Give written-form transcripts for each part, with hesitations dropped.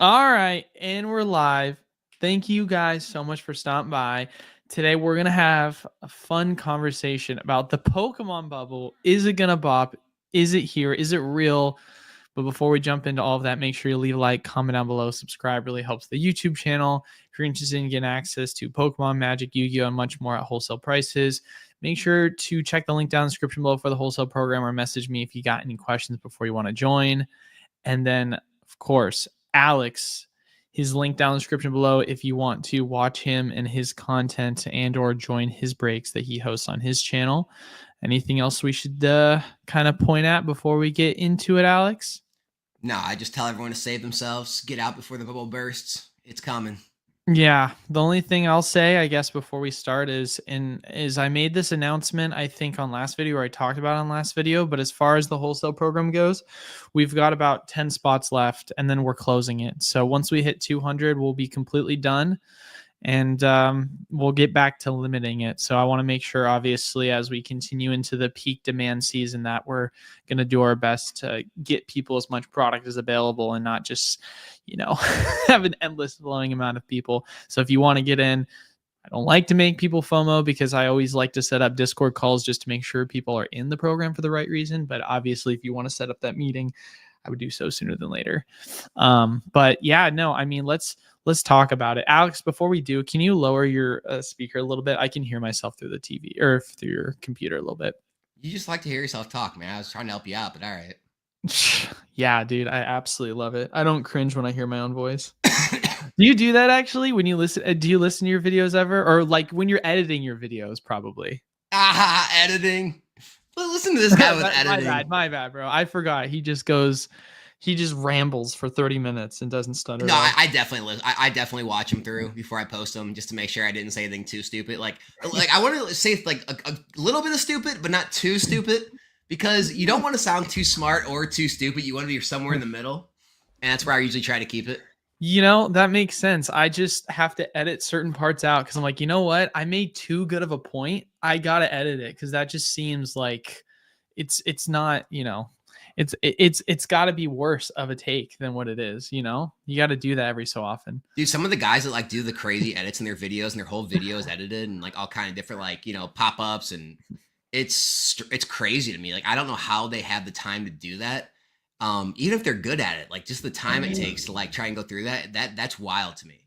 All right, and we're live. Thank you guys so much for stopping by. Today we're going to have a fun conversation about the Pokemon bubble. Is it going to bop? Is it here? Is it real? But before we jump into all of that, make sure you leave a like, comment down below, subscribe. Really helps the YouTube channel. If you're interested in getting access to Pokemon, Magic, Yu-Gi-Oh, and much more at wholesale prices, make sure to check the link down in the description below for the wholesale program, or message me if you got any questions before you want to join. And then, of course, Alex, his link down in the description below if you want to watch him and his content and or join his breaks that he hosts on his channel. Anything else we should kind of point at before we get into it, Alex? No, I just tell everyone to save themselves, get out before the bubble bursts. It's coming. Yeah, the only thing I'll say, I guess, before we start is I made this announcement, I think, on last video, or I talked about it on last video, but as far as the wholesale program goes, we've got about 10 spots left, and then we're closing it. So once we hit 200, we'll be completely done, and we'll get back to limiting it. So I want to make sure, obviously, as we continue into the peak demand season, that we're going to do our best to get people as much product as available and not just, have an endless flowing amount of people. So if you want to get in, I don't like to make people FOMO because I always like to set up Discord calls just to make sure people are in the program for the right reason. But obviously, if you want to set up that meeting, I would do so sooner than later. But yeah, no, I mean, let's talk about it. Alex, before we do, can you lower your speaker a little bit? I can hear myself through the TV or through your computer a little bit. You just like to hear yourself talk, man. I was trying to help you out, but all right. Yeah, dude, I absolutely love it. I don't cringe when I hear my own voice. Do you do that actually when you listen? Do you listen to your videos ever? Or like when you're editing your videos, probably? Editing. Listen to this guy with editing. My bad, bro. I forgot. He just rambles for 30 minutes and doesn't stutter. No, I definitely listen. I definitely watch him through before I post them just to make sure I didn't say anything too stupid. Like I want to say like a little bit of stupid, but not too stupid, because you don't want to sound too smart or too stupid. You want to be somewhere in the middle, and that's where I usually try to keep it. That makes sense. I just have to edit certain parts out because I'm like, you know what? I made too good of a point. I gotta edit it because that just seems like it's not, it's got to be worse of a take than what it is. You got to do that every so often. Dude, some of the guys that like do the crazy edits in their videos and their whole video is edited and like all kind of different like pop-ups, and it's crazy to me. Like I don't know how they have the time to do that. Even if they're good at it, like just the time it takes to like try and go through that's wild to me.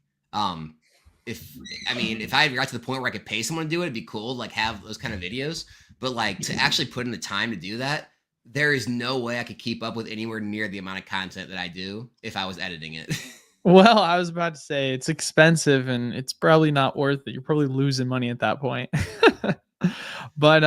If I got to the point where I could pay someone to do it, it'd be cool to like have those kind of videos. But like to actually put in the time to do that, there is no way I could keep up with anywhere near the amount of content that I do if I was editing it. Well, I was about to say it's expensive and it's probably not worth it. You're probably losing money at that point. But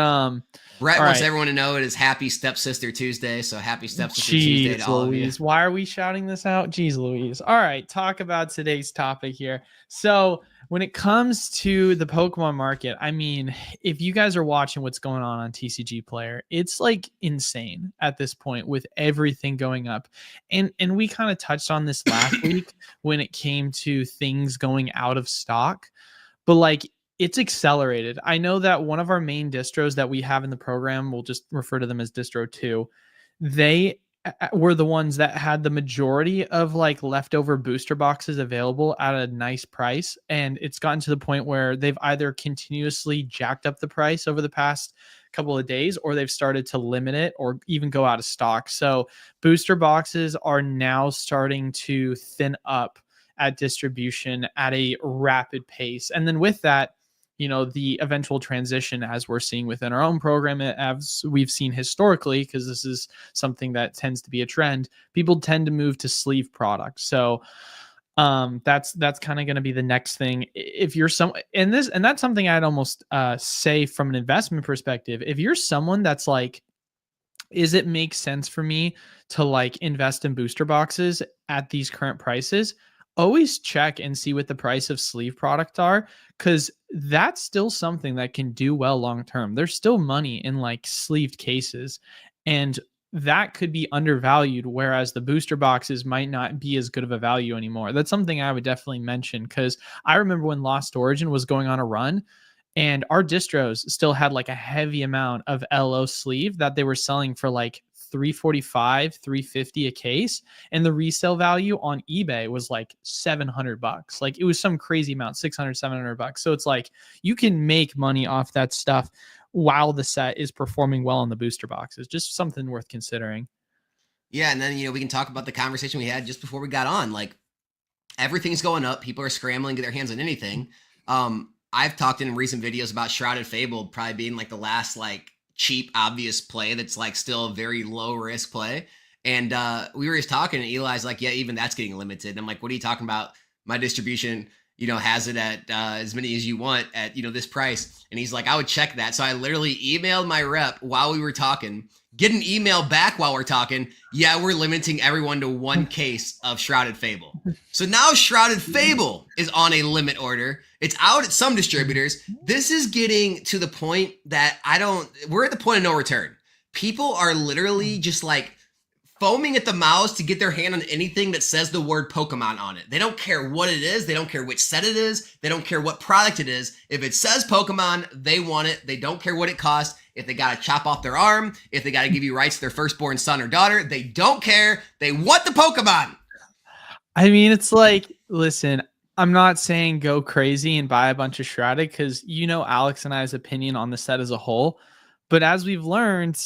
Brett wants everyone to know it is Happy Stepsister Tuesday, so happy Stepsister Tuesday to all of you. Why are we shouting this out? Jeez Louise. All right, talk about today's topic here. So when it comes to the Pokemon market, I mean, if you guys are watching what's going on TCG Player, it's like insane at this point with everything going up. And we kind of touched on this last week when it came to things going out of stock. But like it's accelerated. I know that one of our main distros that we have in the program, we'll just refer to them as distro 2. They were the ones that had the majority of like leftover booster boxes available at a nice price. And it's gotten to the point where they've either continuously jacked up the price over the past couple of days, or they've started to limit it or even go out of stock. So booster boxes are now starting to thin up at distribution at a rapid pace. And then with that, the eventual transition, as we're seeing within our own program, as we've seen historically, because this is something that tends to be a trend, people tend to move to sleeve products. So that's kind of going to be the next thing. If you're and that's something I'd almost say from an investment perspective. If you're someone that's like, is it make sense for me to like invest in booster boxes at these current prices? Always check and see what the price of sleeve product are, because that's still something that can do well long term. There's still money in like sleeved cases, and that could be undervalued, whereas the booster boxes might not be as good of a value anymore. That's something I would definitely mention, because I remember when Lost Origin was going on a run and our distros still had like a heavy amount of LO sleeve that they were selling for like $345, $350 a case, and the resale value on eBay was like $700. Like it was some crazy amount, $600, $700. So it's like you can make money off that stuff while the set is performing well on the booster boxes. Just something worth considering. Yeah, and then we can talk about the conversation we had just before we got on. Like everything's going up. People are scrambling to get their hands on anything. I've talked in recent videos about Shrouded Fable probably being like the last like cheap, obvious play that's like still a very low risk play. And we were just talking, and Eli's like, yeah, even that's getting limited. And I'm like, what are you talking about? My distribution, has it at as many as you want at, this price. And he's like, I would check that. So I literally emailed my rep while we were talking, get an email back while we're talking. Yeah, we're limiting everyone to one case of Shrouded Fable. So now Shrouded Fable is on a limit order. It's out at some distributors. This is getting to the point that we're at the point of no return. People are literally just like foaming at the mouths to get their hand on anything that says the word Pokemon on it. They don't care what it is. They don't care which set it is. They don't care what product it is. If it says Pokemon, they want it. They don't care what it costs. If they got to chop off their arm, if they got to give you rights to their firstborn son or daughter, they don't care. They want the Pokemon. I mean, it's like, listen, I'm not saying go crazy and buy a bunch of Shrouded because Alex and I's opinion on the set as a whole. But as we've learned,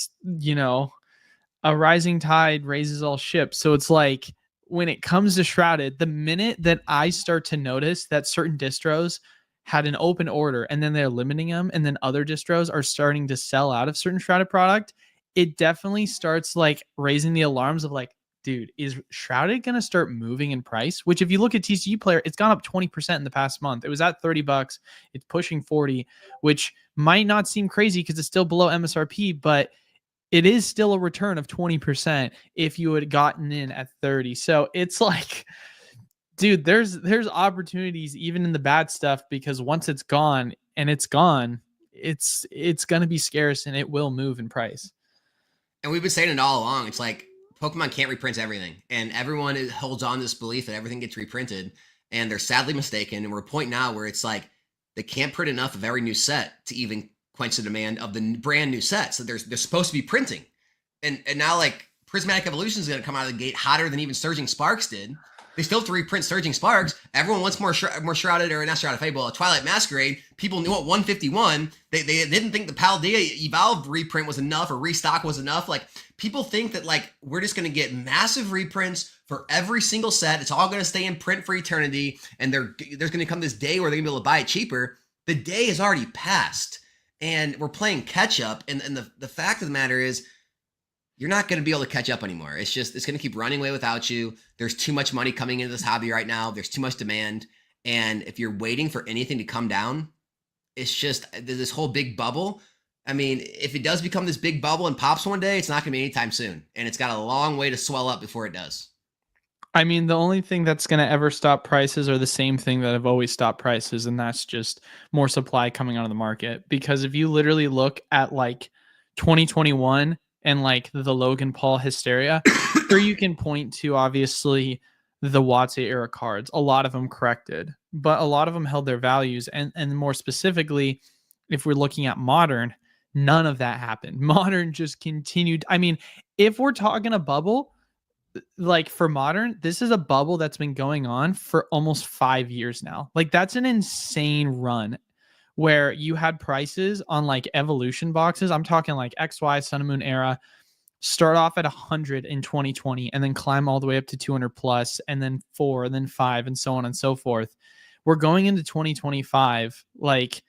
a rising tide raises all ships. So it's like when it comes to Shrouded, the minute that I start to notice that certain distros had an open order and then they're limiting them, and then other distros are starting to sell out of certain Shrouded product, it definitely starts like raising the alarms of like, dude, is Shrouded going to start moving in price? Which if you look at TCG Player, it's gone up 20% in the past month. It was at $30. It's pushing 40, which might not seem crazy because it's still below MSRP, but it is still a return of 20% if you had gotten in at 30. So it's like, dude, there's opportunities even in the bad stuff, because once it's gone, it's going to be scarce and it will move in price. And we've been saying it all along. It's like Pokemon can't reprint everything, and everyone holds on to this belief that everything gets reprinted, and they're sadly mistaken. And we're at a point now where it's like they can't print enough of every new set to even quench the demand of the brand new sets that they're supposed to be printing. And now like Prismatic Evolutions is going to come out of the gate hotter than even Surging Sparks did. They still have to reprint Surging Sparks. Everyone wants more Shrouded, or not Shrouded Fable, Twilight Masquerade. People knew what 151. They didn't think the Paldea Evolved reprint was enough, or Restock was enough. Like people think that like we're just going to get massive reprints for every single set. It's all going to stay in print for eternity, and there's going to come this day where they're going to be able to buy it cheaper. The day has already passed. And we're playing catch up. And the fact of the matter is, you're not going to be able to catch up anymore. It's going to keep running away without you. There's too much money coming into this hobby right now. There's too much demand. And if you're waiting for anything to come down, it's just this whole big bubble. I mean, if it does become this big bubble and pops one day, it's not going to be anytime soon. And it's got a long way to swell up before it does. I mean, the only thing that's going to ever stop prices are the same thing that have always stopped prices, and that's just more supply coming onto the market. Because if you literally look at like 2021 and like the Logan Paul hysteria, sure, you can point to obviously the WotC era cards. A lot of them corrected, but a lot of them held their values. And more specifically, if we're looking at Modern, none of that happened. Modern just continued. I mean, if we're talking a bubble, like for Modern, this is a bubble that's been going on for almost 5 years now. Like that's an insane run where you had prices on like evolution boxes. I'm talking like XY Sun and Moon era start off at 100 in 2020 and then climb all the way up to 200 plus, and then 4 and then 5 and so on and so forth. We're going into 2025. Like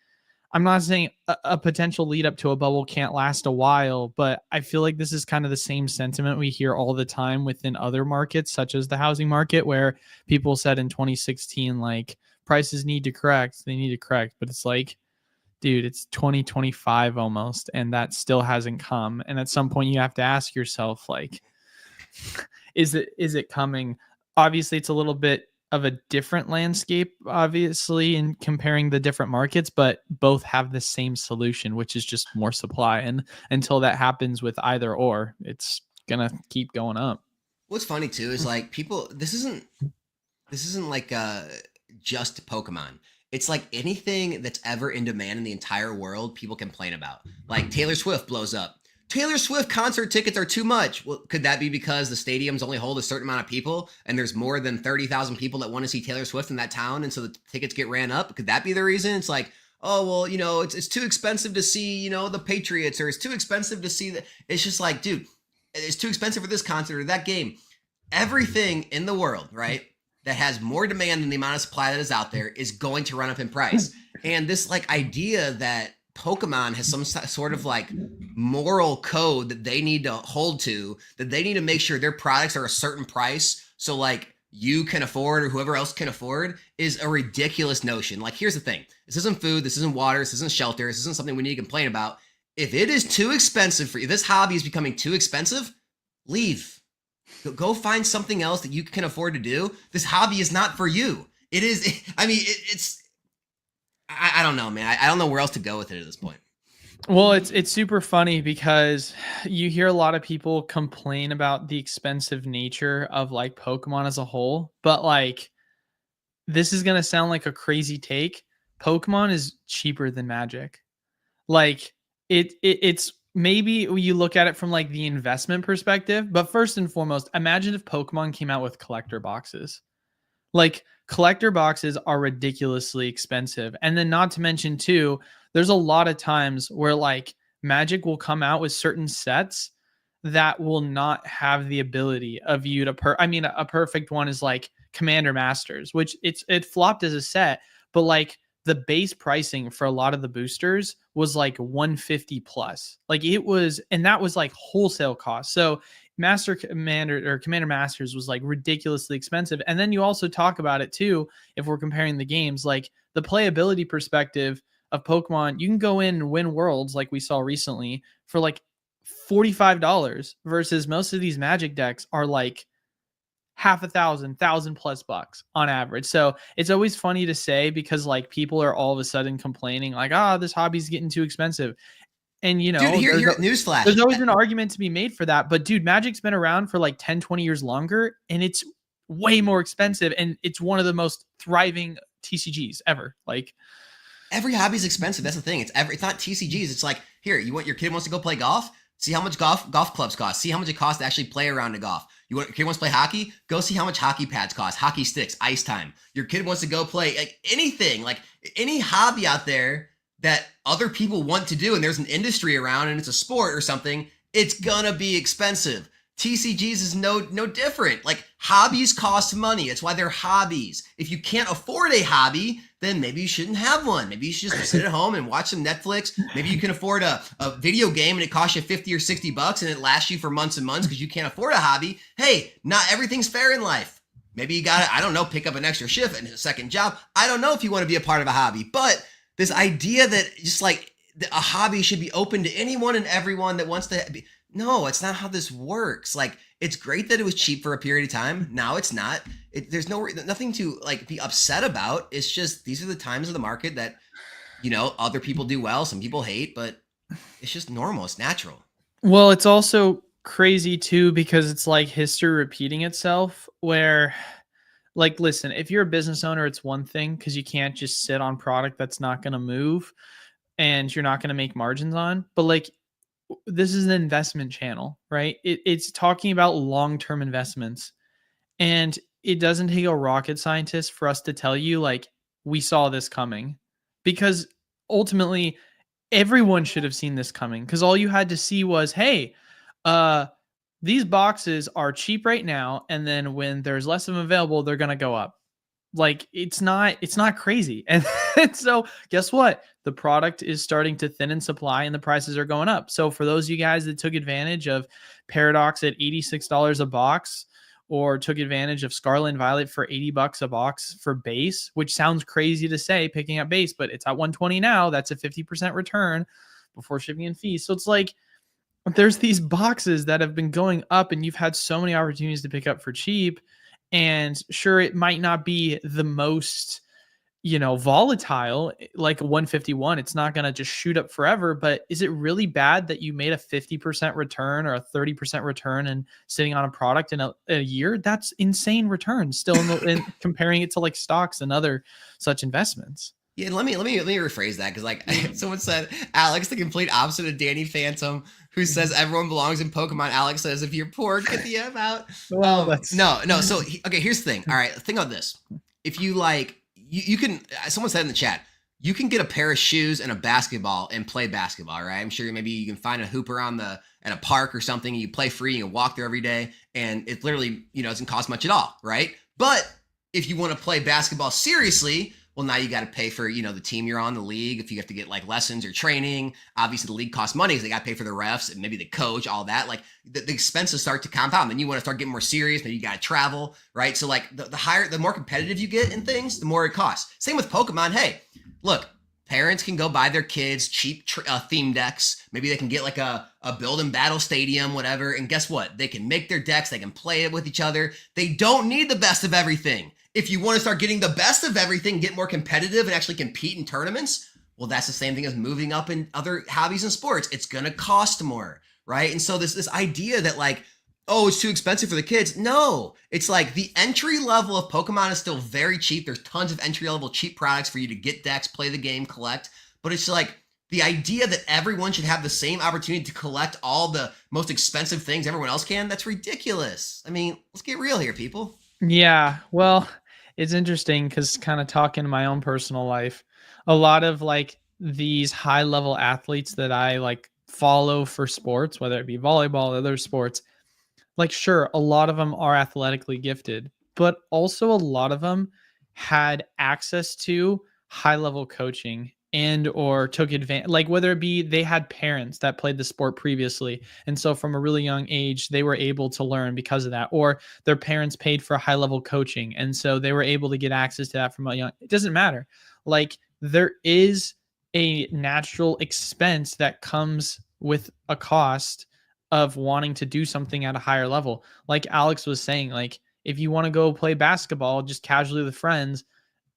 I'm not saying a potential lead up to a bubble can't last a while, but I feel like this is kind of the same sentiment we hear all the time within other markets, such as the housing market, where people said in 2016, like prices need to correct. They need to correct. But it's like, dude, it's 2025 almost, and that still hasn't come. And at some point you have to ask yourself, like, is it coming? Obviously it's a little bit of a different landscape, obviously, in comparing the different markets, but both have the same solution, which is just more supply. And until that happens with either or, it's gonna keep going up. What's funny too is like people, this isn't like just Pokemon. It's like anything that's ever in demand in the entire world, people complain about. Like Taylor Swift blows up. Taylor Swift concert tickets are too much. Well, could that be because the stadiums only hold a certain amount of people and there's more than 30,000 people that want to see Taylor Swift in that town, and so the tickets get ran up? Could that be the reason? It's like, oh, well, you know, it's too expensive to see, you know, the Patriots, or it's too expensive to see that. It's just like, dude, it's too expensive for this concert or that game. Everything in the world, right, that has more demand than the amount of supply that is out there is going to run up in price. And this like idea that Pokemon has some sort of like moral code that they need to hold to, that they need to make sure their products are a certain price, so like you can afford or whoever else can afford, is a ridiculous notion. Like, here's the thing. This isn't food. This isn't water. This isn't shelter. This isn't something we need to complain about. If it is too expensive for you, this hobby is becoming too expensive, leave. Go find something else that you can afford to do. This hobby is not for you. It is. I mean, I don't know, man. I don't know where else to go with it at this point. Well, it's super funny because you hear a lot of people complain about the expensive nature of like Pokemon as a whole, but like, this is going to sound like a crazy take. Pokemon is cheaper than Magic. Like it's maybe you look at it from like the investment perspective, but first and foremost, imagine if Pokemon came out with collector boxes. Like, collector boxes are ridiculously expensive. And then not to mention too, there's a lot of times where like Magic will come out with certain sets that will not have the ability of you to a perfect one is like Commander Masters, which it flopped as a set, but like the base pricing for a lot of the boosters was like 150 plus. Like it was, and that was like wholesale cost. So Commander Masters was like ridiculously expensive. And then you also talk about it too, if we're comparing the games, like the playability perspective of Pokemon, you can go in and win worlds like we saw recently for like $45 versus most of these Magic decks are like half $1,000 plus bucks on average. So it's always funny to say because like people are all of a sudden complaining like, this hobby's getting too expensive. And you know, dude, here newsflash. There's always an argument to be made for that. But dude, Magic's been around for like 10, 20 years longer, and it's way more expensive. And it's one of the most thriving TCGs ever. Like, every hobby is expensive. That's the thing. It's not TCGs. It's like, here, your kid wants to go play golf? See how much golf clubs cost. See how much it costs to actually play around a golf. Your kid wants to play hockey? Go see how much hockey pads cost, hockey sticks, ice time. Your kid wants to go play like anything, like any hobby out there that other people want to do, and there's an industry around and it's a sport or something, it's gonna be expensive. TCGs is no different. Like, hobbies cost money. It's why they're hobbies. If you can't afford a hobby, then maybe you shouldn't have one. Maybe you should just sit at home and watch some Netflix. Maybe you can afford a video game and it costs you 50 or 60 bucks and it lasts you for months and months because you can't afford a hobby. Hey, not everything's fair in life. Maybe you gotta, I don't know, pick up an extra shift and a second job. I don't know if you want to be a part of a hobby, but this idea that just like a hobby should be open to anyone and everyone that wants to be, no, it's not how this works. Like, it's great that it was cheap for a period of time. Now it's not. There's nothing to like be upset about. It's just, these are the times of the market that, you know, other people do well, some people hate, but it's just normal. It's natural. Well, it's also crazy too, because it's like history repeating itself where, like, listen, if you're a business owner, it's one thing because you can't just sit on product that's not going to move and you're not going to make margins on. But like, this is an investment channel, right? It's talking about long-term investments. And it doesn't take a rocket scientist for us to tell you, like, we saw this coming. Because ultimately, everyone should have seen this coming. Because all you had to see was, hey, these boxes are cheap right now. And then when there's less of them available, they're going to go up. Like, it's not crazy. And so guess what? The product is starting to thin in supply and the prices are going up. So for those of you guys that took advantage of Paradox at $86 a box, or took advantage of Scarlet and Violet for $80 a box for base, which sounds crazy to say picking up base, but it's at 120 now. That's a 50% return before shipping and fees. So it's like, there's these boxes that have been going up and you've had so many opportunities to pick up for cheap. And sure, it might not be the most, you know, volatile, like a 151. It's not going to just shoot up forever, but is it really bad that you made a 50% return or a 30% return and sitting on a product in a year? That's insane return still in comparing it to like stocks and other such investments. Yeah, let me rephrase that, because like someone said, Alex, the complete opposite of Danny Phantom, who says everyone belongs in Pokemon. Alex says, if you're poor, get the F out. Well, that's no. So, okay, here's the thing. All right, think about this. If you like, you can, someone said in the chat, you can get a pair of shoes and a basketball and play basketball, right? I'm sure maybe you can find a hoop around at a park or something. And you play free and you walk there every day. And it literally, doesn't cost much at all, right? But if you want to play basketball seriously, well, now you got to pay for, the team you're on, the league. If you have to get like lessons or training, obviously the league costs money because they got to pay for the refs and maybe the coach, all that. Like the expenses start to compound. Then you want to start getting more serious. Maybe you got to travel, right? So like the more competitive you get in things, the more it costs. Same with Pokemon. Hey, look, parents can go buy their kids cheap theme decks. Maybe they can get like a build and battle stadium, whatever. And guess what? They can make their decks. They can play it with each other. They don't need the best of everything. If you want to start getting the best of everything, get more competitive and actually compete in tournaments, well, that's the same thing as moving up in other hobbies and sports. It's going to cost more, right? And so this idea that like, oh, it's too expensive for the kids. No, it's like the entry level of Pokemon is still very cheap. There's tons of entry level cheap products for you to get decks, play the game, collect. But it's like the idea that everyone should have the same opportunity to collect all the most expensive things everyone else can, that's ridiculous. I mean, let's get real here, people. Yeah, well, it's interesting because kind of talking to my own personal life, a lot of like these high level athletes that I like follow for sports, whether it be volleyball or other sports, like sure, a lot of them are athletically gifted, but also a lot of them had access to high level coaching and or took advantage, like whether it be they had parents that played the sport previously, and so from a really young age they were able to learn because of that, or their parents paid for high level coaching and so they were able to get access to that from a young, it doesn't matter. Like there is a natural expense that comes with a cost of wanting to do something at a higher level. Like Alex was saying, like if you want to go play basketball just casually with friends,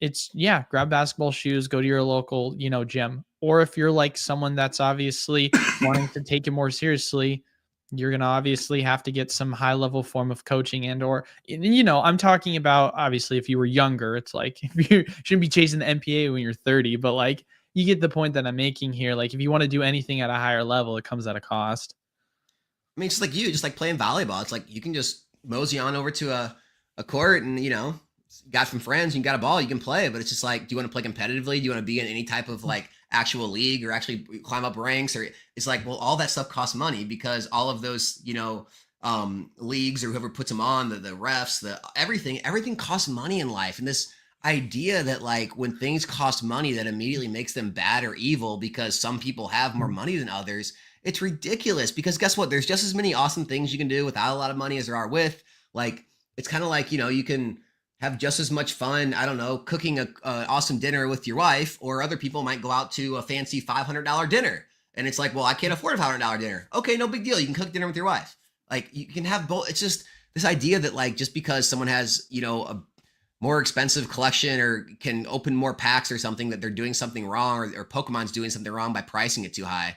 it's grab basketball shoes, go to your local, gym. Or if you're like someone that's obviously wanting to take it more seriously, you're going to obviously have to get some high level form of coaching and or I'm talking about obviously if you were younger, it's like if you shouldn't be chasing the MPA when you're 30, but like you get the point that I'm making here. Like if you want to do anything at a higher level, it comes at a cost. I mean, just like playing volleyball. It's like you can just mosey on over to a court and, got some friends, you got a ball, you can play. But it's just like, do you want to play competitively? Do you want to be in any type of like actual league or actually climb up ranks? Or it's like, well, all that stuff costs money because all of those, leagues or whoever puts them on, the refs, everything costs money in life. And this idea that like when things cost money, that immediately makes them bad or evil because some people have more money than others. It's ridiculous because guess what? There's just as many awesome things you can do without a lot of money as there are with. Like, it's kind of like, you can have just as much fun, I don't know, cooking an awesome dinner with your wife, or other people might go out to a fancy $500 dinner. And it's like, well, I can't afford a $500 dinner. Okay, no big deal. You can cook dinner with your wife. Like you can have both. It's just this idea that like, just because someone has, a more expensive collection or can open more packs or something, that they're doing something wrong, or Pokemon's doing something wrong by pricing it too high.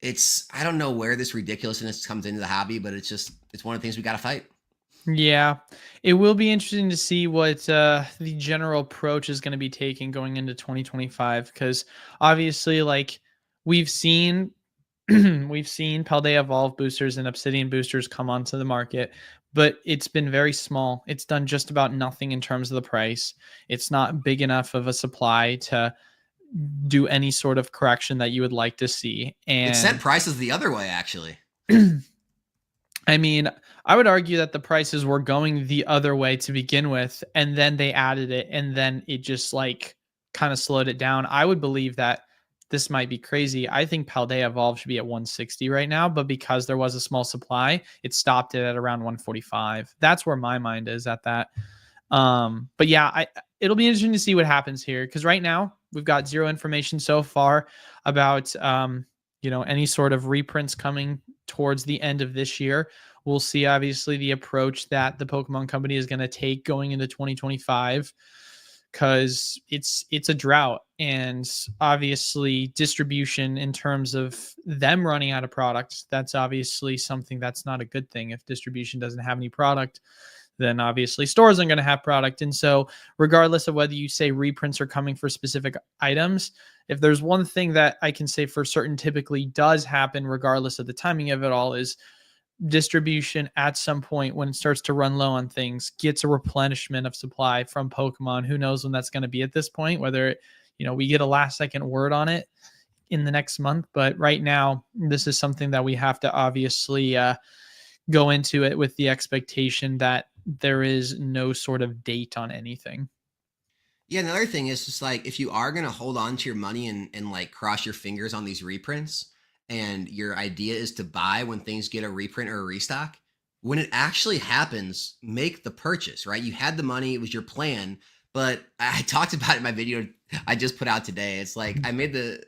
I don't know where this ridiculousness comes into the hobby, but it's one of the things we got to fight. Yeah, it will be interesting to see what the general approach is going to be taken going into 2025, because obviously like we've seen Paldea Evolved boosters and Obsidian boosters come onto the market, but it's been very small. It's done just about nothing in terms of the price. It's not big enough of a supply to do any sort of correction that you would like to see. And it sent prices the other way, actually. I mean, I would argue that the prices were going the other way to begin with, and then they added it, and then it just like kind of slowed it down. I would believe that this might be crazy. I think Paldea Evolved should be at 160 right now, but because there was a small supply, it stopped it at around 145. That's where my mind is at that. But yeah, it'll be interesting to see what happens here, because right now we've got zero information so far about any sort of reprints coming towards the end of this year. We'll see obviously the approach that the Pokemon company is going to take going into 2025, because it's a drought, and obviously distribution in terms of them running out of products, that's obviously something that's not a good thing. If distribution doesn't have any product, then obviously stores aren't going to have product. And so regardless of whether you say reprints are coming for specific items, if there's one thing that I can say for certain typically does happen regardless of the timing of it all, is distribution at some point when it starts to run low on things gets a replenishment of supply from Pokemon. Who knows when that's going to be at this point, whether we get a last second word on it in the next month. But right now, this is something that we have to obviously go into it with the expectation that there is no sort of date on anything. Yeah, another thing is just like if you are gonna hold on to your money and like cross your fingers on these reprints, and your idea is to buy when things get a reprint or a restock, when it actually happens, make the purchase, right? You had the money, it was your plan, but I talked about it in my video I just put out today. It's like I made the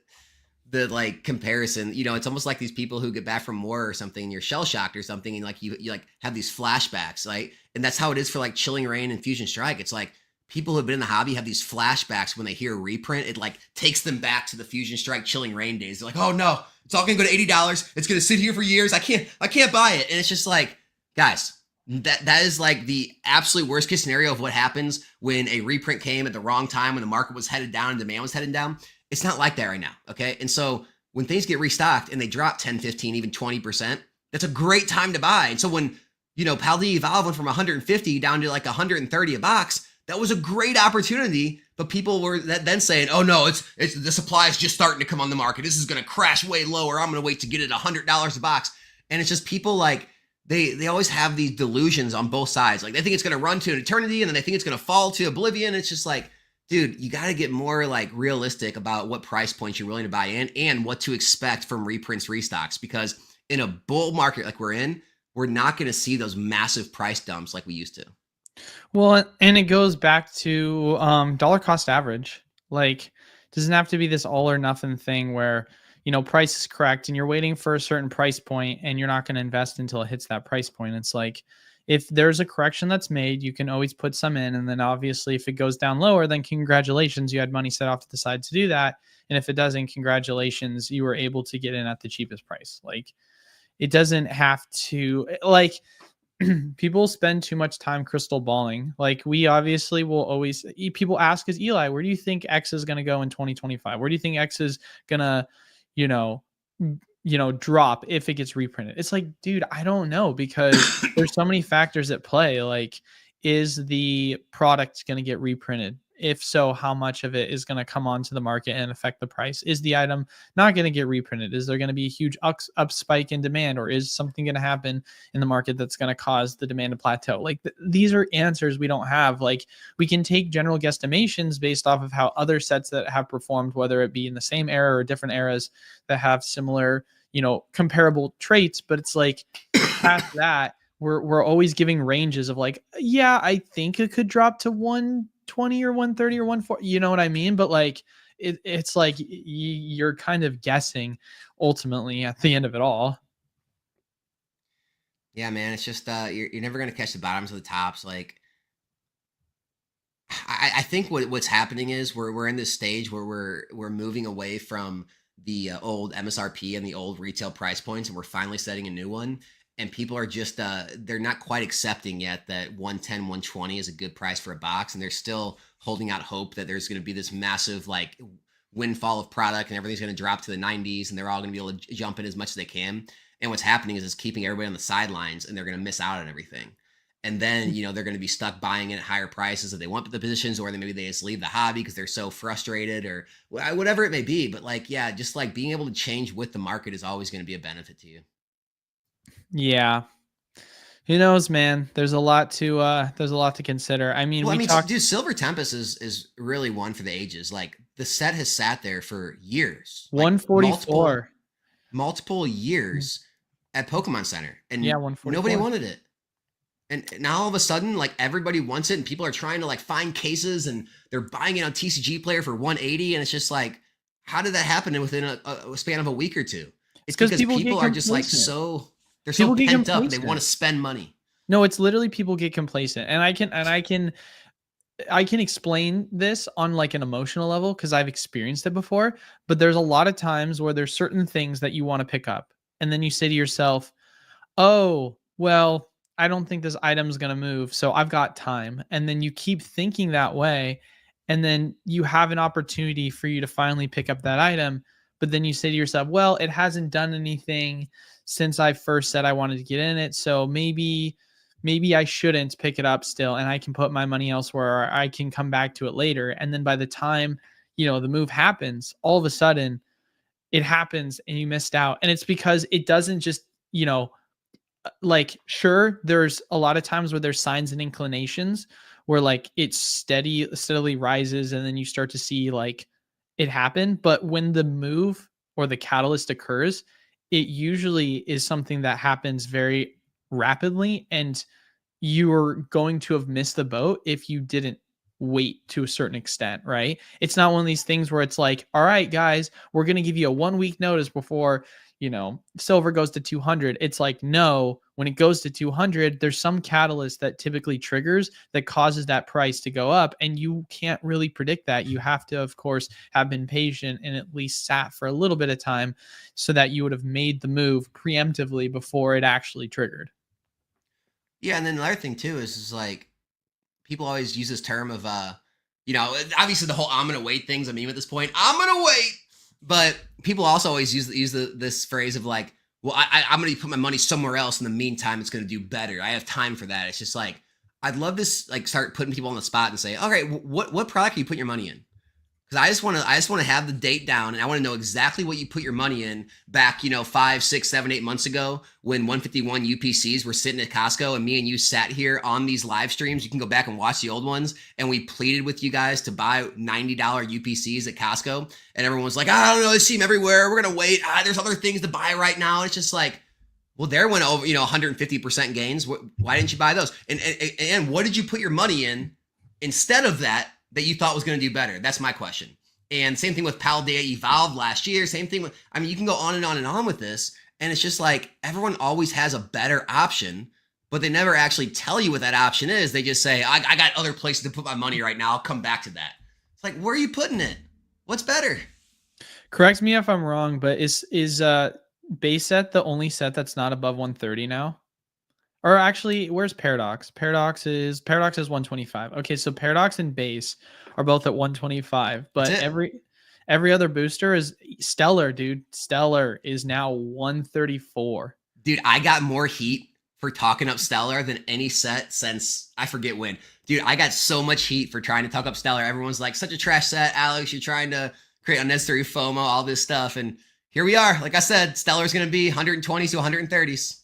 like comparison, it's almost like these people who get back from war or something and you're shell shocked or something, and like you like have these flashbacks, like, and that's how it is for like Chilling Reign and Fusion Strike. It's like people who've been in the hobby have these flashbacks when they hear a reprint. It like takes them back to the Fusion Strike Chilling Reign days. They're like, oh no, it's all gonna go to $80. It's gonna sit here for years. I can't buy it. And it's just like, guys, that is like the absolute worst case scenario of what happens when a reprint came at the wrong time, when the market was headed down and demand was headed down. It's not like that right now, okay? And so when things get restocked and they drop 10, 15, even 20%, that's a great time to buy. And so when, Paldea Evolved went from 150 down to like 130 a box, that was a great opportunity. But people were then saying, oh no, it's the supply is just starting to come on the market. This is going to crash way lower. I'm going to wait to get it $100 a box. And it's just people like, they always have these delusions on both sides. Like they think it's going to run to an eternity and then they think it's going to fall to oblivion. It's just like, dude, you got to get more like realistic about what price points you're willing to buy in and what to expect from reprints, restocks, because in a bull market like we're in, we're not going to see those massive price dumps like we used to. Well, and it goes back to dollar cost average. Like, it doesn't have to be this all or nothing thing where, price is correct and you're waiting for a certain price point and you're not going to invest until it hits that price point. It's like, if there's a correction that's made, you can always put some in. And then obviously if it goes down lower, then congratulations, you had money set off to the side to do that. And if it doesn't, congratulations, you were able to get in at the cheapest price. Like, it doesn't have to, like, people spend too much time crystal balling. Like, we obviously will always, people ask us, Eli, where do you think X is going to go in 2025? Where do you think X is going to, drop if it gets reprinted? It's like, dude, I don't know, because there's so many factors at play. Like, is the product going to get reprinted? If so, how much of it is going to come onto the market and affect the price? Is the item not going to get reprinted? Is there going to be a huge up spike in demand, or is something going to happen in the market that's going to cause the demand to plateau? Like, these are answers we don't have. Like, we can take general guesstimations based off of how other sets that have performed, whether it be in the same era or different eras that have similar, comparable traits. But it's like, past that, we're always giving ranges of like, yeah, I think it could drop to 120 or 130 or 140. You know what I mean? But like, it's like you're kind of guessing ultimately at the end of it all. Yeah, man, it's just you're never gonna catch the bottoms of the tops. Like, I think what's happening is we're in this stage where we're moving away from the old MSRP and the old retail price points, and we're finally setting a new one. And people are just they're not quite accepting yet that 110, 120 is a good price for a box, and they're still holding out hope that there's going to be this massive like windfall of product and everything's going to drop to the 90s and they're all going to be able to jump in as much as they can. And what's happening is it's keeping everybody on the sidelines, and they're going to miss out on everything. And then, they're going to be stuck buying it at higher prices if they want the positions, or maybe they just leave the hobby because they're so frustrated or whatever it may be. But like, yeah, just like being able to change with the market is always going to be a benefit to you. Yeah. Who knows, man? There's a lot to consider. I mean, Well, I mean, talked, dude, Silver Tempest is really one for the ages. Like the set has sat there for years, like 144. multiple years at Pokemon Center, Yeah, and 144. nobody wanted it. And now all of a sudden, like everybody wants it, and people are trying to like find cases, and they're buying it on TCG Player for 180, and it's just like, how did that happen within a span of a week or two? It's because people are just like they're so pent up, and they want to spend money. No, it's literally people get complacent, and I can explain this on like an emotional level because I've experienced it before. But there's a lot of times where there's certain things that you want to pick up, and then you say to yourself, oh, well, I don't think this item's going to move, so I've got time. And then you keep thinking that way. and then you have an opportunity for you to finally pick up that item, but then you say to yourself, well, it hasn't done anything since I first said I wanted to get in it, so maybe I shouldn't pick it up still, and I can put my money elsewhere, or I can come back to it later. And then by the time, the move happens, all of a sudden it happens and you missed out. And it's because it doesn't just, like, sure, there's a lot of times where there's signs and inclinations where like it steadily rises, and then you start to see like it happen. But when the move or the catalyst occurs, it usually is something that happens very rapidly, and you are going to have missed the boat if you didn't wait to a certain extent, right? It's not one of these things where it's like, all right, guys, we're going to give you a 1 week notice before, silver goes to 200. It's like, no, when it goes to 200, there's some catalyst that typically triggers that causes that price to go up. And you can't really predict that. You have to, of course, have been patient and at least sat for a little bit of time so that you would have made the move preemptively before it actually triggered. Yeah, and then the other thing too is like people always use this term of obviously the whole "I'm gonna wait" thing's a meme at this point. I'm gonna wait, but people also always use this phrase of like, well, I'm gonna put my money somewhere else. In the meantime, it's gonna do better. I have time for that. It's just like I'd love to like start putting people on the spot and say, all right, what product are you putting your money in? Because I just want to have the date down, and I want to know exactly what you put your money in back, 5, 6, 7, 8 months ago when 151 UPCs were sitting at Costco, and me and you sat here on these live streams. You can go back and watch the old ones, and we pleaded with you guys to buy $90 UPCs at Costco, and everyone was like, I don't know, they seem everywhere. We're gonna wait. There's other things to buy right now. It's just like, well, there went over 150% gains. Why didn't you buy those? And what did you put your money in instead of that you thought was going to do better? That's my question. And same thing with Paldea Evolved last year. Same thing with, you can go on and on and on with this. And it's just like everyone always has a better option, but they never actually tell you what that option is. They just say, I got other places to put my money right now. I'll come back to that. It's like, where are you putting it? What's better? Correct me if I'm wrong, but is base set the only set that's not above 130 now? Or actually, where's Paradox? Paradox is 125. Okay, so Paradox and base are both at 125, but every other booster is Stellar, dude. Stellar is now 134. Dude, I got more heat for talking up Stellar than any set since I forget when. Dude, I got so much heat for trying to talk up Stellar. Everyone's like, such a trash set, Alex. You're trying to create unnecessary FOMO, all this stuff. And here we are. Like I said, Stellar's going to be 120s to 130s.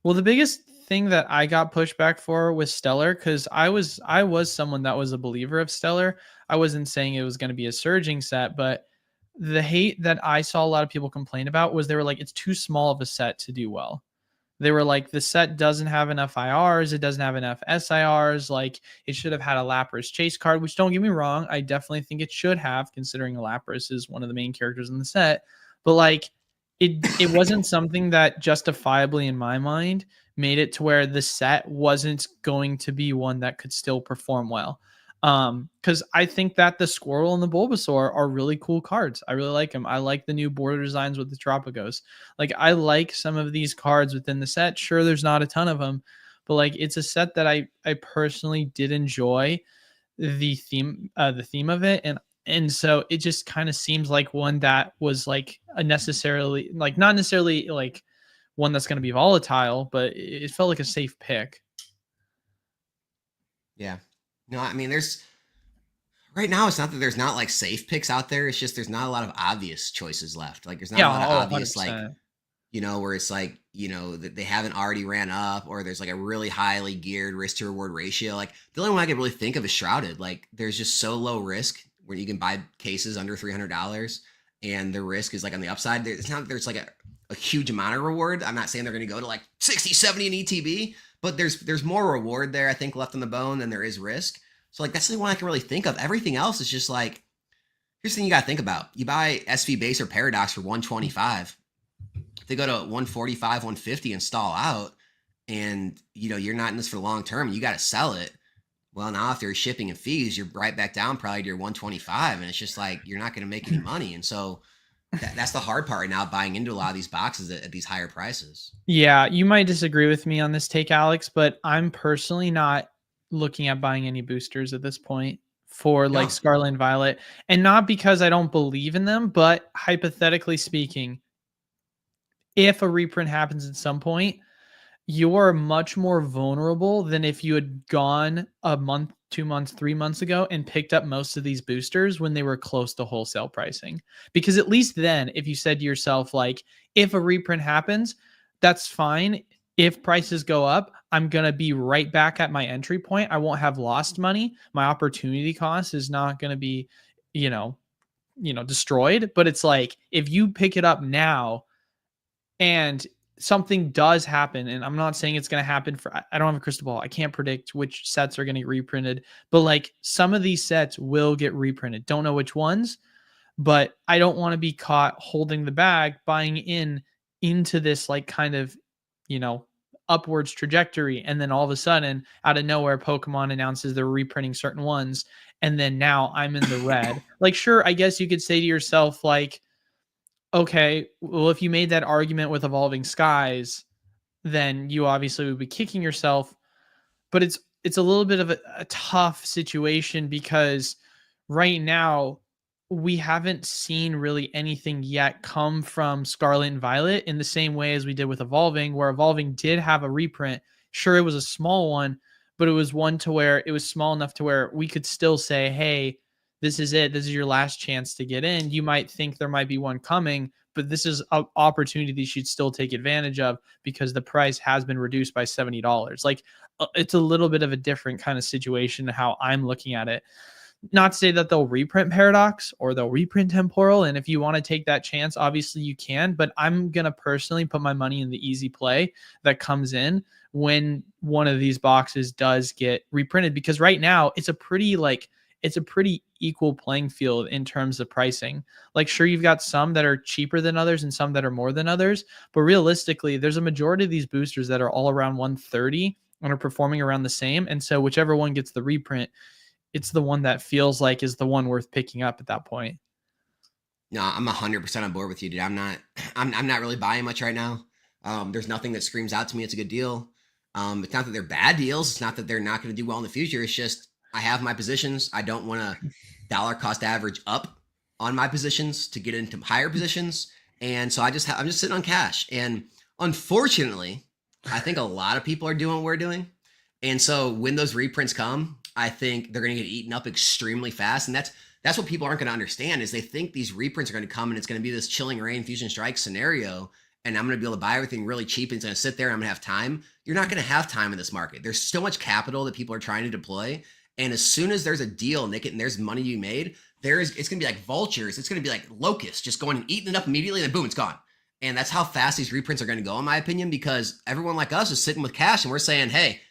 Well, the biggest thing that I got pushback for with Stellar, because I was someone that was a believer of Stellar. I wasn't saying it was going to be a surging set, but the hate that I saw a lot of people complain about was they were like, it's too small of a set to do well. They were like, the set doesn't have enough IRs, it doesn't have enough SIRs, like it should have had a Lapras chase card, which, don't get me wrong, I definitely think it should have, considering Lapras is one of the main characters in the set. But like, it wasn't something that justifiably, in my mind, made it to where the set wasn't going to be one that could still perform well. Because I think that the Squirrel and the Bulbasaur are really cool cards. I really like them. I like the new border designs with the Tropicos. Like, I like some of these cards within the set. Sure, there's not a ton of them, but like, it's a set that I personally did enjoy the theme of it, and so it just kind of seems like one that was like a necessarily, like, not necessarily like one that's going to be volatile, but it felt like a safe pick. Yeah. No, I mean, right now, it's not that there's not like safe picks out there. It's just there's not a lot of obvious choices left. Like, there's not a lot of obvious 100%. like, where it's like, that they haven't already ran up, or there's like a really highly geared risk to reward ratio. Like, the only one I could really think of is Shrouded. Like, there's just so low risk where you can buy cases under $300, and the risk is like on the upside. It's not that there's like a huge amount of reward. I'm not saying they're going to go to like 60, 70 in ETB, but there's more reward there, I think, left on the bone than there is risk. So like, that's the only one I can really think of. Everything else is just like, here's the thing you got to think about. You buy SV base or Paradox for 125. If they go to 145, 150 and stall out, and you're not in this for the long term, you got to sell it. Well, now if there's shipping and fees, you're right back down probably to your 125, and it's just like, you're not going to make any money. And so that's the hard part right now, buying into a lot of these boxes at these higher prices. Yeah, you might disagree with me on this take, Alex, but I'm personally not looking at buying any boosters at this point for like No. Scarlet and Violet, and not because I don't believe in them, but hypothetically speaking, if a reprint happens at some point, you're much more vulnerable than if you had gone a month, 2 months, 3 months ago and picked up most of these boosters when they were close to wholesale pricing. Because at least then, if you said to yourself, like, if a reprint happens, that's fine. If prices go up, I'm going to be right back at my entry point. I won't have lost money. My opportunity cost is not going to be, you know, destroyed. But it's like, if you pick it up now, and something does happen, and I'm not saying it's going to happen for, I don't have a crystal ball. I can't predict which sets are going to get reprinted, but like some of these sets will get reprinted. Don't know which ones, but I don't want to be caught holding the bag, buying into this like kind of, you know, upwards trajectory. And then all of a sudden out of nowhere, Pokemon announces they're reprinting certain ones. And then now I'm in the red. Like, sure, I guess you could say to yourself, like, okay, well, if you made that argument with Evolving Skies, then you obviously would be kicking yourself. But it's a little bit of a tough situation because right now we haven't seen really anything yet come from Scarlet and Violet in the same way as we did with Evolving, where Evolving did have a reprint. Sure, it was a small one, but it was one to where it was small enough to where we could still say, hey, this is it. This is your last chance to get in. You might think there might be one coming, but this is an opportunity that you should still take advantage of because the price has been reduced by $70. Like, it's a little bit of a different kind of situation how I'm looking at it. Not to say that they'll reprint Paradox or they'll reprint Temporal, and if you want to take that chance, obviously you can, but I'm going to personally put my money in the easy play that comes in when one of these boxes does get reprinted, because right now it's a pretty equal playing field in terms of pricing. Like, sure, you've got some that are cheaper than others and some that are more than others, but realistically, there's a majority of these boosters that are all around 130 and are performing around the same. And so whichever one gets the reprint, it's the one that feels like is the one worth picking up at that point. No, I'm 100% on board with you, dude. I'm not really buying much right now. There's nothing that screams out to me it's a good deal. It's not that they're bad deals. It's not that they're not going to do well in the future. It's just I have my positions. I don't want to dollar cost average up on my positions to get into higher positions. And so I'm just sitting on cash. And unfortunately, I think a lot of people are doing what we're doing. And so when those reprints come, I think they're going to get eaten up extremely fast. And that's what people aren't going to understand is they think these reprints are going to come and it's going to be this Chilling Reign Fusion Strike scenario. And I'm going to be able to buy everything really cheap and it's going to sit there and I'm going to have time. You're not going to have time in this market. There's so much capital that people are trying to deploy. And as soon as there's a deal, Nick, and there's money you made, it's going to be like vultures. It's going to be like locusts just going and eating it up immediately. And then boom, it's gone. And that's how fast these reprints are going to go, in my opinion, because everyone like us is sitting with cash and we're saying, hey,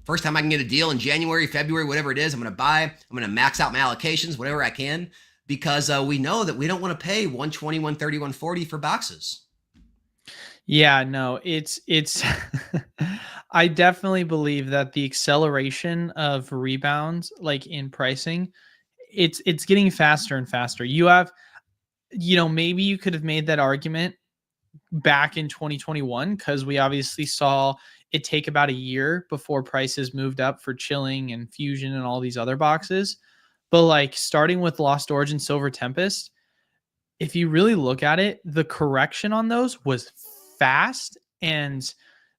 first time I can get a deal in January, February, whatever it is, I'm going to buy. I'm going to max out my allocations, whatever I can, because we know that we don't want to pay 120, 130, 140 for boxes. Yeah, no, it's I definitely believe that the acceleration of rebounds, like in pricing, it's getting faster and faster. You have, maybe you could have made that argument back in 2021 because we obviously saw it take about a year before prices moved up for Chilling and Fusion and all these other boxes. But like starting with Lost Origin, Silver Tempest, if you really look at it, the correction on those was fast, and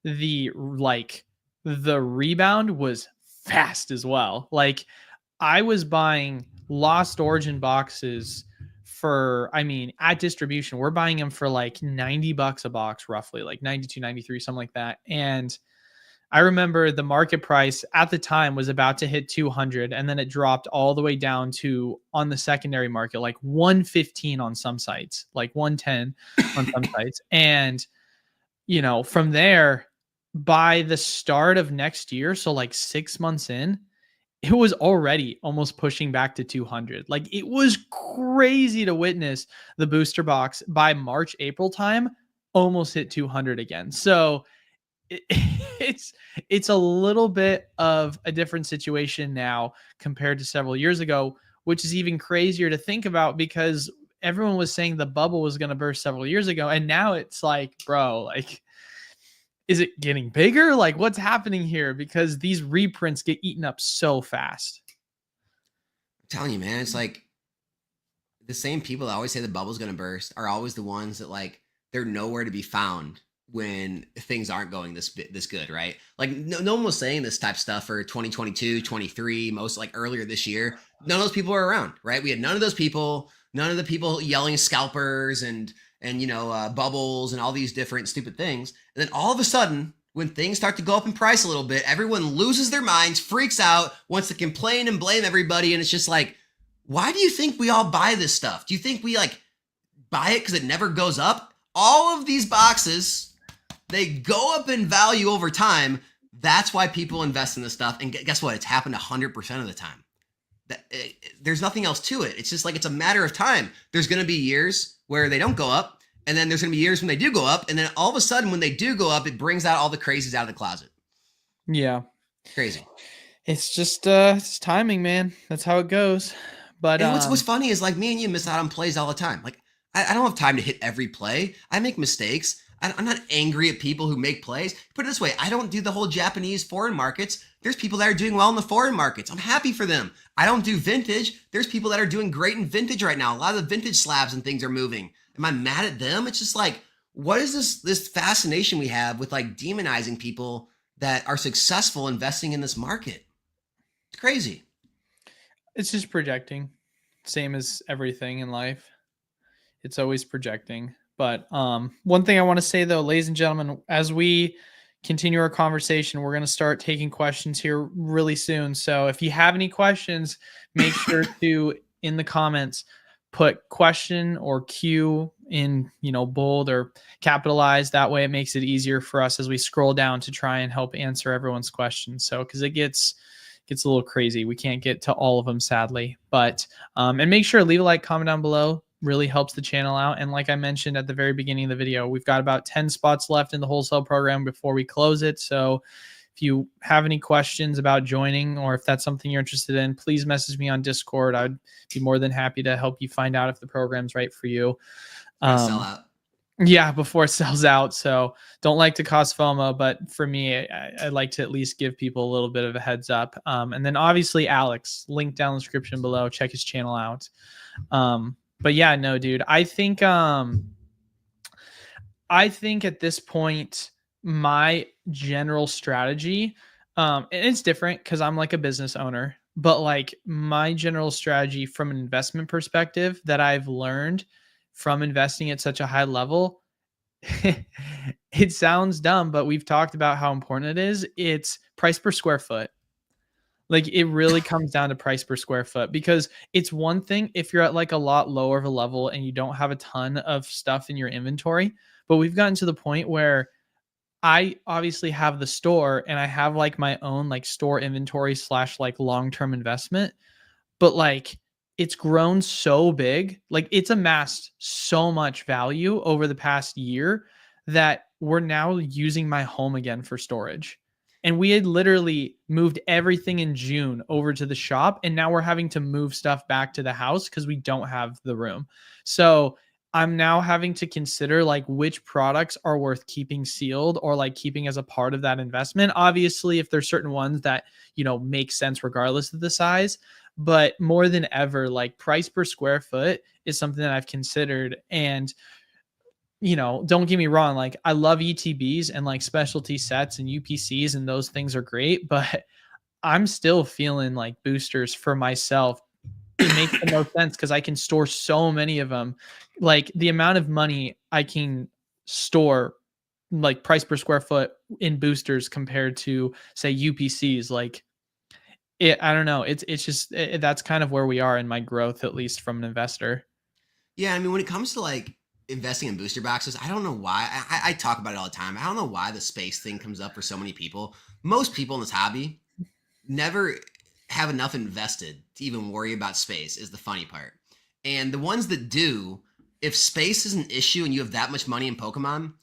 the rebound was fast as well. Like, I was buying Lost Origin boxes for, at distribution, we're buying them for like $90 a box, roughly like 92, 93, something like that. And I remember the market price at the time was about to hit 200, and then it dropped all the way down to, on the secondary market, like 115 on some sites, like 110 on some sites. And, from there, by the start of next year, so like 6 months in, it was already almost pushing back to 200. Like, it was crazy to witness the booster box by March, April time almost hit 200 again. So it's a little bit of a different situation now compared to several years ago, which is even crazier to think about because everyone was saying the bubble was going to burst several years ago. And now it's like, bro, like, is it getting bigger? Like, what's happening here? Because these reprints get eaten up so fast. telling you, man, it's like the same people that always say the bubble's going to burst are always the ones that like they're nowhere to be found when things aren't going this good, right? Like no one was saying this type of stuff for 2022, 23, most like earlier this year. None of those people were around, right? We had none of those people, none of the people yelling scalpers and bubbles and all these different stupid things. And then all of a sudden, when things start to go up in price a little bit, everyone loses their minds, freaks out, wants to complain and blame everybody. And it's just like, why do you think we all buy this stuff? Do you think we like buy it because it never goes up? All of these boxes, they go up in value over time. That's why people invest in this stuff. And guess what? It's happened 100% of the time. There's nothing else to it. It's just like, it's a matter of time. There's going to be years where they don't go up. And then there's going to be years when they do go up. And then all of a sudden, when they do go up, it brings out all the crazies out of the closet. Yeah. Crazy. It's just it's timing, man. That's how it goes. But and what's funny is like me and you miss out on plays all the time. Like I don't have time to hit every play. I make mistakes. I'm not angry at people who make plays. Put it this way, I don't do the whole Japanese foreign markets. There's people that are doing well in the foreign markets. I'm happy for them. I don't do vintage. There's people that are doing great in vintage right now. A lot of the vintage slabs and things are moving. Am I mad at them? It's just like, what is this fascination we have with like demonizing people that are successful investing in this market? It's crazy. It's just projecting. Same as everything in life. It's always projecting. But one thing I want to say, though, ladies and gentlemen, as we continue our conversation, we're going to start taking questions here really soon. So if you have any questions, make sure to, in the comments, put question or Q in, bold or capitalized. That way it makes it easier for us as we scroll down to try and help answer everyone's questions. So, because it gets a little crazy. We can't get to all of them, sadly. But, and make sure to leave a like, comment down below. Really helps the channel out. And like I mentioned at the very beginning of the video, we've got about 10 spots left in the wholesale program before we close it. So if you have any questions about joining, or if that's something you're interested in, please message me on Discord. I'd be more than happy to help you find out if the program's right for you. Sell out. Yeah, before it sells out. So don't like to cause FOMO, but for me, I like to at least give people a little bit of a heads up. And then obviously Alex, link down in the description below, check his channel out. But yeah, no, dude, I think at this point, my general strategy, and it's different because I'm like a business owner, but like my general strategy from an investment perspective that I've learned from investing at such a high level, it sounds dumb, but we've talked about how important it is. It's price per square foot. Like it really comes down to price per square foot, because it's one thing if you're at like a lot lower of a level and you don't have a ton of stuff in your inventory, but we've gotten to the point where I obviously have the store and I have like my own like store inventory / like long-term investment, but like it's grown so big, like it's amassed so much value over the past year that we're now using my home again for storage. And we had literally moved everything in June over to the shop. And now we're having to move stuff back to the house because we don't have the room. So I'm now having to consider like which products are worth keeping sealed or like keeping as a part of that investment. Obviously, if there's certain ones that, make sense regardless of the size, but more than ever, like price per square foot is something that I've considered. And don't get me wrong, like I love ETBs and like specialty sets and UPCs, and those things are great, but I'm still feeling like boosters for myself. It makes the most sense because I can store so many of them. Like the amount of money I can store, like price per square foot in boosters compared to say UPCs, like I don't know. It's just that's kind of where we are in my growth, at least from an investor. Yeah, I mean, when it comes to like investing in booster boxes, I don't know why. I talk about it all the time. I don't know why the space thing comes up for so many people. Most people in this hobby never have enough invested to even worry about space, is the funny part. And the ones that do, if space is an issue and you have that much money in Pokemon,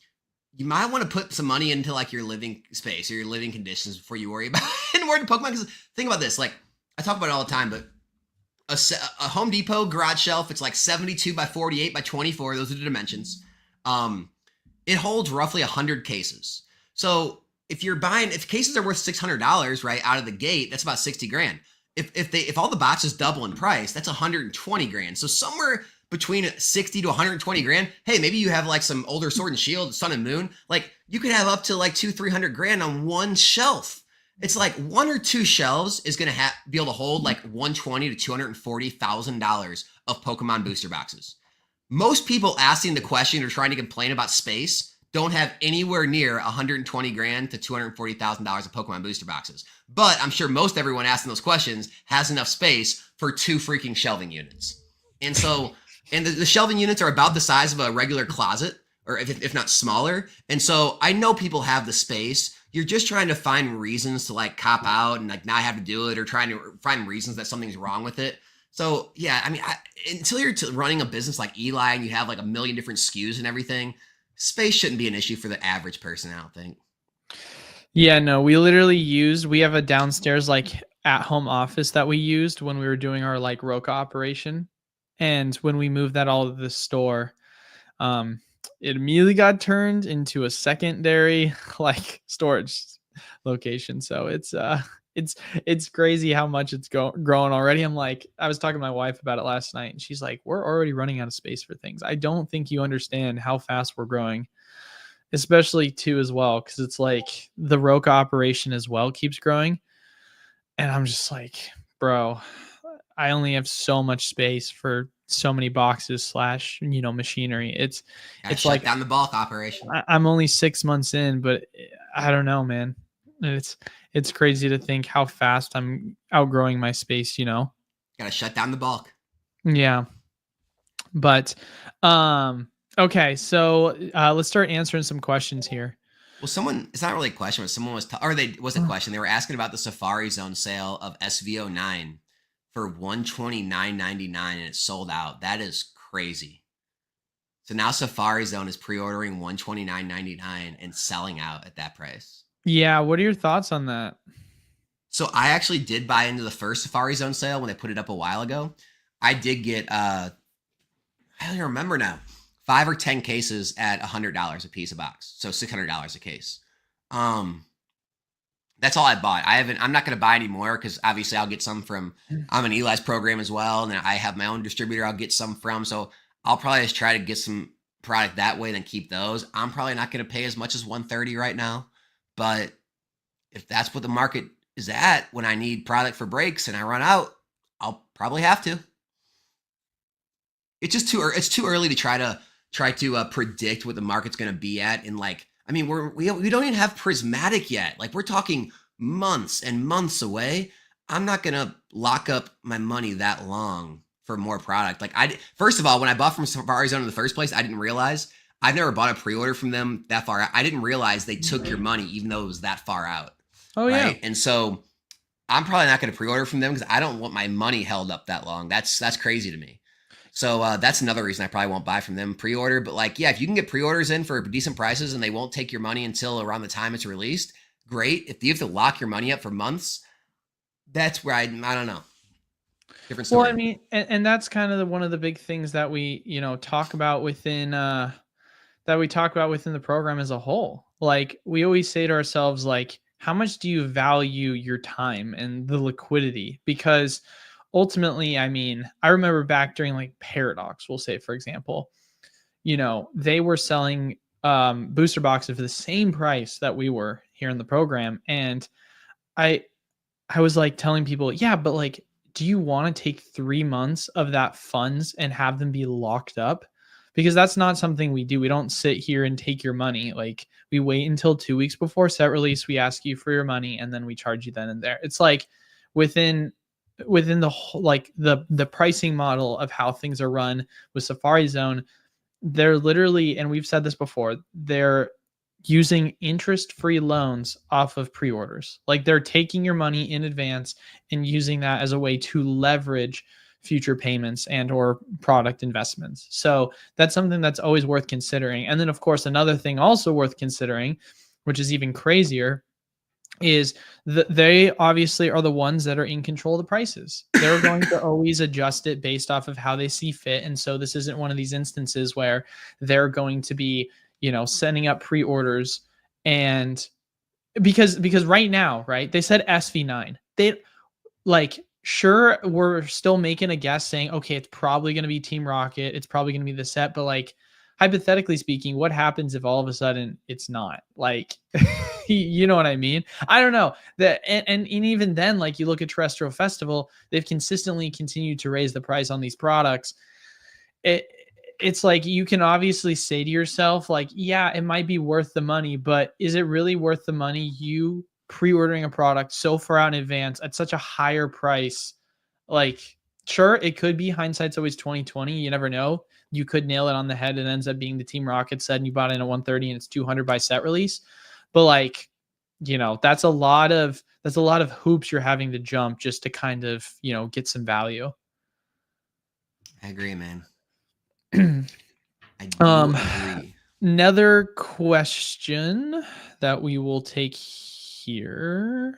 you might want to put some money into like your living space or your living conditions before you worry about Pokemon. Because think about this, like I talk about it all the time, but a Home Depot garage shelf, it's like 72 by 48 by 24. Those are the dimensions. It holds roughly 100 cases. So if cases are worth $600, right, out of the gate, that's about 60 grand. if all the boxes double in price, that's 120 grand. So somewhere between 60 to 120 grand. Hey, maybe you have like some older Sword and Shield, Sun and Moon. Like you could have up to like 200-300 grand on one shelf. It's like one or two shelves is going to be able to hold like $120,000 to $240,000 of Pokemon booster boxes. Most people asking the question or trying to complain about space don't have anywhere near 120 grand to $240,000 of Pokemon booster boxes. But I'm sure most everyone asking those questions has enough space for 2 freaking shelving units. And so, and the shelving units are about the size of a regular closet, or if not smaller. And so I know people have the space. You're just trying to find reasons to like cop out and like not have to do it, or trying to find reasons that something's wrong with it. So yeah, I mean, until you're running a business like Eli and you have like a million different SKUs and everything, space shouldn't be an issue for the average person, I don't think. Yeah, no, we have a downstairs like at home office that we used when we were doing our like Roca operation. And when we moved that all to the store, it immediately got turned into a secondary like storage location. So it's crazy how much it's growing already. I was talking to my wife about it last night, and she's like, we're already running out of space for things. I don't think you understand how fast we're growing, especially too as well, because it's like the Roca operation as well keeps growing. And I'm just like, bro, I only have so much space for so many boxes / machinery. It's Shut like down the bulk operation. I'm only 6 months in, but I don't know, man. It's crazy to think how fast I'm outgrowing my space, Gotta shut down the bulk. Yeah. But okay, so let's start answering some questions here. Well, it's not really a question, but someone was a question. They were asking about the Safari Zone sale of SV09 for $129.99, and it sold out. That is crazy. So now Safari Zone is pre-ordering $129.99 and selling out at that price. Yeah, what are your thoughts on that? So I actually did buy into the first Safari Zone sale when they put it up a while ago. I did get I don't even remember now, 5 or 10 cases at $100 a piece a box, so $600 a case. That's all I bought. I'm not going to buy any more because obviously I'll get some from, I'm in Eli's program as well, and then I have my own distributor I'll get some from. So I'll probably just try to get some product that way, then keep those. I'm probably not going to pay as much as $130 right now, but if that's what the market is at when I need product for breaks and I run out, I'll probably have to. It's just too early to try to predict what the market's going to be at. And like, I mean, we don't even have Prismatic yet. Like we're talking months and months away. I'm not going to lock up my money that long for more product. Like first of all, when I bought from Safari Zone in the first place, I didn't realize I've never bought a pre-order from them that far out. I didn't realize they took your money even though it was that far out. Oh right? Yeah. And so I'm probably not going to pre-order from them because I don't want my money held up that long. That's crazy to me. So that's another reason I probably won't buy from them pre-order. But like, yeah, if you can get pre-orders in for decent prices and they won't take your money until around the time it's released, great. If you have to lock your money up for months, that's where I don't know. Different story. Well, I mean, and that's kind of one of the big things that we, talk about within the program as a whole. Like we always say to ourselves, like, how much do you value your time and the liquidity? Because ultimately, I mean, I remember back during like Paradox, we'll say, for example, they were selling booster boxes for the same price that we were here in the program. And I was like telling people, yeah, but like, do you want to take 3 months of that funds and have them be locked up? Because that's not something we do. We don't sit here and take your money. Like we wait until 2 weeks before set release. We ask you for your money and then we charge you then and there. It's like within the whole, like the pricing model of how things are run with Safari Zone, they're literally, and we've said this before, they're using interest-free loans off of pre-orders. Like they're taking your money in advance and using that as a way to leverage future payments and or product investments. So that's something that's always worth considering. And then of course, another thing also worth considering, which is even crazier, is that they obviously are the ones that are in control of the prices. They're going to always adjust it based off of how they see fit. And so this isn't one of these instances where they're going to be, sending up pre-orders. And because right now, right, they said SV9, they like sure, we're still making a guess saying, okay, it's probably going to be Team Rocket. It's probably going to be the set. But like, hypothetically speaking, what happens if all of a sudden it's not? Like, you know what I mean? I don't know. And even then, like you look at Terrestrial Festival, they've consistently continued to raise the price on these products. It's like you can obviously say to yourself, like, yeah, it might be worth the money, but is it really worth the money? You pre-ordering a product so far out in advance at such a higher price, like, sure, it could be, hindsight's always 2020. You never know. You could nail it on the head. It ends up being the Team Rocket set and you bought it in at 130 and it's 200 by set release. But like, you know, that's a lot of hoops you're having to jump just to kind of, you know, get some value. I agree, man. I do agree. Another question that we will take here.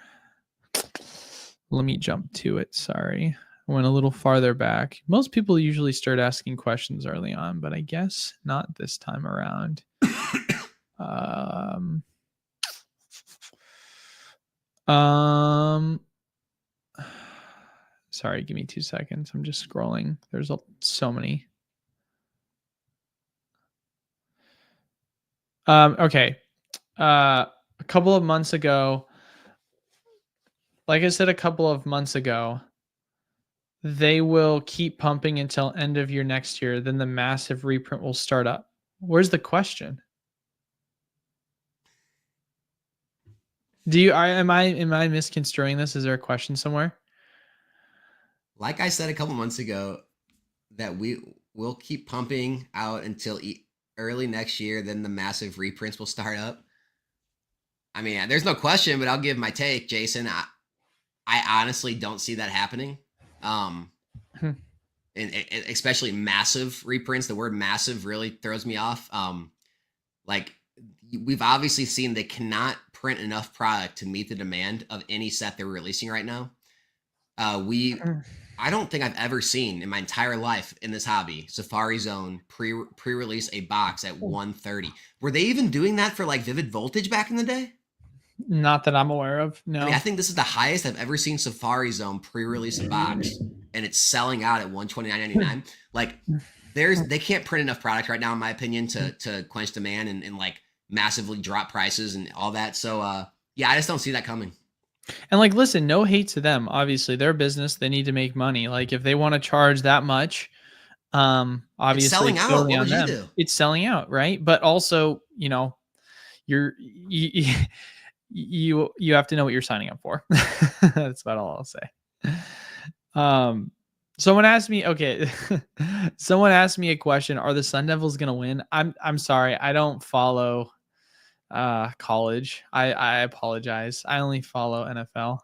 Let me jump to it. Sorry. I went a little farther back. Most people usually start asking questions early on, but I guess not this time around. Sorry, give me 2 seconds. I'm just scrolling. There's so many. Okay. A couple of months ago, like I said, they will keep pumping until end of year next year. Then the massive reprint will start up. Where's the question? Am I misconstruing this? Is there a question somewhere? Like I said a couple months ago, that we will keep pumping out until early next year. Then the massive reprints will start up. I mean, there's no question, but I'll give my take, Jason. I honestly don't see that happening. And especially massive reprints. The word massive really throws me off. Like we've obviously seen they cannot print enough product to meet the demand of any set they're releasing right now. I don't think I've ever seen in my entire life in this hobby Safari Zone pre-release a box at 130. Were they even doing that for like Vivid Voltage back in the day? Not that I'm aware of. No. I mean, I think this is the highest I've ever seen Safari Zone pre-release a box, and it's selling out at $129.99. Like, they can't print enough product right now, in my opinion, to quench demand and like massively drop prices and all that. So, yeah, I just don't see that coming. And like, listen, no hate to them. Obviously, their business, they need to make money. Like, if they want to charge that much, obviously it's selling out. What would you do? It's selling out, right? But also, you know, you have to know what you're signing up for. That's about all I'll say. Someone asked me, okay. Someone asked me a question. Are the Sun Devils going to win? I'm sorry. I don't follow college. I apologize. I only follow NFL.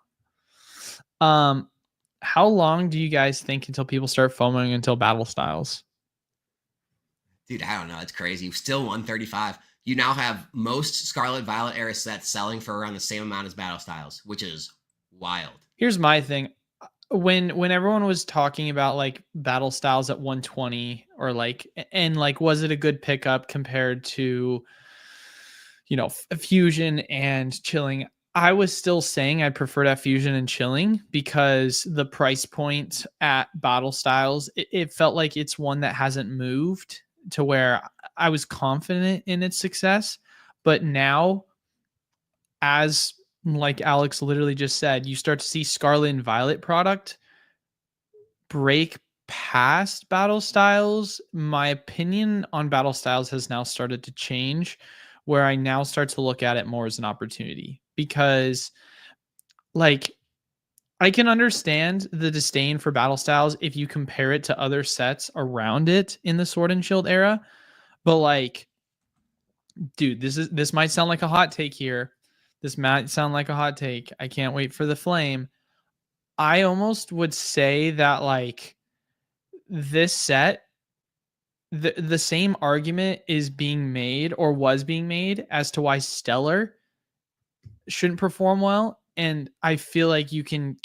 How long do you guys think until people start FOMOing until battle styles? Dude, I don't know. It's crazy. Still 135. You now have most Scarlet Violet era sets selling for around the same amount as battle styles, which is wild. Here's my thing. When everyone was talking about like battle styles at 120 or like, and like, was it a good pickup compared to, you know, fusion and chilling? I was still saying I'd prefer to have fusion and chilling because the price point at battle styles, it felt like it's one that hasn't moved to where I was confident in its success. But now, as like Alex literally just said, you start to see Scarlet and Violet product break past battle styles. My opinion on battle styles has now started to change, where I now start to look at it more as an opportunity, because like I can understand the disdain for battle styles if you compare it to other sets around it in the Sword and Shield era. But like, dude, this might sound like a hot take here. This might sound like a hot take. I can't wait for the flame. I almost would say that like this set, the same argument is being made or was being made as to why Stellar shouldn't perform well. And I feel like you can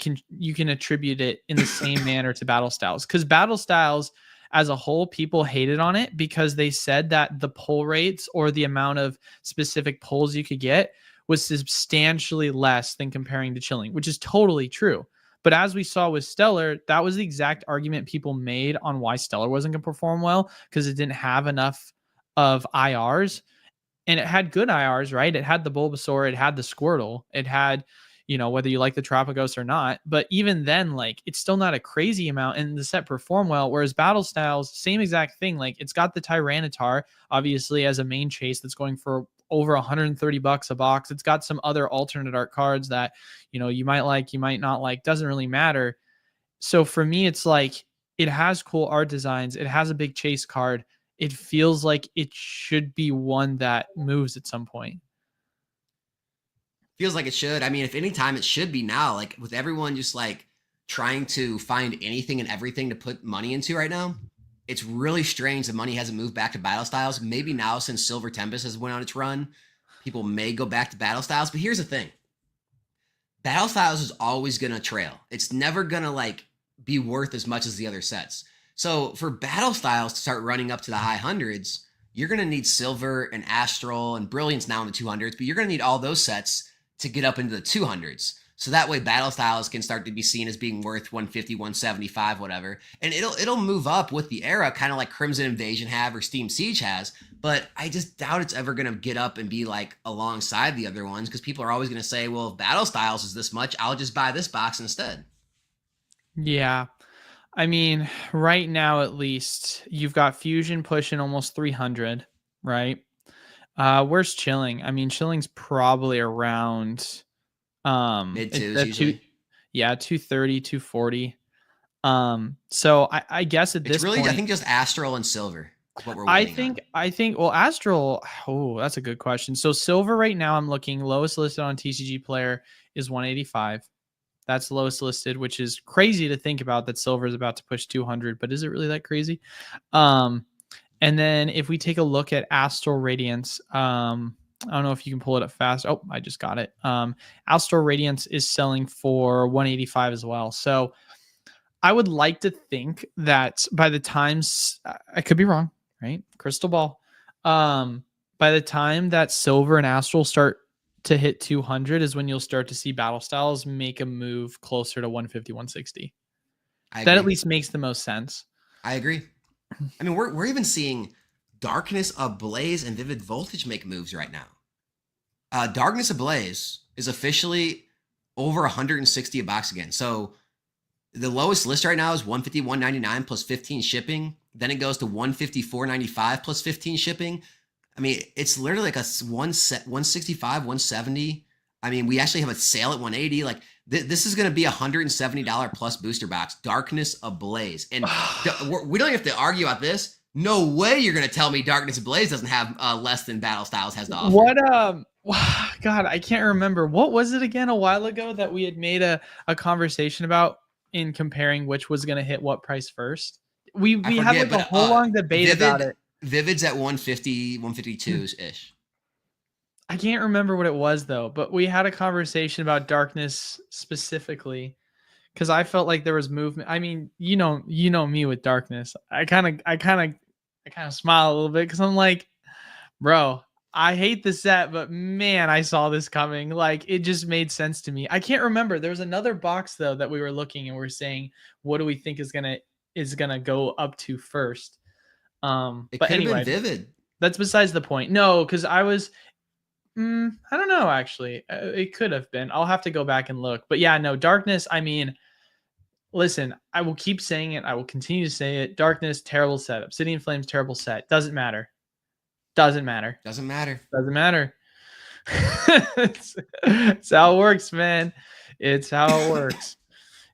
attribute it in the same manner to battle styles, because battle styles as a whole, people hated on it because they said that the pull rates or the amount of specific pulls you could get was substantially less than comparing to chilling, which is totally true. But as we saw with Stellar, that was the exact argument people made on why Stellar wasn't going to perform well, because it didn't have enough of IRs. And it had good IRs, right? It had the Bulbasaur, it had the Squirtle, it had, whether you like the Tropicos or not. But even then, like, it's still not a crazy amount, and the set performed well. Whereas Battle Styles, same exact thing. Like, it's got the Tyranitar, obviously, as a main chase that's going for over $130 a box. It's got some other alternate art cards that, you might like, you might not like, doesn't really matter. So for me, it's like, it has cool art designs. It has a big chase card. It feels like it should be one that moves at some point. Feels like it should. I mean, if any time, it should be now. Like, with everyone just like trying to find anything and everything to put money into right now, it's really strange that money hasn't moved back to battle styles. Maybe now, since Silver Tempest has went on its run, people may go back to battle styles. But here's the thing. Battle styles is always going to trail. It's never going to like be worth as much as the other sets. So for battle styles to start running up to the high hundreds, you're going to need Silver and Astral and Brilliance now in the 200s, but you're going to need all those sets to get up into the 200s. So that way battle styles can start to be seen as being worth 150, 175, whatever. And it'll move up with the era, kind of like Crimson Invasion have or Steam Siege has. But I just doubt it's ever going to get up and be like alongside the other ones, because people are always going to say, well, if battle styles is this much, I'll just buy this box instead. Yeah. I mean, right now, at least, you've got Fusion pushing almost 300, right? Where's Chilling? I mean, Chilling's probably around mid twos usually. 230, 240. So I guess at this really, point, I think just Astral and Silver is what we're waiting on. I think well, Astral, that's a good question. So Silver right now, I'm looking, lowest listed on TCG Player is 185. That's the lowest listed, which is crazy to think about, that Silver is about to push 200, but is it really that crazy? And then if we take a look at Astral Radiance, I don't know if you can pull it up fast. Oh, I just got it. Astral Radiance is selling for 185 as well. So I would like to think that by the times, I could be wrong, right? Crystal ball. By the time that Silver and Astral start to hit 200 is when you'll start to see battle styles make a move closer to 150, 160. That at least makes the most sense. I agree. I mean, we're even seeing Darkness Ablaze and Vivid Voltage make moves right now. Darkness Ablaze is officially over 160 a box again. So the lowest list right now is 150, 199 plus 15 shipping. Then it goes to 150, 495 plus 15 shipping. I mean, it's literally like a 165, 170. I mean, we actually have a sale at 180. Like, this is going to be $170 plus booster box. Darkness Ablaze. And we don't have to argue about this. No way you're going to tell me Darkness Ablaze doesn't have less than Battle Styles has to offer. God, I can't remember. What was it again a while ago that we had made a conversation about in comparing which was going to hit what price first? We had like a whole long debate about it. Vivid's at 150, 152-ish. I can't remember what it was though, but we had a conversation about Darkness specifically because I felt like there was movement. I mean, you know me with Darkness. I kind of smile a little bit because I'm like, bro, I hate the set, but man, I saw this coming. Like, it just made sense to me. I can't remember. There was another box though that we were looking and we're saying, what do we think is gonna go up to first? But anyway, Vivid. That's besides the point. No, because I was, I don't know, actually. It could have been. I'll have to go back and look. But yeah, no, Darkness, I mean, listen, I will keep saying it. I will continue to say it. Darkness, terrible set. Obsidian Flames, terrible set. Doesn't matter. Doesn't matter. It's how it works, man. It's how it works.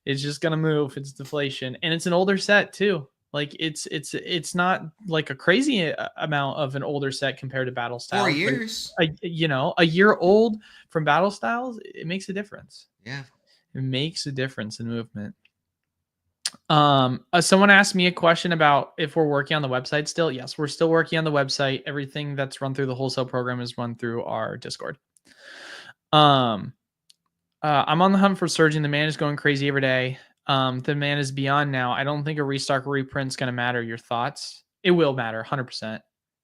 It's just going to move. It's deflation. And it's an older set, too. Like, it's not like a crazy amount of an older set compared to Battle Styles. 4 years. A year old from Battle Styles, it makes a difference. Yeah. It makes a difference in movement. Someone asked me a question about if we're working on the website still. Yes, we're still working on the website. Everything that's run through the wholesale program is run through our Discord. I'm on the hunt for Surging. The man is going crazy every day. The man is beyond now. I don't think a restock or reprint is going to matter. Your thoughts? It will matter, 100%.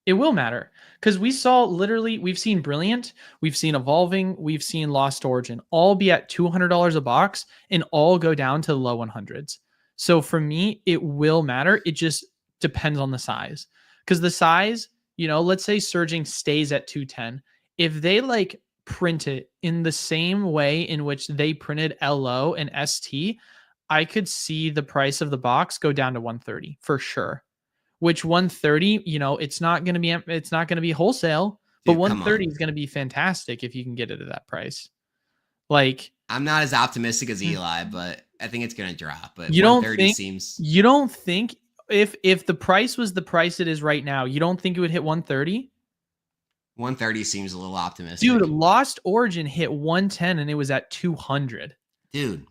It will matter because we've seen Brilliant, we've seen Evolving, we've seen Lost Origin all be at $200 a box and all go down to the low 100s. So for me, it will matter. It just depends on the size because the size, let's say Surging stays at 210. If they like print it in the same way in which they printed LO and ST, I could see the price of the box go down to 130 for sure. Which 130, it's not going to be wholesale, but Dude, come 130 on. is going to be fantastic if you can get it at that price. Like, I'm not as optimistic as Eli, but I think it's gonna drop. But you don't 130 think seems you don't think if the price was the price it is right now, you don't think it would hit 130? 130 seems a little Dude, optimistic. Lost Origin hit 110 and it was at 200. Dude,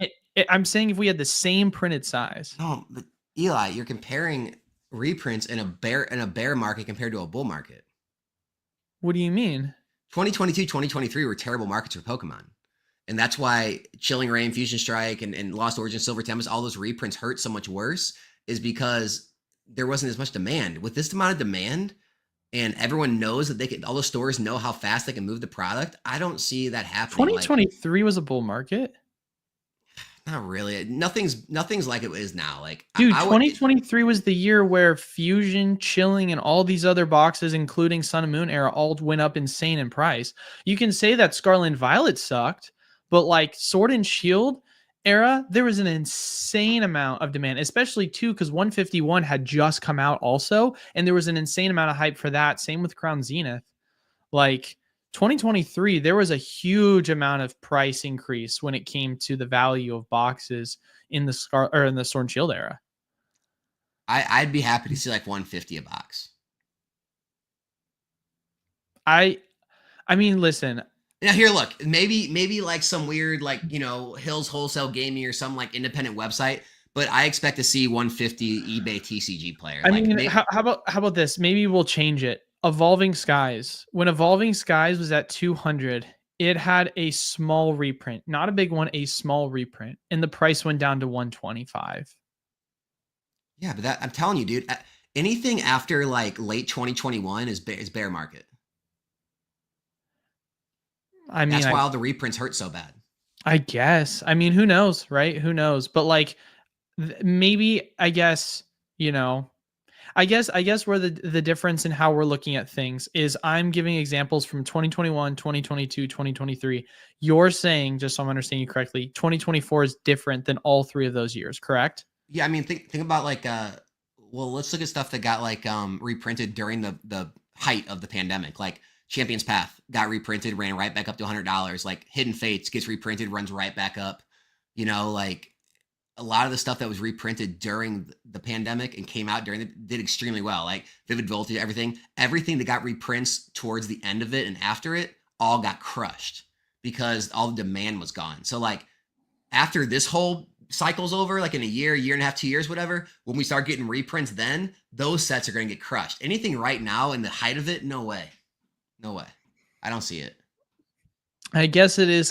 I'm saying if we had the same printed size. no, but Eli, you're comparing reprints in a bear market compared to a bull market. What do you mean? 2022, 2023 were terrible markets for Pokemon. And that's why Chilling Reign, Fusion Strike, and Lost Origin, Silver Tempest, all those reprints hurt so much worse, is because there wasn't as much demand. With this amount of demand, and everyone knows that all the stores know how fast they can move the product, I don't see that happening. 2023 was a bull market. Not really. Nothing's like it is now. Like, dude, 2023 was the year where Fusion, Chilling, and all these other boxes, including Sun and Moon era, all went up insane in price. You can say that Scarlet and Violet sucked, but like Sword and Shield era, there was an insane amount of demand, especially too because 151 had just come out also, and there was an insane amount of hype for that. Same with Crown Zenith. Like 2023, there was a huge amount of price increase when it came to the value of boxes in the Sword and Shield era. I'd be happy to see like 150 a box. I mean, listen. Now here, look, maybe like some weird Hills Wholesale Gaming or some like independent website, but I expect to see 150 eBay TCG player. I mean, how about this? Maybe we'll change it. Evolving Skies. When Evolving Skies was at 200, it had a small reprint, not a big one, a small reprint, and the price went down to 125. Yeah, but I'm telling you, dude, anything after like late 2021 is bear market. I mean, that's why all the reprints hurt so bad. I guess. I mean, who knows, right? Who knows? But like, maybe I guess I guess where the difference in how we're looking at things is I'm giving examples from 2021, 2022, 2023. You're saying, just so I'm understanding you correctly, 2024 is different than all three of those years, correct? Yeah, I mean, think about like well, let's look at stuff that got like reprinted during the height of the pandemic. Like Champion's Path got reprinted, ran right back up to $100. Like Hidden Fates gets reprinted, runs right back up. Like a lot of the stuff that was reprinted during the pandemic and came out did extremely well. Like Vivid Voltage, everything that got reprints towards the end of it and after it all got crushed because all the demand was gone. So like after this whole cycle's over, like in a year and a half, 2 years, whatever, when we start getting reprints, then those sets are going to get crushed. Anything right now in the height of it, no way. I don't see it. I guess it is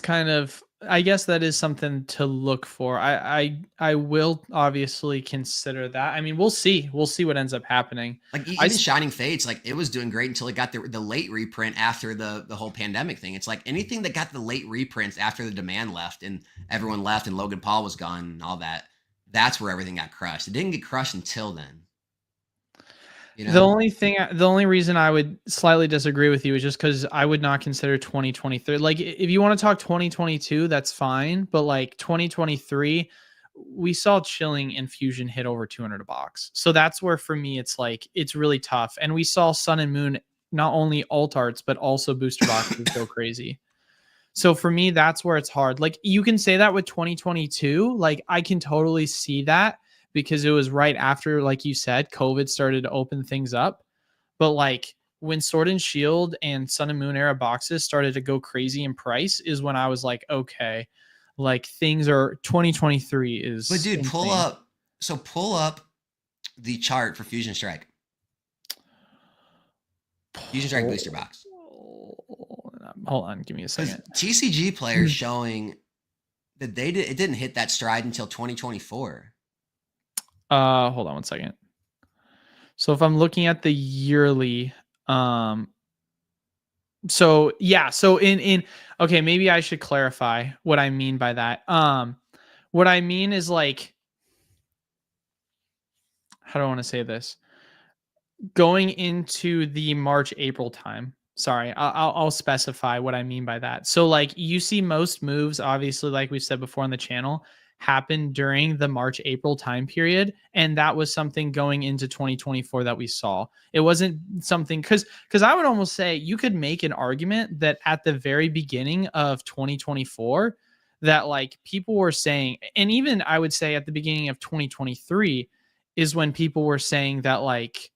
I guess that is something to look for. I will obviously consider that. I mean, we'll see what ends up happening. Like even Shining Fates, like it was doing great until it got the late reprint after the whole pandemic thing. It's like anything that got the late reprints after the demand left and everyone left and Logan Paul was gone and all that, that's where everything got crushed. It didn't get crushed until then. The only reason I would slightly disagree with you is just because I would not consider 2023. Like, if you want to talk 2022, that's fine. But like 2023, we saw Chilling and Fusion hit over 200 a box. So that's where for me, it's like, it's really tough. And we saw Sun and Moon, not only alt arts, but also booster boxes go crazy. So for me, that's where it's hard. Like you can say that with 2022, like I can totally see that, because it was right after, like you said, COVID started to open things up. But like when Sword and Shield and Sun and Moon era boxes started to go crazy in price is when I was like, okay, like things are 2023 is. But dude, pull up the chart for Fusion Strike. Fusion Strike booster box. Hold on, give me a second. TCG players showing that it didn't hit that stride until 2024. Hold on one second. So if I'm looking at the yearly, So yeah, so in okay, maybe I should clarify what I mean by that. What I mean is like, how do I want to say this? Going into the March April time. Sorry, I'll specify what I mean by that. So like you see most moves, obviously, like we said before on the channel, happen during the March April time period, and that was something going into 2024 that we saw. It wasn't something because I would almost say you could make an argument that at the very beginning of 2024 that like people were saying, and even I would say at the beginning of 2023 is when people were saying that like,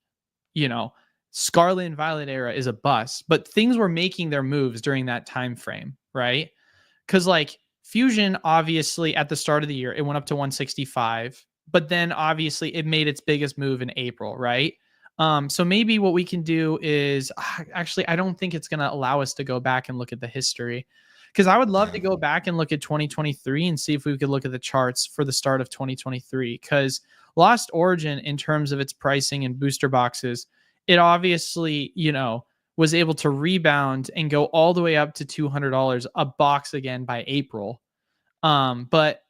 you know, Scarlet and Violet era is a bust, but things were making their moves during that time frame, right? Because like Fusion, obviously at the start of the year, it went up to 165, but then obviously it made its biggest move in April, right? So maybe what we can do is actually, I don't think it's going to allow us to go back and look at the history because I would love to go back and look at 2023 and see if we could look at the charts for the start of 2023 because Lost Origin, in terms of its pricing and booster boxes, it obviously, you know, was able to rebound and go all the way up to $200 a box again by April. But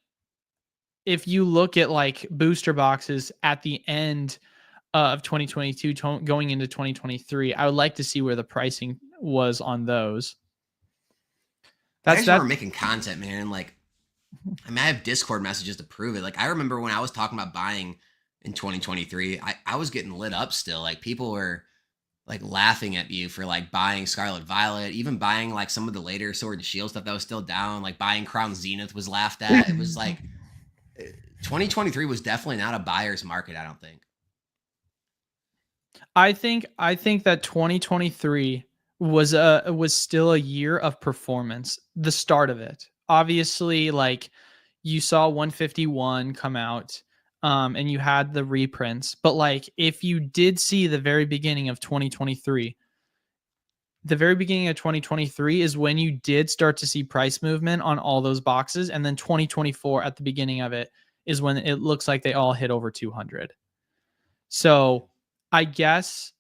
if you look at like booster boxes at the end of 2022 going into 2023, I would like to see where the pricing was on those. I just remember making content, man. Like, I mean, I have Discord messages to prove it. Like, I remember when I was talking about buying in 2023, I was getting lit up still. Like, people were like laughing at you for like buying Scarlet Violet, even buying like some of the later Sword and Shield stuff that was still down. Like buying Crown Zenith was laughed at. It was like 2023 was definitely not a buyer's market, I don't think. I think that 2023 was still a year of performance. The start of it, obviously, like you saw 151 come out, and you had the reprints. But like, if you did see the very beginning of 2023, the very beginning of 2023 is when you did start to see price movement on all those boxes, and then 2024 at the beginning of it is when it looks like they all hit over 200. So I guess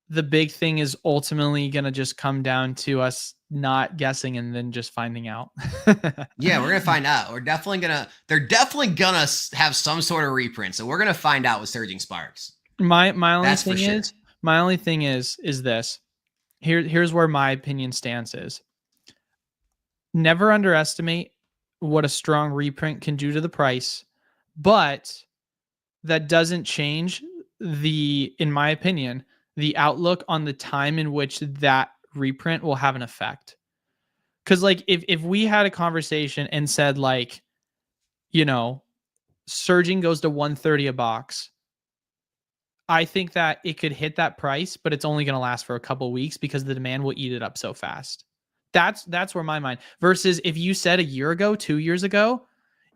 the big thing is ultimately going to just come down to us not guessing and then just finding out. Yeah, we're going to find out. They're definitely going to have some sort of reprint. So we're going to find out with Surging Sparks. My only thing is this. Here's where my opinion stance is. Never underestimate what a strong reprint can do to the price, but that doesn't change in my opinion, the outlook on the time in which that reprint will have an effect. Because like if we had a conversation and said like, you know, Surging goes to 130 a box, I think that it could hit that price, but it's only going to last for a couple weeks because the demand will eat it up so fast. That's where my mind versus if you said a year ago, 2 years ago,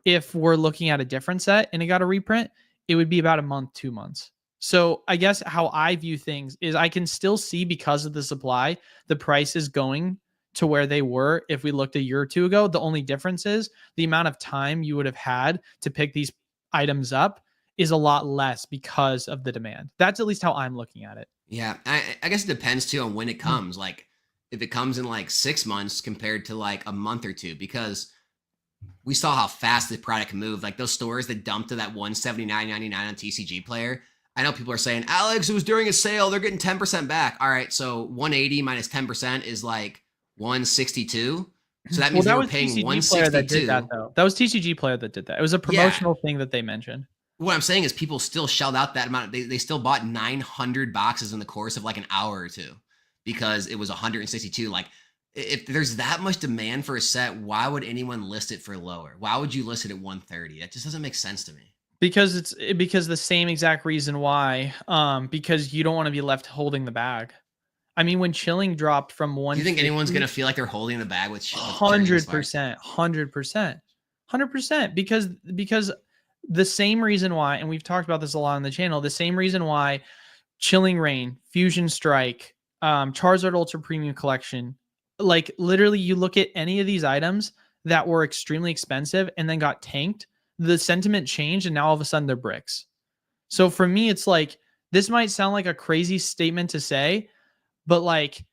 if we're looking at a different set and it got a reprint, it would be about a month, 2 months. So I guess how I view things is I can still see because of the supply, the prices going to where they were if we looked a year or two ago. The only difference is the amount of time you would have had to pick these items up is a lot less because of the demand. That's at least how I'm looking at it. Yeah, I guess it depends too on when it comes. Like if it comes in like 6 months compared to like a month or two, because we saw how fast the product moved. Like those stores that dumped to that $179.99 on TCG Player. I know people are saying, Alex, it was during a sale. They're getting 10% back. All right, so 180 minus 10% is like 162. So that means they were paying TCG 162. That did that, though. That was TCG Player that did that. It was a promotional thing that they mentioned. What I'm saying is people still shelled out that amount. They still bought 900 boxes in the course of like an hour or two because it was 162. Like if there's that much demand for a set, why would anyone list it for lower? Why would you list it at 130? That just doesn't make sense to me. Because the same exact reason why, because you don't want to be left holding the bag. I mean, when Chilling dropped from 1, do you think anyone's gonna feel like they're holding the bag with 100%, because the same reason why, and we've talked about this a lot on the channel, the same reason why Chilling Reign, Fusion Strike, Charizard Ultra Premium Collection, like literally, you look at any of these items that were extremely expensive and then got tanked. The sentiment changed and now all of a sudden they're bricks. So for me, it's like, this might sound like a crazy statement to say, But like,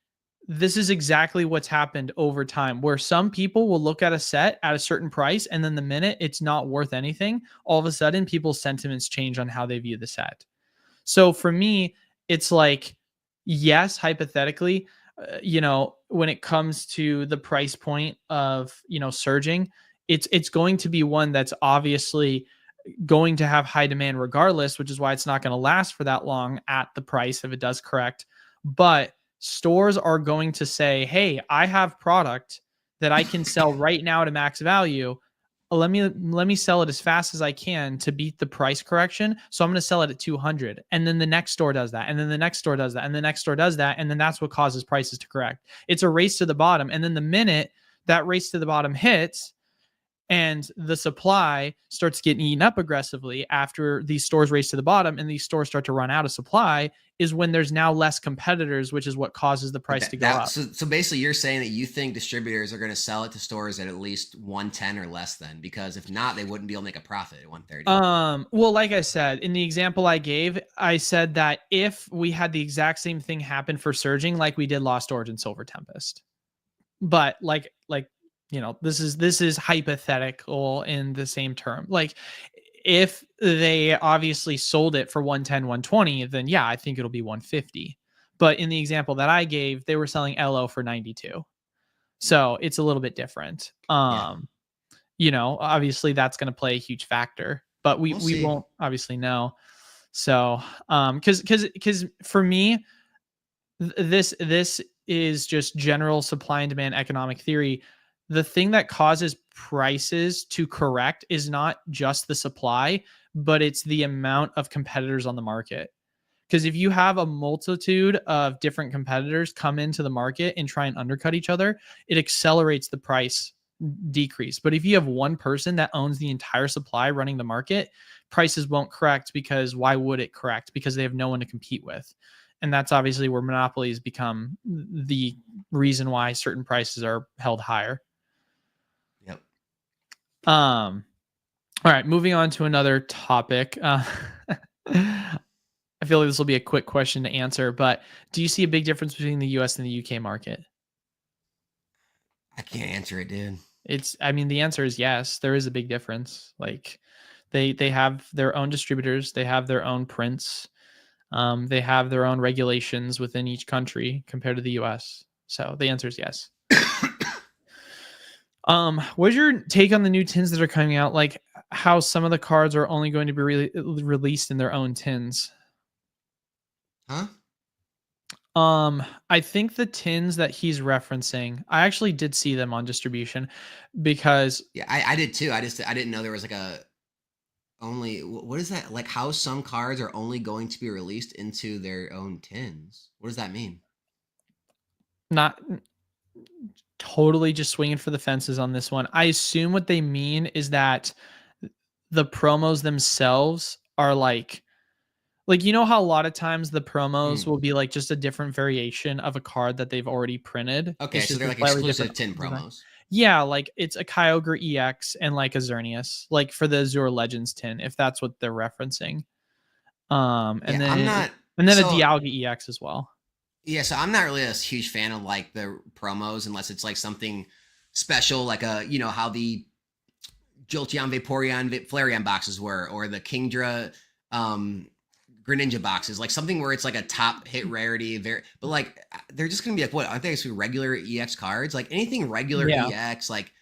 this is exactly what's happened over time, where some people will look at a set at a certain price, and then the minute it's not worth anything, all of a sudden people's sentiments change on how they view the set. So for me, it's like, yes, hypothetically, when it comes to the price point of, surging, it's going to be one that's obviously going to have high demand regardless, which is why it's not going to last for that long at the price if it does correct. But stores are going to say, hey, I have product that I can sell right now to max value. Let me sell it as fast as I can to beat the price correction. So I'm going to sell it at 200. And then the next store does that. And then the next store does that. And the next store does that. And then that's what causes prices to correct. It's a race to the bottom. And then the minute that race to the bottom hits, and the supply starts getting eaten up aggressively after these stores race to the bottom and these stores start to run out of supply, is when there's now less competitors, which is what causes the price to go up. So basically you're saying that you think distributors are going to sell it to stores at least 110 or less then, because if not, they wouldn't be able to make a profit at 130. Well, like I said, in the example I gave, I said that if we had the exact same thing happen for surging, like we did Lost Origin Silver Tempest, but like, this is hypothetical in the same term. Like, if they obviously sold it for 110, 120, then yeah, I think it'll be 150. But in the example that I gave, they were selling LO for 92. So it's a little bit different. Obviously that's going to play a huge factor, but we won't obviously know. So, cause for me, this is just general supply and demand economic theory. The thing that causes prices to correct is not just the supply, but it's the amount of competitors on the market. Because if you have a multitude of different competitors come into the market and try and undercut each other, it accelerates the price decrease. But if you have one person that owns the entire supply running the market, prices won't correct, because why would it correct? Because they have no one to compete with. And that's obviously where monopolies become the reason why certain prices are held higher. Yep. All right, moving on to another topic. I feel like this will be a quick question to answer, but do you see a big difference between the US and the UK market? I can't answer it, dude. The answer is yes. There is a big difference. Like, they have their own distributors, they have their own prints, they have their own regulations within each country compared to the US. So the answer is yes. What's your take on the new tins that are coming out? Like, how some of the cards are only going to be released in their own tins? Huh? I think the tins that he's referencing, I actually did see them on distribution, because I did too. I didn't know there was like what is that? Like, how some cards are only going to be released into their own tins. What does that mean? Not totally just swinging for the fences on this one. I assume what they mean is that the promos themselves are like, how a lot of times the promos will be like just a different variation of a card that they've already printed. Okay, so they're like exclusive tin promos. Yeah, like it's a Kyogre EX and like a Xerneas, like for the Azure Legends tin, if that's what they're referencing. And then a Dialga EX as well. Yeah, so I'm not really a huge fan of like the promos unless it's like something special, like how the Jolteon, Vaporeon, Flareon boxes were, or the Kingdra Greninja boxes, like something where it's like a top hit rarity. But like they're just gonna be like, what? Aren't they actually regular EX cards? Like anything regular EX, like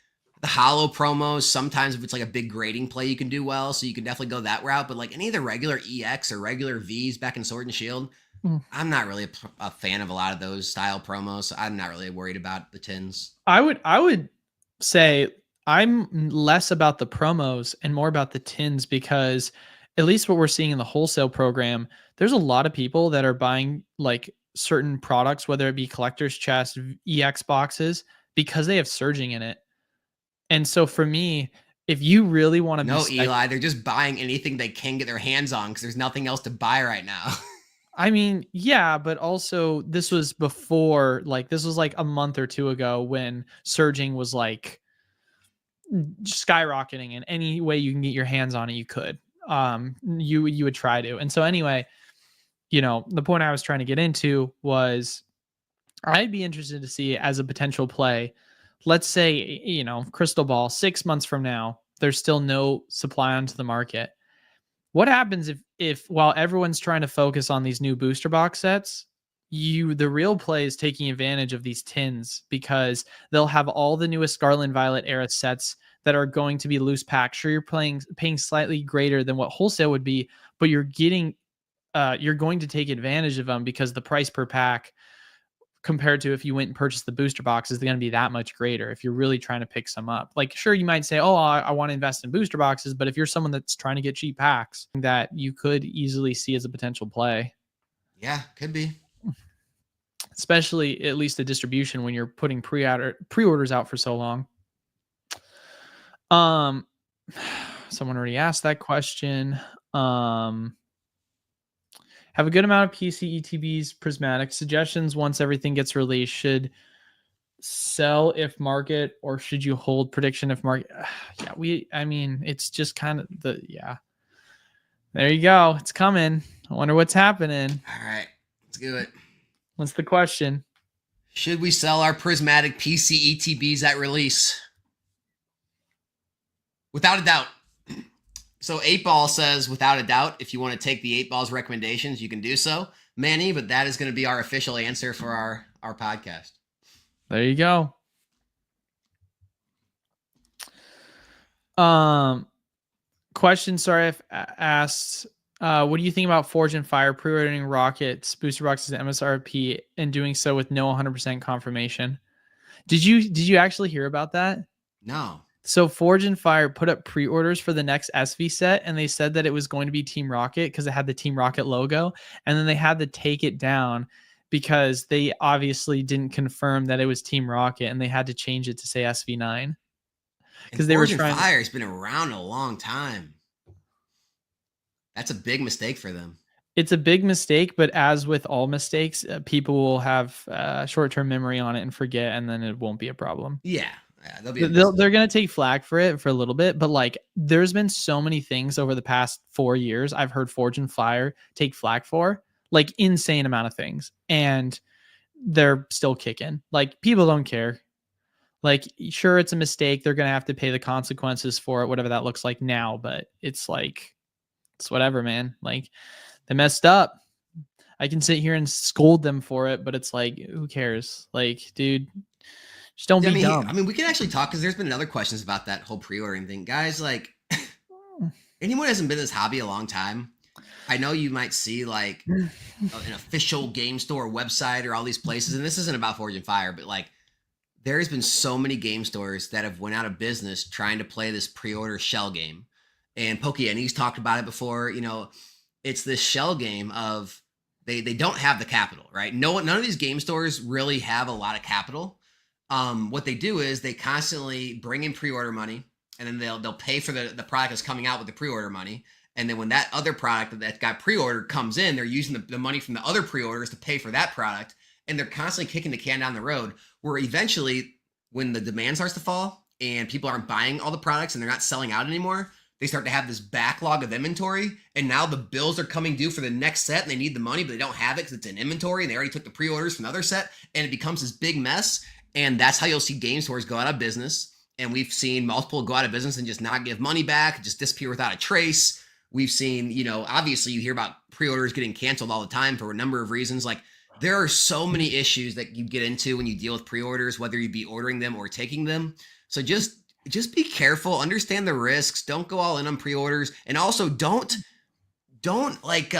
the holo promos. Sometimes if it's like a big grading play, you can do well, so you can definitely go that route. But like any of the regular EX or regular Vs back in Sword and Shield, I'm not really a fan of a lot of those style promos. So I'm not really worried about the tins. I would say I'm less about the promos and more about the tins, because at least what we're seeing in the wholesale program, there's a lot of people that are buying like certain products, whether it be collector's chest, EX boxes, because they have surging in it. And so for me, if you really want to Eli, they're just buying anything they can get their hands on because there's nothing else to buy right now. I mean, yeah, but also this was before, like this was like a month or two ago when surging was like skyrocketing, and any way you can get your hands on it, you could. You would try to. And so anyway, the point I was trying to get into was I'd be interested to see as a potential play. Let's say, crystal ball, 6 months from now, there's still no supply onto the market. What happens if while everyone's trying to focus on these new booster box sets, the real play is taking advantage of these tins, because they'll have all the newest Scarlet and Violet era sets that are going to be loose pack. Sure, you're paying slightly greater than what wholesale would be, but you're going to take advantage of them because the price per pack compared to if you went and purchased the booster box is going to be that much greater if you're really trying to pick some up. Like, sure, you might say, oh, I want to invest in booster boxes, but if you're someone that's trying to get cheap packs, that you could easily see as a potential play. Yeah, could be. Especially at least the distribution when you're putting pre-orders out for so long. Someone already asked that question. Have a good amount of PC ETBs, Prismatic suggestions once everything gets released. Should sell if market, or should you hold prediction if market? It's just kind of there you go. It's coming. I wonder what's happening. All right, let's do it. What's the question? Should we sell our Prismatic PC ETBs at release? Without a doubt. So 8Ball says, without a doubt, if you want to take the 8Ball's recommendations, you can do so, Manny, but that is going to be our official answer for our podcast. There you go. Question, sorry if asked, what do you think about Forge and Fire pre-ordering rockets, booster boxes, and MSRP, and doing so with no 100% confirmation? Did you actually hear about that? No. So Forge and Fire put up pre-orders for the next SV set, and they said that it was going to be Team Rocket because it had the Team Rocket logo, and then they had to take it down because they obviously didn't confirm that it was Team Rocket, and they had to change it to say SV9 because they were trying. Fire has been around a long time. That's a big mistake for them. It's a big mistake, but as with all mistakes, people will have short-term memory on it and forget, and then it won't be a problem. Yeah. They're going to take flag for it for a little bit, but like there's been so many things over the past 4 years I've heard Forge and Fire take flag for, like insane amount of things, and they're still kicking. Like, people don't care. Like, sure, it's a mistake. They're going to have to pay the consequences for it, whatever that looks like now, but it's like, it's whatever, man. Like, they messed up. I can sit here and scold them for it, but it's like, who cares? Like, dude, just don't be dumb. I mean, we can actually talk, because there's been other questions about that whole pre-ordering thing. Guys, like, anyone who hasn't been in this hobby a long time, I know you might see like an official game store website or all these places, and this isn't about Forge and Fire, but like, there's been so many game stores that have went out of business trying to play this pre-order shell game. And Pokémon's talked about it before. It's this shell game of they don't have the capital, right? None of these game stores really have a lot of capital. What they do is they constantly bring in pre-order money, and then they'll pay for the product that's coming out with the pre-order money. And then when that other product that got pre-ordered comes in, they're using the money from the other pre-orders to pay for that product. And they're constantly kicking the can down the road, where eventually when the demand starts to fall and people aren't buying all the products and they're not selling out anymore, they start to have this backlog of inventory. And now the bills are coming due for the next set, and they need the money, but they don't have it because it's in inventory and they already took the pre-orders from the other set, and it becomes this big mess. And that's how you'll see game stores go out of business. And we've seen multiple go out of business and just not give money back, just disappear without a trace. We've seen, obviously you hear about pre-orders getting canceled all the time for a number of reasons. Like, there are so many issues that you get into when you deal with pre-orders, whether you be ordering them or taking them. So just be careful, understand the risks. Don't go all in on pre-orders. And also don't like,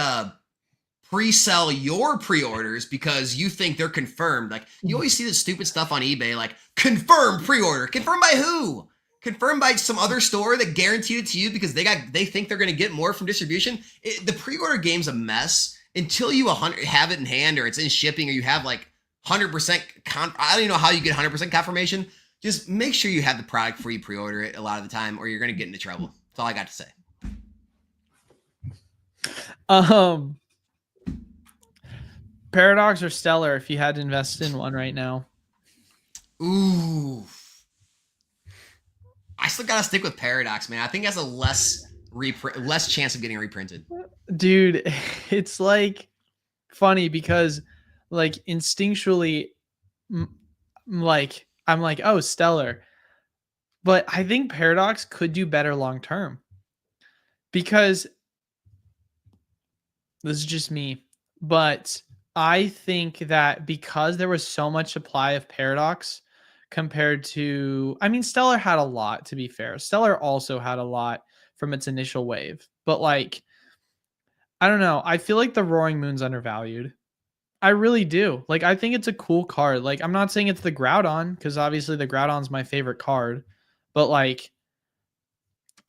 pre-sell your pre-orders because you think they're confirmed. Like, you always see this stupid stuff on eBay, like, confirmed pre-order. Confirmed by who? Confirmed by some other store that guaranteed it to you because they think they're going to get more from distribution. The pre-order game's a mess until you have it in hand, or it's in shipping, or you have like 100%. I don't even know how you get 100% confirmation. Just make sure you have the product before you pre-order it a lot of the time, or you're going to get into trouble. That's all I got to say. Paradox or Stellar, if you had to invest in one right now? Ooh. I still got to stick with Paradox, man. I think it has a less chance of getting reprinted. Dude, it's like funny because like instinctually I'm like, oh, Stellar. But I think Paradox could do better long term because this is just me. But I think that because there was so much supply of Paradox compared to, I mean, Stellar had a lot, to be fair. Stellar also had a lot from its initial wave. But like, I don't know. I feel like the Roaring Moon's undervalued. I really do. Like, I think it's a cool card. Like, I'm not saying it's the Groudon, because obviously the Groudon's my favorite card. But like,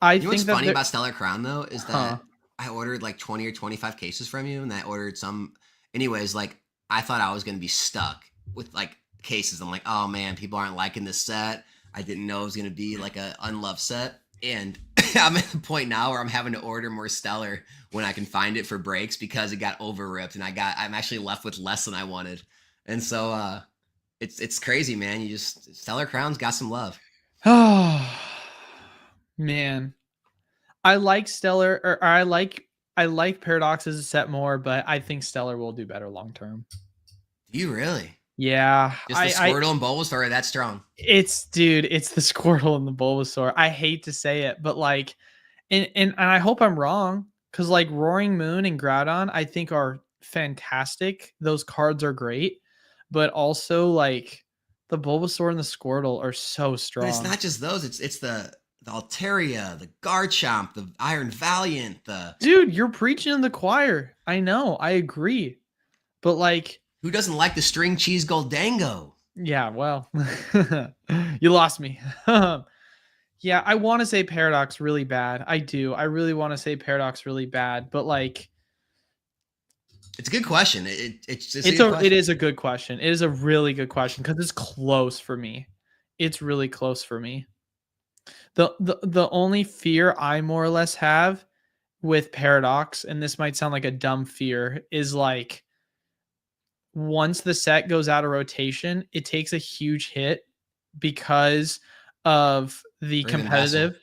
I You know what's think that funny about Stellar Crown though is huh. that I ordered like 20 or 25 cases from you, and I ordered some. Anyways, like I thought I was gonna be stuck with like cases. I'm like, oh man, people aren't liking this set. I didn't know it was gonna be like a unloved set, and I'm at the point now where I'm having to order more Stellar when I can find it for breaks because it got over ripped, and I'm actually left with less than I wanted, and so it's crazy, man. You just Stellar Crown's got some love. Oh man. I like Stellar or I like Paradox as a set more, but I think Stellar will do better long term. Do you really? Yeah, Just the I Squirtle and Bulbasaur are that strong. it's dude, it's the Squirtle and the Bulbasaur. I hate to say it, but like, and I hope I'm wrong because like Roaring Moon and Groudon, I think are fantastic. Those cards are great, but also like the Bulbasaur and the Squirtle are so But it's strong. not just those. It's the Altaria, the Garchomp, the Iron Valiant, the Dude, you're preaching in the choir. I know, I agree, but like, who doesn't like the String Cheese Goldango? yeah, well, you lost me. Yeah, I want to say Paradox really bad. I do. I really want to say Paradox really bad, but like It's a good question. It's a it's good a it question. is a good question. It is a really good question because it's close for me. It's really close for me. The only fear I more or less have with Paradox, and this might sound like a dumb fear, is like once the set goes out of rotation, it takes a huge hit because of the Or even Vessel. competitive.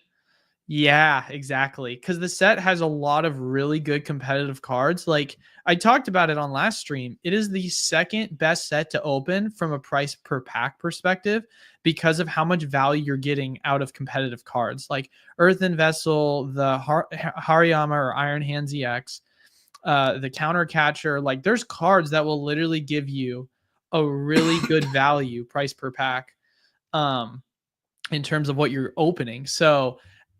Yeah, exactly. Because the set has a lot of really good competitive cards. Like I talked about it on last stream, it is the second best set to open from a price per pack perspective because of how much value you're getting out of competitive cards like Earthen Vessel, the Hariyama or Iron Hands EX, the Counter Catcher. Like there's cards that will literally give you a really good value price per pack. Um, in terms of what you're opening. So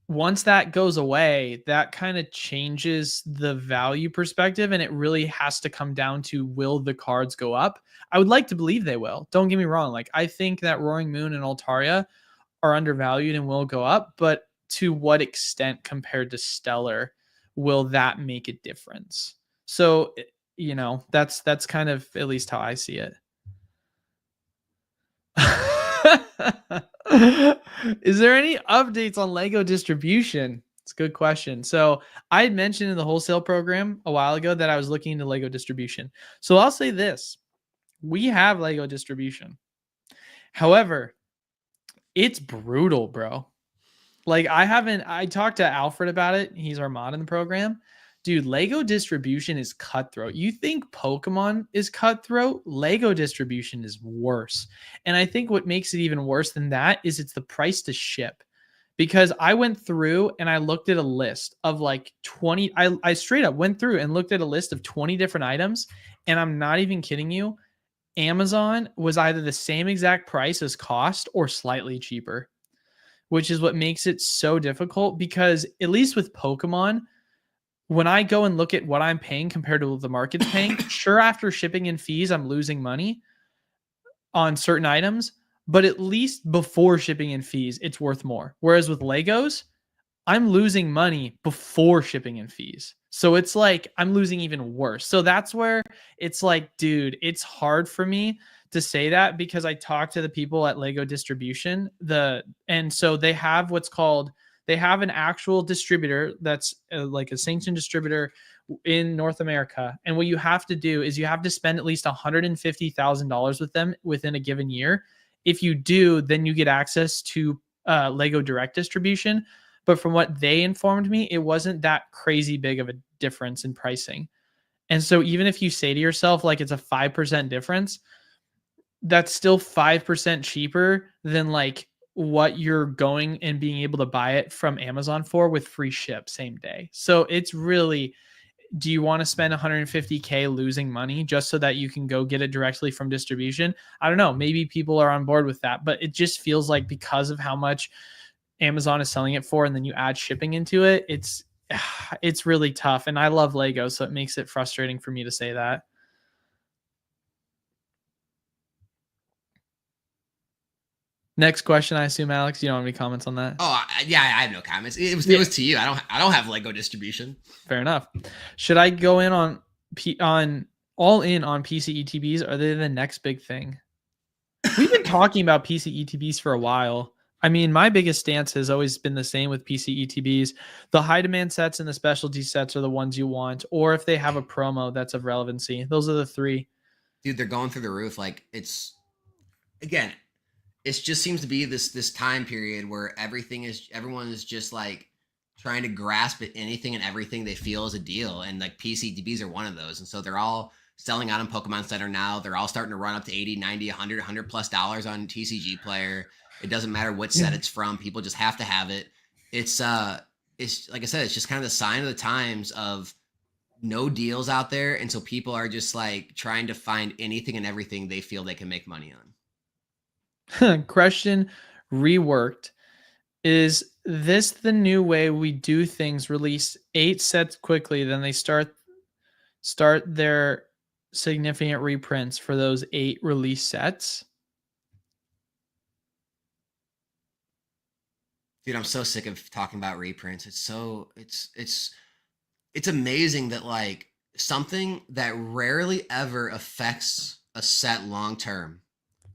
once that goes away, that kind of changes the value perspective. And it really has to come down to will the cards go up? I would like to believe they will. Don't get me wrong. Like, I think that Roaring Moon and Altaria are undervalued and will go up, but to what extent compared to Stellar will that make a difference? So, that's kind of at least how I see it. Is there any updates on Lego distribution? It's a good question. So I had mentioned in the wholesale program a while ago that I was looking into Lego distribution. So I'll say this: we have Lego distribution. However, it's brutal, bro. Like I talked to Alfred about it. He's our mod in the program. Dude, Lego distribution is cutthroat. You think Pokemon is cutthroat? Lego distribution is worse. And I think what makes it even worse than that is it's the price to ship. Because I went through and I looked at a list of like 20. I straight up went through and looked at a list of 20 different items. And I'm not even kidding you. Amazon was either the same exact price as cost or slightly cheaper, which is what makes it so difficult because at least with Pokemon, when I go and look at what I'm paying compared to what the market's paying, sure, after shipping and fees, I'm losing money on certain items, but at least before shipping and fees, it's worth more. Whereas with Legos, I'm losing money before shipping and fees. So it's like I'm losing even worse. So that's where it's like, dude, it's hard for me to say that because I talked to the people at Lego Distribution, and so they have an actual distributor that's like a sanctioned distributor in North America. And what you have to do is you have to spend at least $150,000 with them within a given year. If you do, then you get access to Lego Direct distribution. But from what they informed me, it wasn't that crazy big of a difference in pricing. And so even if you say to yourself, like it's a 5% difference, that's still 5% cheaper than like what you're going and being able to buy it from Amazon for with free ship same day. So it's really, do you want to spend 150K losing money just so that you can go get it directly from distribution? I don't know. Maybe people are on board with that, but it just feels like because of how much Amazon is selling it for, and then you add shipping into it, it's really tough. And I love Lego, so it makes it frustrating for me to say that. Next question, I assume, Alex, you don't have any comments on that? Oh, yeah, I have no comments. It was to you. I don't have Lego distribution. Fair enough. Should I go in on all in on PC ETBs? Are they the next big thing? We've been talking about PC ETBs for a while. I mean, my biggest stance has always been the same with PC ETBs. The high demand sets and the specialty sets are the ones you want, or if they have a promo that's of relevancy. Those are the three. Dude, they're going through the roof. Like, it's, again, it just seems to be this time period where everyone is just like trying to grasp at anything and everything they feel is a deal, and like PCDBs are one of those. And so they're all selling out in Pokemon Center now. They're all starting to run up to 80, 90, 100 plus dollars on TCG Player. It doesn't matter what set it's from. People just have to have it. It's like I said, it's just kind of the sign of the times of no deals out there, and so people are just like trying to find anything and everything they feel they can make money on. Question reworked. Is this the new way we do things? Release 8 sets quickly, then they start their significant reprints for those 8 release sets? Dude, I'm so sick of talking about reprints. It's amazing that like something that rarely ever affects a set long term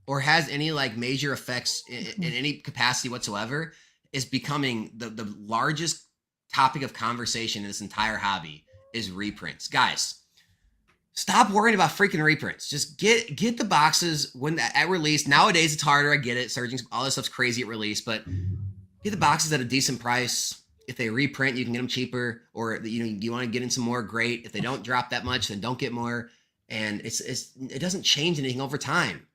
or has any like major effects in any capacity whatsoever is becoming the largest topic of conversation in this entire hobby is reprints. Guys, stop worrying about freaking reprints. Just get the boxes when at release. Nowadays it's harder. I get it. Surging, all this stuff's crazy at release, but get the boxes at a decent price. If they reprint, you can get them cheaper, or you want to get in some more, great. If they don't drop that much, then don't get more. And it doesn't change anything over time.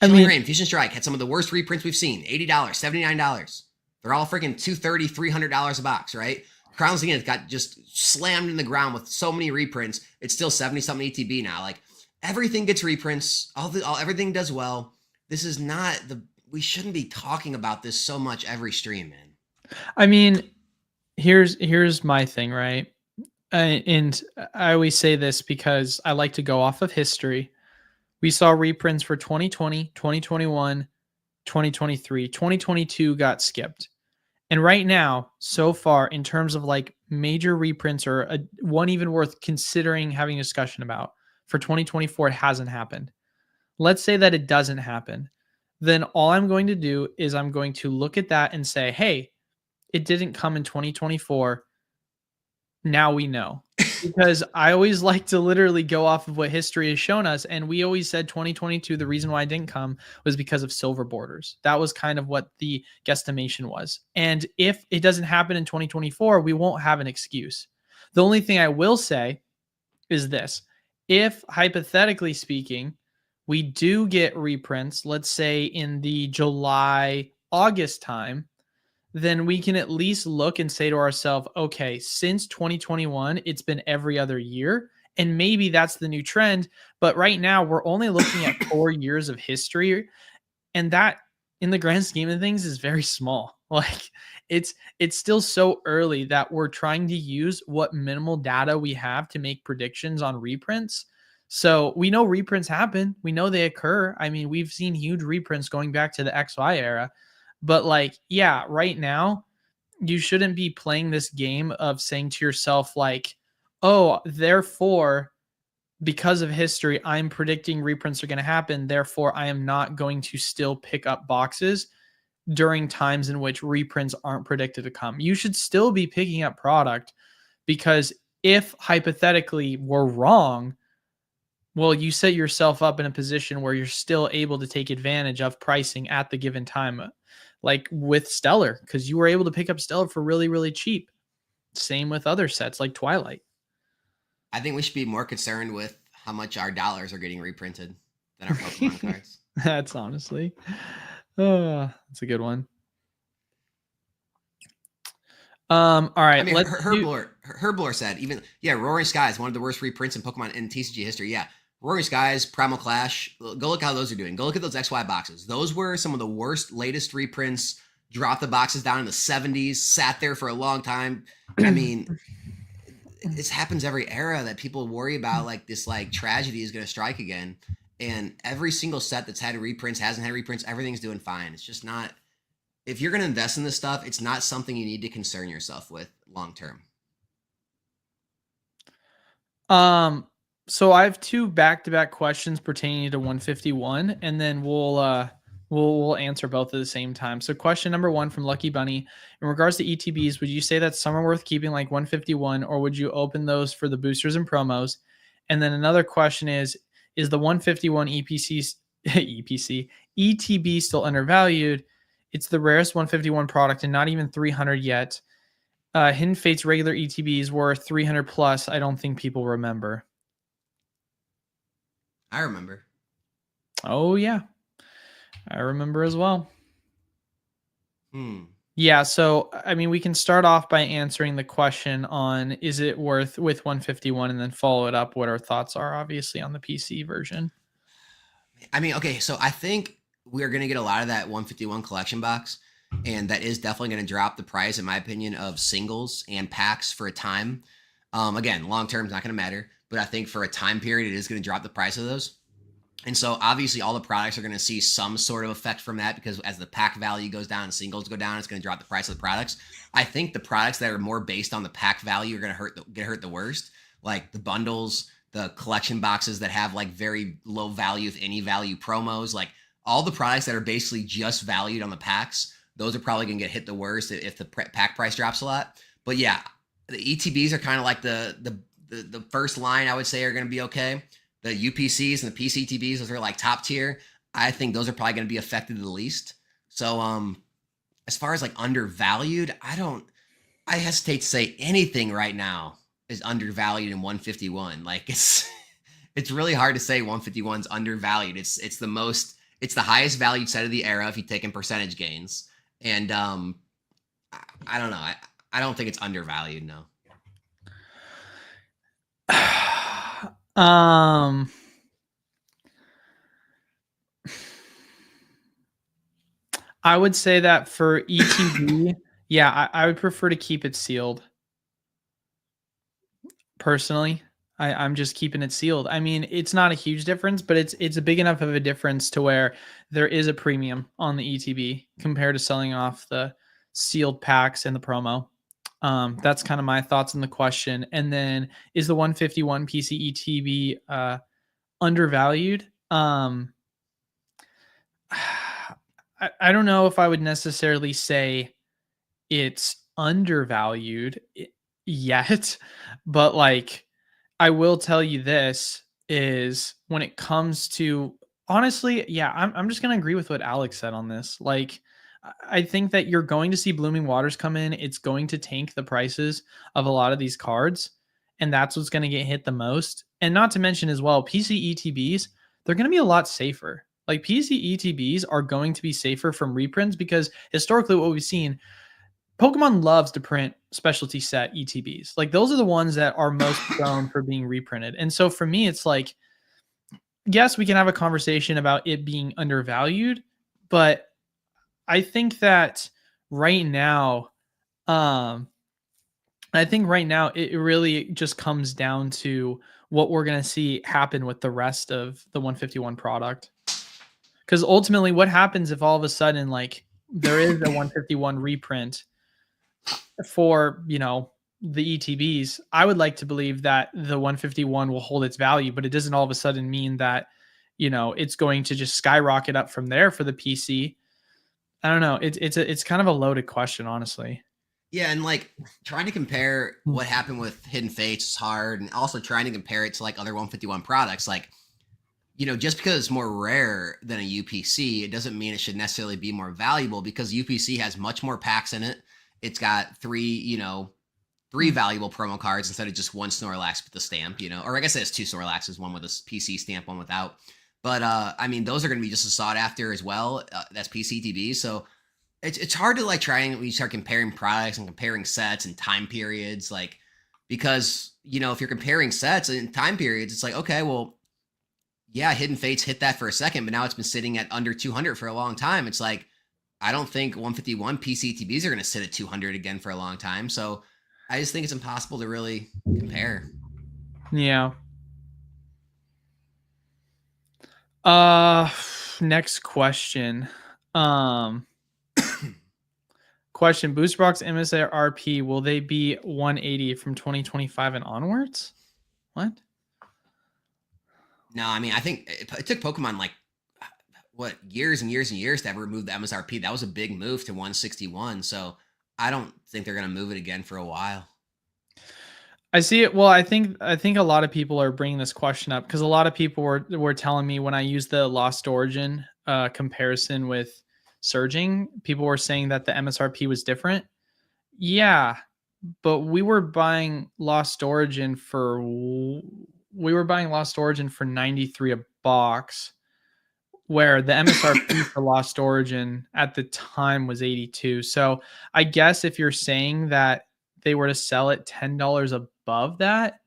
Chilling Rain, Fusion Strike had some of the worst reprints we've seen. $80, $79. They're all freaking $230, $300 a box, right? Crown Zenith got just slammed in the ground with so many reprints. It's still 70-something ETB now. Like, everything gets reprints. Everything does well. This is not we shouldn't be talking about this so much every stream, man. I mean, here's my thing, right? And I always say this because I like to go off of history. We saw reprints for 2020, 2021, 2023. 2022 got skipped. And right now, so far, in terms of like major reprints or one even worth considering having a discussion about, for 2024, it hasn't happened. Let's say that it doesn't happen. Then all I'm going to do is I'm going to look at that and say, hey, it didn't come in 2024. Now we know. Because I always like to literally go off of what history has shown us. And we always said 2022, the reason why it didn't come was because of silver borders. That was kind of what the guesstimation was. And if it doesn't happen in 2024, we won't have an excuse. The only thing I will say is this. If, hypothetically speaking, we do get reprints, let's say in the July, August time, then we can at least look and say to ourselves, okay, since 2021, it's been every other year. And maybe that's the new trend. But right now, we're only looking at 4 years of history. And that, in the grand scheme of things, is very small. Like, it's still so early that we're trying to use what minimal data we have to make predictions on reprints. So we know reprints happen. We know they occur. I mean, we've seen huge reprints going back to the XY era. But like, yeah, right now, you shouldn't be playing this game of saying to yourself like, oh, therefore, because of history, I'm predicting reprints are going to happen. Therefore, I am not going to still pick up boxes during times in which reprints aren't predicted to come. You should still be picking up product, because if hypothetically we're wrong, well, you set yourself up in a position where you're still able to take advantage of pricing at the given time, like with Stellar, because you were able to pick up Stellar for really, really cheap. Same with other sets like Twilight. I think we should be more concerned with how much our dollars are getting reprinted than our Pokemon cards. That's honestly, that's a good one. All I right, mean, let's do. Herblore said even Roaring Skies, one of the worst reprints in Pokemon in TCG history. Yeah, Roaring Skies, Primal Clash. Go look how those are doing. Go look at those XY boxes. Those were some of the worst latest reprints. Dropped the boxes down in the 70s. Sat there for a long time. I mean, this happens every era that people worry about like this like tragedy is going to strike again. And every single set that's had reprints hasn't had reprints. Everything's doing fine. It's just not. If you're going to invest in this stuff, it's not something you need to concern yourself with long term. So I have two back-to-back questions pertaining to 151, and then we'll answer both at the same time. So question number one from Lucky Bunny: in regards to ETBs, would you say that some are worth keeping like 151, or would you open those for the boosters and promos? And then another question is the 151 EPC ETB still undervalued? It's the rarest 151 product and not even 300 yet. Hidden Fate's regular ETBs were 300 plus. I don't think people remember. I remember. Oh, yeah. I remember as well. Hmm. Yeah, so, I mean, we can start off by answering the question on is it worth with 151 and then follow it up what our thoughts are, obviously, on the PC version. I mean, okay, so I think we're going to get a lot of that 151 collection box, and that is definitely going to drop the price, in my opinion, of singles and packs for a time. Again, long term is not going to matter, but I think for a time period, it is going to drop the price of those. And so obviously all the products are going to see some sort of effect from that because as the pack value goes down and singles go down, it's going to drop the price of the products. I think the products that are more based on the pack value are going to get hurt the worst, like the bundles, the collection boxes that have like very low value, if any value promos, like all the products that are basically just valued on the packs. Those are probably going to get hit the worst if the pack price drops a lot. But yeah, the ETBs are kind of like the first line I would say are going to be okay. The UPCs and the PCTBs, those are like top tier. I think those are probably going to be affected the least. So, as far as like undervalued, I hesitate to say anything right now is undervalued in 151. Like it's really hard to say 151 is undervalued. It's the highest valued set of the era if you take in percentage gains. And I don't know. I don't think it's undervalued, no. I would say that for ETB, yeah, I would prefer to keep it sealed. Personally, I'm just keeping it sealed. I mean, it's not a huge difference, but it's a big enough of a difference to where there is a premium on the ETB compared to selling off the sealed packs and the promo. That's kind of my thoughts on the question. And then is the 151 PC ETB undervalued? I don't know if I would necessarily say it's undervalued yet, but like I will tell you this is when it comes to honestly, yeah, I'm just gonna agree with what Alex said on this. Like I think that you're going to see Blooming Waters come in. It's going to tank the prices of a lot of these cards, and that's what's going to get hit the most. And not to mention as well, PC ETBs, they're going to be a lot safer. Like PC ETBs are going to be safer from reprints because historically what we've seen, Pokemon loves to print specialty set ETBs. Like those are the ones that are most prone for being reprinted. And so for me, it's like, yes, we can have a conversation about it being undervalued, but I think that right now, it really just comes down to what we're going to see happen with the rest of the 151 product. Because ultimately, what happens if all of a sudden, like, there is a 151 reprint for, the ETBs? I would like to believe that the 151 will hold its value, but it doesn't all of a sudden mean that, it's going to just skyrocket up from there for the PC. I don't know. It's kind of a loaded question, honestly. Yeah, and like trying to compare what happened with Hidden Fates is hard, and also trying to compare it to like other 151 products. Like, just because it's more rare than a UPC, it doesn't mean it should necessarily be more valuable because UPC has much more packs in it. It's got three valuable promo cards instead of just one Snorlax with the stamp, or I guess it has two Snorlaxes, one with a PC stamp, one without. But I mean, those are going to be just as sought after as well. That's PCTB. So it's hard to like try and we start comparing products and comparing sets and time periods, like because if you're comparing sets and time periods, it's like okay, well, yeah, Hidden Fates hit that for a second, but now it's been sitting at under 200 for a long time. It's like I don't think 151 PCTBs are going to sit at 200 again for a long time. So I just think it's impossible to really compare. Yeah. Next question. Question: Booster Box MSRP, will they be 180 from 2025 and onwards? What? No, I mean I think it took Pokemon like what years and years and years to ever remove the MSRP. That was a big move to 161. So I don't think they're going to move it again for a while. I see it. Well, I think a lot of people are bringing this question up because a lot of people were telling me when I used the Lost Origin comparison with Surging, people were saying that the MSRP was different. Yeah, but we were buying Lost Origin for 93 a box, where the MSRP for Lost Origin at the time was 82. So I guess if you're saying that they were to sell it $10 above that,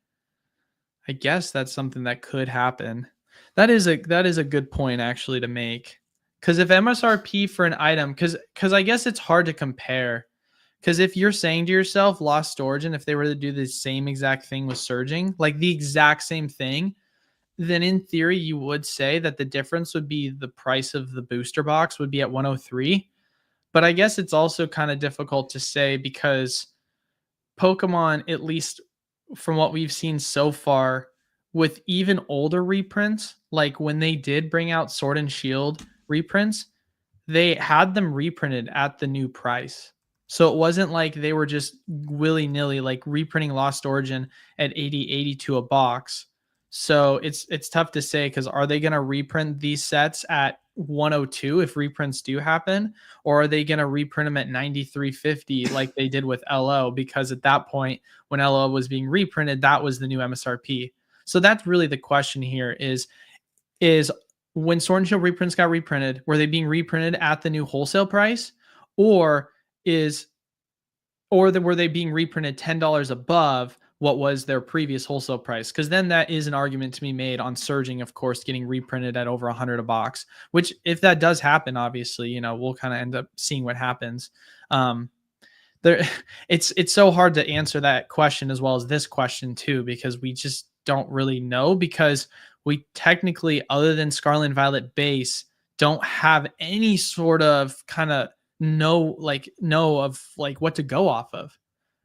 I guess that's something that could happen. That is a good point actually to make. Because if MSRP for an item, because I guess it's hard to compare. Because if you're saying to yourself, Lost Origin, if they were to do the same exact thing with Surging, like the exact same thing, then in theory you would say that the difference would be the price of the booster box would be at 103. But I guess it's also kind of difficult to say because Pokemon, at least from what we've seen so far, with even older reprints, like when they did bring out Sword and Shield reprints, they had them reprinted at the new price. So it wasn't like they were just willy-nilly like reprinting Lost Origin at 80, 82 a box. So it's tough to say because are they going to reprint these sets at 102 if reprints do happen, or are they going to reprint them at 93.50 like they did with LO? Because at that point, when LO was being reprinted, that was the new MSRP. So that's really the question here: is when Sword and Shield reprints got reprinted, were they being reprinted at the new wholesale price, or were they being reprinted $10 above what was their previous wholesale price? Because then that is an argument to be made on Surging, of course, getting reprinted at over 100 a box. Which, if that does happen, obviously, we'll kind of end up seeing what happens. There, it's so hard to answer that question as well as this question too, because we just don't really know, because we technically, other than Scarlet and Violet base, don't have any sort of kind of know of like what to go off of,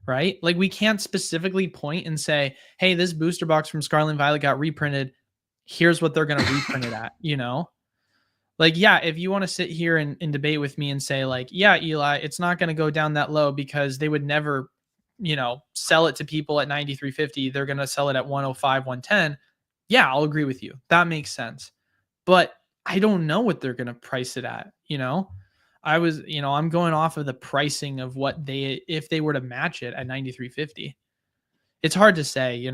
right? Like we can't specifically point and say, hey, this booster box from Scarlet and Violet got reprinted, here's what they're going to reprint it at, like, yeah, if you want to sit here and debate with me and say like, yeah, Eli, it's not going to go down that low because they would never sell it to people at 93.50, they're going to sell it at 105, 110. Yeah, I'll agree with you, that makes sense. But I don't know what they're going to price it at. I'm going off of the pricing of what if they were to match it at 93.50. It's hard to say.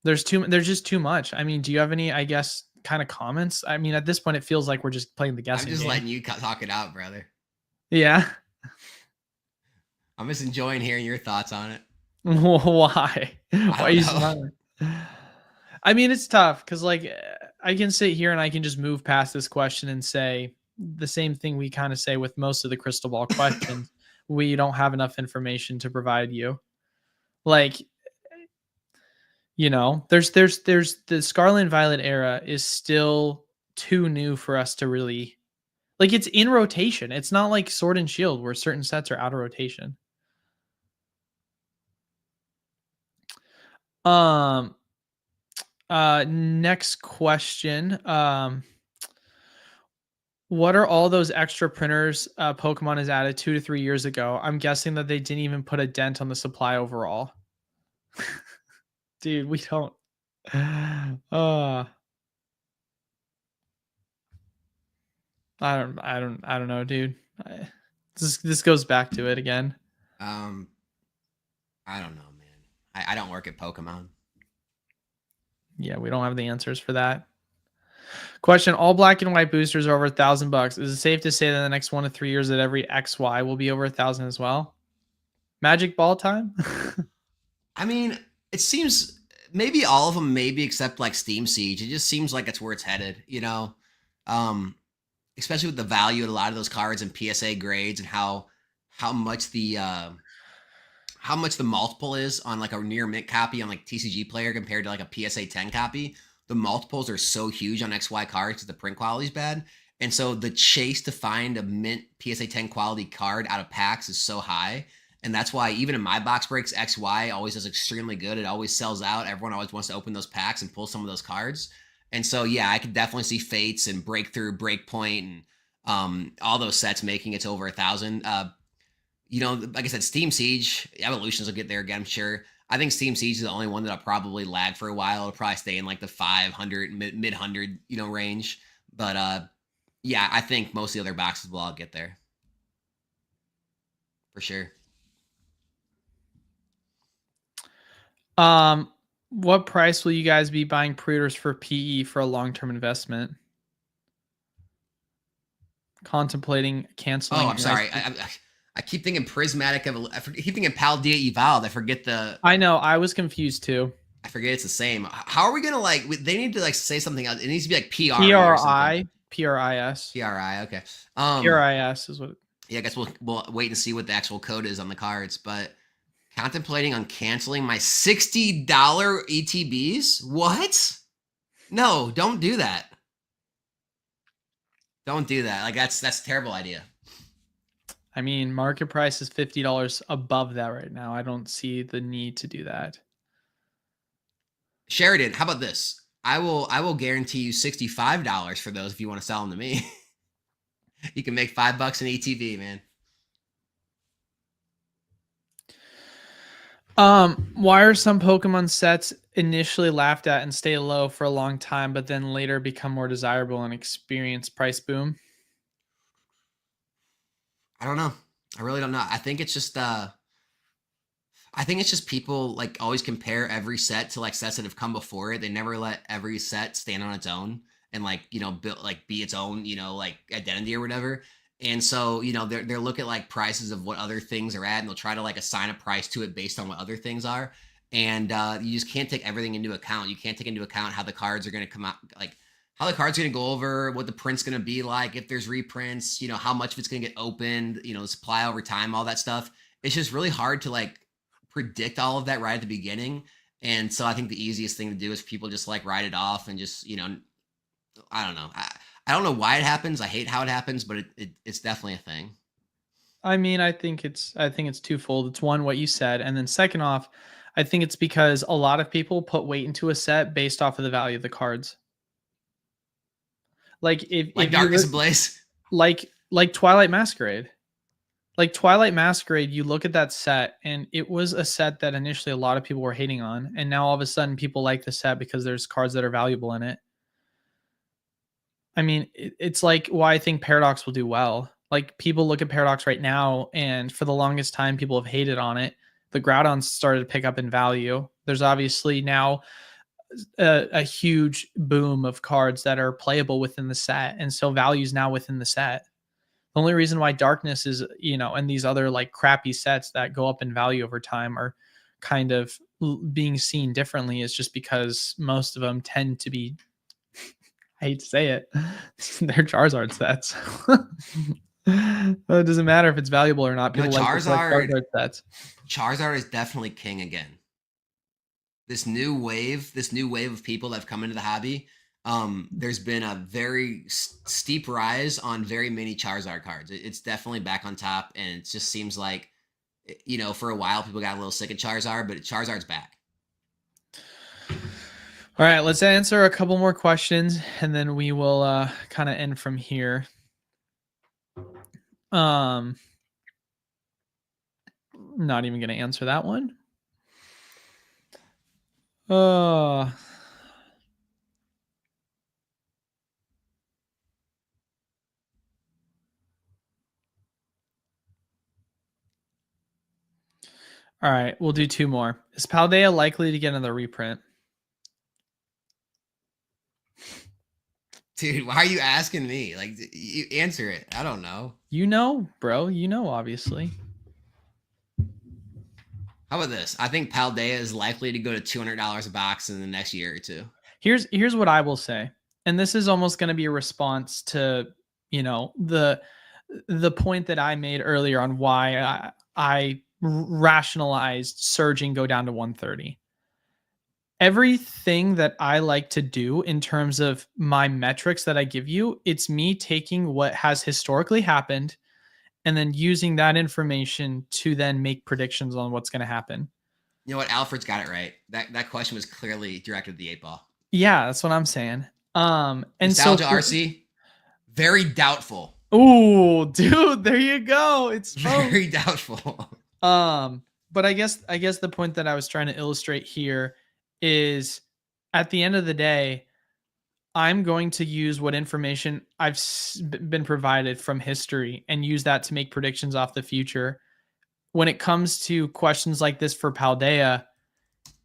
There's just too much. I mean, do you have any, I guess, kind of comments? I mean, at this point, it feels like we're just playing the guessing I'm just game. letting you talk it out, brother. Yeah. I'm just enjoying hearing your thoughts on it. Why? Why are you smiling? I mean, it's tough because like I can sit here and I can just move past this question and say the same thing we kind of say with most of the crystal ball questions. We don't have enough information to provide you. Like, there's the Scarlet and Violet era is still too new for us to really, like, it's in rotation. It's not like Sword and Shield where certain sets are out of rotation. Next question. What are all those extra printers Pokemon has added 2 to 3 years ago? I'm guessing that they didn't even put a dent on the supply overall. Dude, we don't. I don't know, dude. This goes back to it again. I don't know, man. I don't work at Pokemon. Yeah, we don't have the answers for that. Question: all black and white boosters are over $1,000. Is it safe to say that in the next 1 to 3 years that every XY will be over 1,000 as well? Magic ball time? I mean, it seems maybe all of them, maybe except like Steam Siege. It just seems like it's where it's headed, you know? Um, Especially with the value of a lot of those cards and PSA grades and how much the how much the multiple is on like a near mint copy on like TCG Player compared to like a PSA 10 copy. The multiples are so huge on XY cards because the print quality is bad. And so the chase to find a mint PSA 10 quality card out of packs is so high. And that's why even in my box breaks, XY always does extremely good. It always sells out. Everyone always wants to open those packs and pull some of those cards. And so, yeah, I could definitely see Fates and Breakthrough, Breakpoint, and all those sets making it to over 1,000. You know, like I said, Steam Siege, Evolutions will get there again, I'm sure. I think Steam Siege is the only one that'll probably lag for a while. It'll probably stay in like the 500, mid 100, range. But yeah, I think most of the other boxes will all get there. For sure. What price will you guys be buying Pruders for PE for a long-term investment? Contemplating canceling. Oh, I'm sorry. I keep thinking Prismatic Evolutions. I keep thinking Paldea Evolved. I forget the. I know. I was confused too. I forget it's the same. How are we gonna like? They need to like say something else. It needs to be like PRI, or something. PRIS. PRI. Okay. PRIS is what. Yeah, I guess we'll wait and see what the actual code is on the cards. But contemplating on canceling my $60 ETBs. What? No, don't do that. Don't do that. Like that's a terrible idea. I mean, market price is $50 above that right now. I don't see the need to do that. Sheridan, how about this? I will guarantee you $65 for those if you want to sell them to me. You can make $5 in ETB, man. Why are some Pokemon sets initially laughed at and stay low for a long time, but then later become more desirable and experience price boom? I don't know. I really don't know. I think it's just people like always compare every set to like sets that have come before it. They never let every set stand on its own and like, you know, build like be its own, you know, like identity or whatever. And so, you know, they're look at like prices of what other things are at and they'll try to like assign a price to it based on what other things are. And you just can't take everything into account. You can't take into account how the cards are going to come out, like how the card's going to go over, what the print's going to be like, if there's reprints, you know, how much of it's going to get opened, you know, the supply over time, all that stuff. It's just really hard to like predict all of that right at the beginning. And so I think the easiest thing to do is people just like write it off and just, you know, I don't know. I don't know why it happens. I hate how it happens, but it's definitely a thing. I mean, I think it's twofold. It's one, what you said, and then second off, I think it's because a lot of people put weight into a set based off of the value of the cards. Like if Darkness Ablaze. Like Twilight Masquerade. Like Twilight Masquerade, you look at that set and it was a set that initially a lot of people were hating on, and now all of a sudden people like the set because there's cards that are valuable in it. I mean, it's like why I think Paradox will do well. Like people look at Paradox right now, and for the longest time, people have hated on it. The Groudons started to pick up in value. There's obviously now a huge boom of cards that are playable within the set, and so value's now within the set. The only reason why Darkness is, you know, and these other like crappy sets that go up in value over time are kind of being seen differently is just because most of them tend to be, I hate to say it, they're Charizard sets. It doesn't matter if it's valuable or not. People like Charizard sets. Charizard is definitely king again. This new wave of people that have come into the hobby, there's been a very steep rise on very many Charizard cards. It's definitely back on top, and it just seems like, you know, for a while people got a little sick of Charizard, but Charizard's back. All right, let's answer a couple more questions, and then we will kind of end from here. Not even going to answer that one. All right, we'll do two more. Is Paldea likely to get another reprint? Dude, why are you asking me? Like, you answer it. I don't know. You know, bro. You know, obviously. How about this? I think Paldea is likely to go to $200 a box in the next year or two. Here's what I will say, and this is almost going to be a response to the point that I made earlier on why I rationalized surging go down to 130. Everything that I like to do in terms of my metrics that I give you, it's me taking what has historically happened and then using that information to then make predictions on what's going to happen. You know what? Alfred's got it right. That question was clearly directed at the 8-ball. Yeah, that's what I'm saying. And Nostalgia so RC, very doubtful. oh, dude, there you go. It's very doubtful. But I guess the point that I was trying to illustrate here is at the end of the day, I'm going to use what information I've been provided from history and use that to make predictions off the future. When it comes to questions like this for Paldea,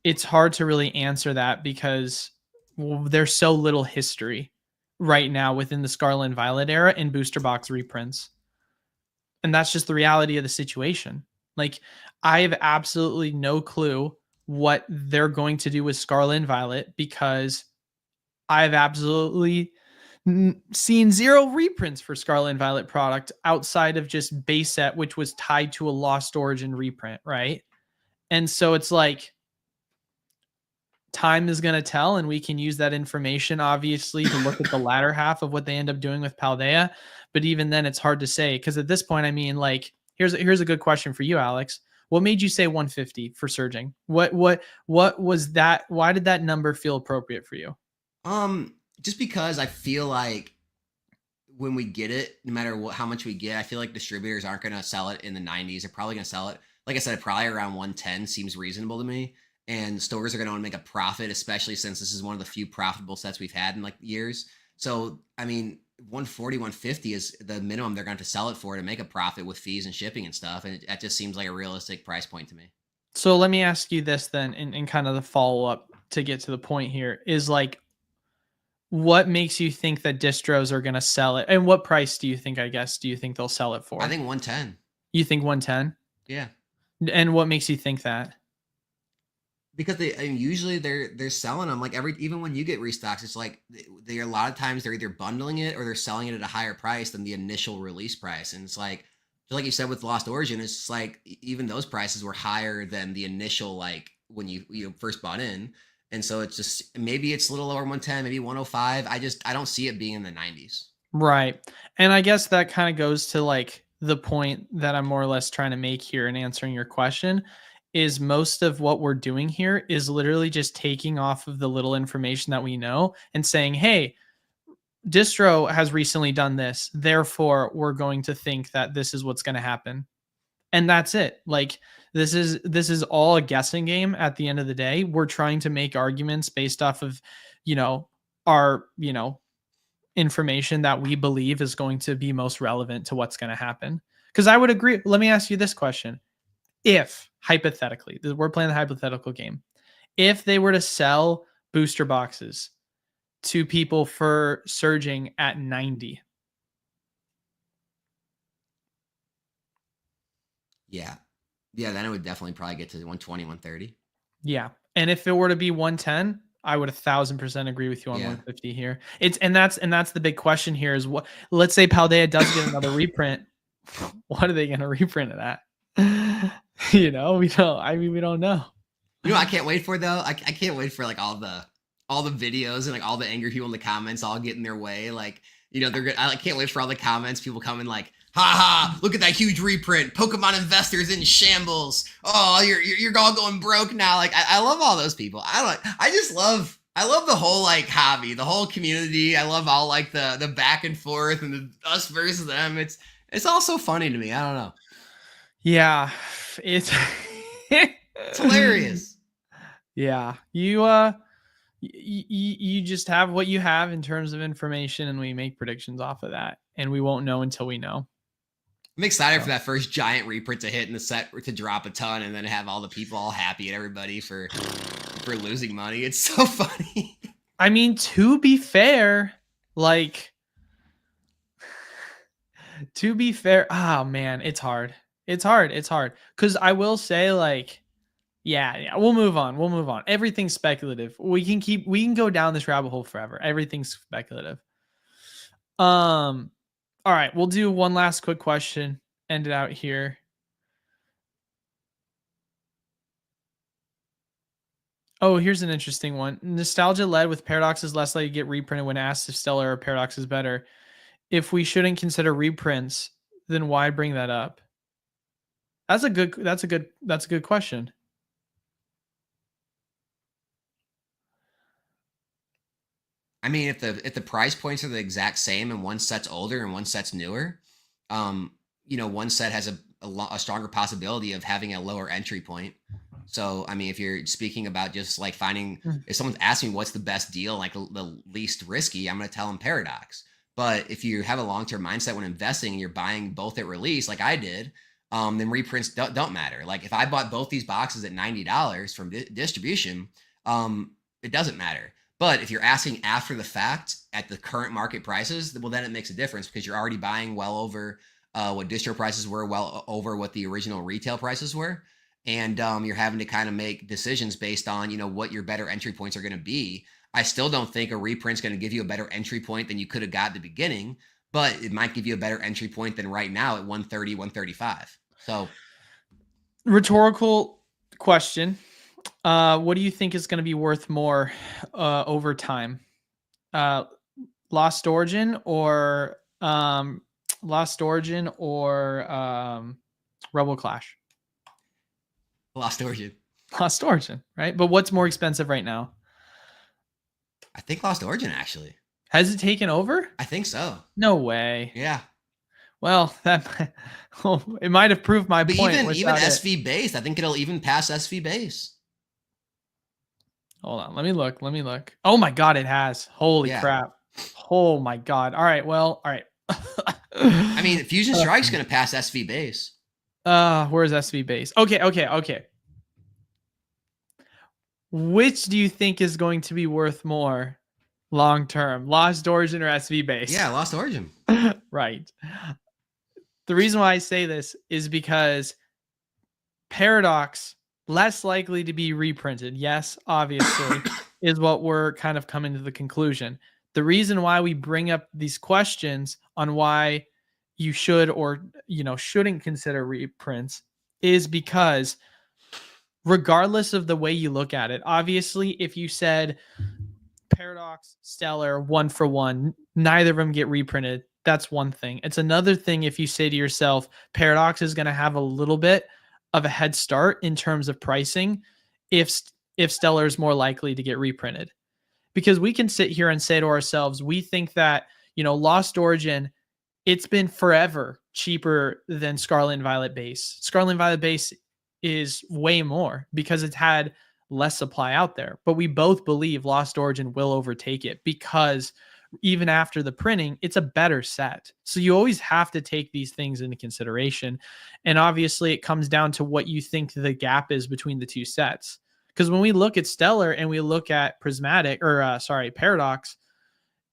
it's hard to really answer that because there's so little history right now within the Scarlet and Violet era in booster box reprints. And that's just the reality of the situation. Like, I have absolutely no clue what they're going to do with Scarlet and Violet because I've absolutely seen zero reprints for Scarlet and Violet product outside of just base set, which was tied to a Lost Origin reprint, right? And so it's like time is going to tell, and we can use that information, obviously, to look at the latter half of what they end up doing with Paldea. But even then, it's hard to say because at this point, I mean, like, here's a good question for you, Alex. What made you say 150 for surging? What was that? Why did that number feel appropriate for you? Just because I feel like when we get it, no matter how much we get, I feel like distributors aren't going to sell it in the 90s. They're probably going to sell it, like I said, probably around 110 seems reasonable to me. And stores are going to want to make a profit, especially since this is one of the few profitable sets we've had in like years. So, I mean, 140, 150 is the minimum they're going to sell it for to make a profit with fees and shipping and stuff. And that just seems like a realistic price point to me. So let me ask you this then, in kind of the follow up to get to the point here is like, what makes you think that distros are going to sell it? And what price do you think, do you think they'll sell it for? I think 110. You think 110? Yeah. And what makes you think that? Because usually they're selling them like even when you get restocks, it's like they a lot of times they're either bundling it or they're selling it at a higher price than the initial release price. And it's like you said with Lost Origin, it's just like even those prices were higher than the initial, like when you first bought in. And so it's just, maybe it's a little lower 110, maybe 105. I don't see it being in the 90s. Right. And I guess that kind of goes to like the point that I'm more or less trying to make here in answering your question is most of what we're doing here is literally just taking off of the little information that we know and saying, hey, distro has recently done this, therefore we're going to think that this is what's going to happen. And that's it. Like, this is all a guessing game at the end of the day. We're trying to make arguments based off of, our, information that we believe is going to be most relevant to what's going to happen. Because I would agree. Let me ask you this question. If, hypothetically, we're playing the hypothetical game, if they were to sell booster boxes to people for surging at 90. Yeah. Yeah, then it would definitely probably get to 120, 130. Yeah. And if it were to be 110, I would 1,000% agree with you on 150 here. And that's the big question here is what, let's say Paldea does get another reprint. What are they going to reprint it at? We don't know. I can't wait for though. I can't wait for like all the videos and like all the angry people in the comments all getting their way. Like, they're good. I can't wait for all the comments. People coming like, ha ha, look at that huge reprint. Pokemon investors in shambles. Oh, you're all going broke now. Like, I love all those people. I love the whole like hobby, the whole community. I love all like the back and forth and the us versus them. It's all so funny to me. I don't know. Yeah, it's hilarious. Yeah, you just have what you have in terms of information, and we make predictions off of that, and we won't know until we know. I'm excited for that first giant reprint to hit in the set to drop a ton, and then have all the people all happy at everybody for losing money. It's so funny. I mean, to be fair, Like, to be fair, oh man, it's hard. It's hard. It's hard. Because I will say, like, yeah, we'll move on. We'll move on. Everything's speculative. We can go down this rabbit hole forever. Everything's speculative. All right, we'll do one last quick question. End it out here. Oh, here's an interesting one. Nostalgia led with Paradox is less likely to get reprinted when asked if Stellar or Paradox is better. If we shouldn't consider reprints, then why bring that up? That's a good question. I mean, if the price points are the exact same and one set's older and one set's newer, one set has a stronger possibility of having a lower entry point. So, I mean, if you're speaking about just like finding, if someone's asking me what's the best deal, like the least risky, I'm going to tell them Paradox. But if you have a long-term mindset when investing and you're buying both at release, like I did, then reprints don't matter. Like if I bought both these boxes at $90 from distribution, it doesn't matter. But if you're asking after the fact at the current market prices, well, then it makes a difference because you're already buying well over what distro prices were, well over what the original retail prices were. And you're having to kind of make decisions based on, what your better entry points are going to be. I still don't think a reprint's going to give you a better entry point than you could have got at the beginning, but it might give you a better entry point than right now at 130, 135. So, rhetorical question. What do you think is going to be worth more over time? Lost Origin or Lost Origin or Rebel Clash? Lost Origin. Lost Origin, right? But what's more expensive right now? I think Lost Origin, actually. Has it taken over? I think so. No way. Yeah. Well, it might have proved my point. Even SV base, I think it'll even pass SV base. Hold on, let me look. Oh my god, it has. Holy crap. Oh my god. All right, well, all right. I mean, Fusion Strike's going to pass SV base. Where's SV base? Okay. Which do you think is going to be worth more long term? Lost Origin or SV base? Yeah, Lost Origin. Right. The reason why I say this is because Paradox, less likely to be reprinted. Yes, obviously, is what we're kind of coming to the conclusion. The reason why we bring up these questions on why you should or shouldn't consider reprints is because regardless of the way you look at it, obviously, if you said Paradox, Stellar, 1-for-1, neither of them get reprinted, that's one thing. It's another thing if you say to yourself, Paradox is going to have a little bit of a head start in terms of pricing if Stellar is more likely to get reprinted. Because we can sit here and say to ourselves, we think that, Lost Origin, it's been forever cheaper than Scarlet and Violet base. Scarlet and Violet base is way more because it's had less supply out there. But we both believe Lost Origin will overtake it because even after the printing, it's a better set. So you always have to take these things into consideration. And obviously it comes down to what you think the gap is between the two sets. Because when we look at Stellar and we look at Paradox,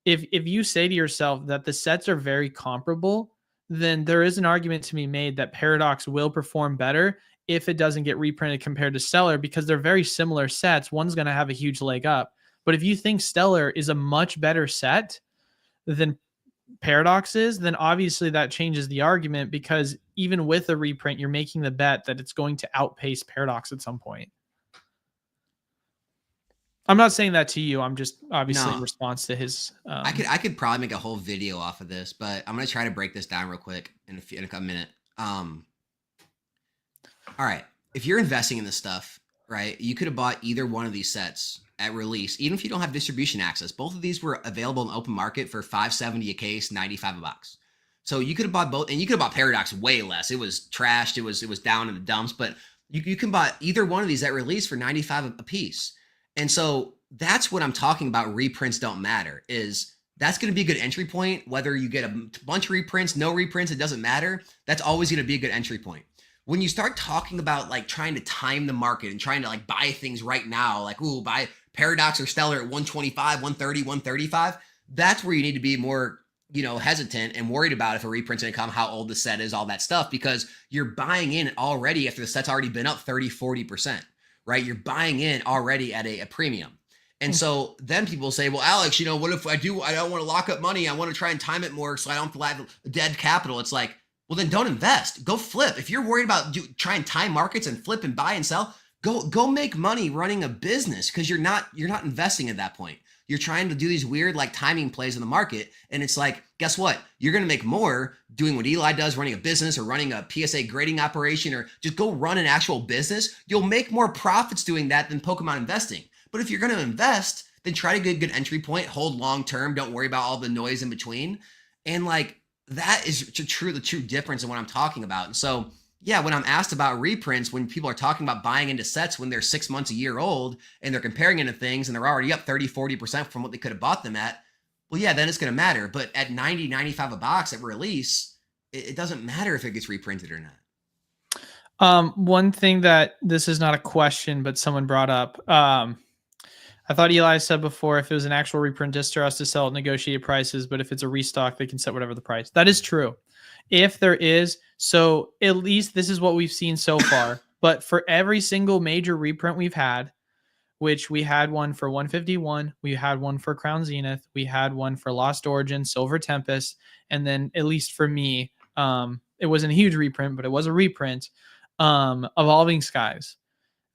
if you say to yourself that the sets are very comparable, then there is an argument to be made that Paradox will perform better if it doesn't get reprinted compared to Stellar because they're very similar sets. One's going to have a huge leg up. But if you think Stellar is a much better set than Paradox is, then obviously that changes the argument because even with a reprint, you're making the bet that it's going to outpace Paradox at some point. I'm not saying that to you. I'm just obviously in response to his. I could probably make a whole video off of this, but I'm going to try to break this down real quick in a minute. All right. If you're investing in this stuff, right, you could have bought either one of these sets at release, even if you don't have distribution access. Both of these were available in the open market for $5.70 a case, $95 a box. So you could have bought both, and you could have bought Paradox way less. It was trashed. It was down in the dumps, but you can buy either one of these at release for $95 a piece. And so that's what I'm talking about. Reprints don't matter. That's going to be a good entry point. Whether you get a bunch of reprints, no reprints, it doesn't matter. That's always going to be a good entry point. When you start talking about like trying to time the market and trying to like buy things right now, like, ooh, buy Paradox or Stellar at 125, 130, 135, that's where you need to be more, hesitant and worried about if a reprint's going to come, how old the set is, all that stuff, because you're buying in already after the set's already been up 30-40%, right? You're buying in already at a premium. And so then people say, well, Alex, what if I don't want to lock up money. I want to try and time it more so I don't have dead capital. It's like, well, then don't invest. Go flip. If you're worried about try and time markets and flip and buy and sell, go make money running a business, because you're not investing at that point. You're trying to do these weird like timing plays in the market. And it's like, guess what? You're going to make more doing what Eli does, running a business or running a PSA grading operation, or just go run an actual business. You'll make more profits doing that than Pokemon investing. But if you're going to invest, then try to get a good entry point, hold long-term. Don't worry about all the noise in between. And like, that is the true difference in what I'm talking about. And so, yeah, when I'm asked about reprints, when people are talking about buying into sets when they're 6 months, a year old, and they're comparing into things and they're already up 30-40% from what they could have bought them at, well, yeah, then it's going to matter. But at 90-95 a box at release, it doesn't matter if it gets reprinted or not. One thing that this is not a question, but someone brought up, I thought Eli said before, if it was an actual reprint distro has to sell at negotiated prices, but if it's a restock, they can set whatever the price. That is true. If there is, so at least this is what we've seen so far. But for every single major reprint we've had, which we had one for 151, we had one for Crown Zenith, we had one for Lost Origin, Silver Tempest, and then at least for me, it wasn't a huge reprint, but it was a reprint, Evolving Skies.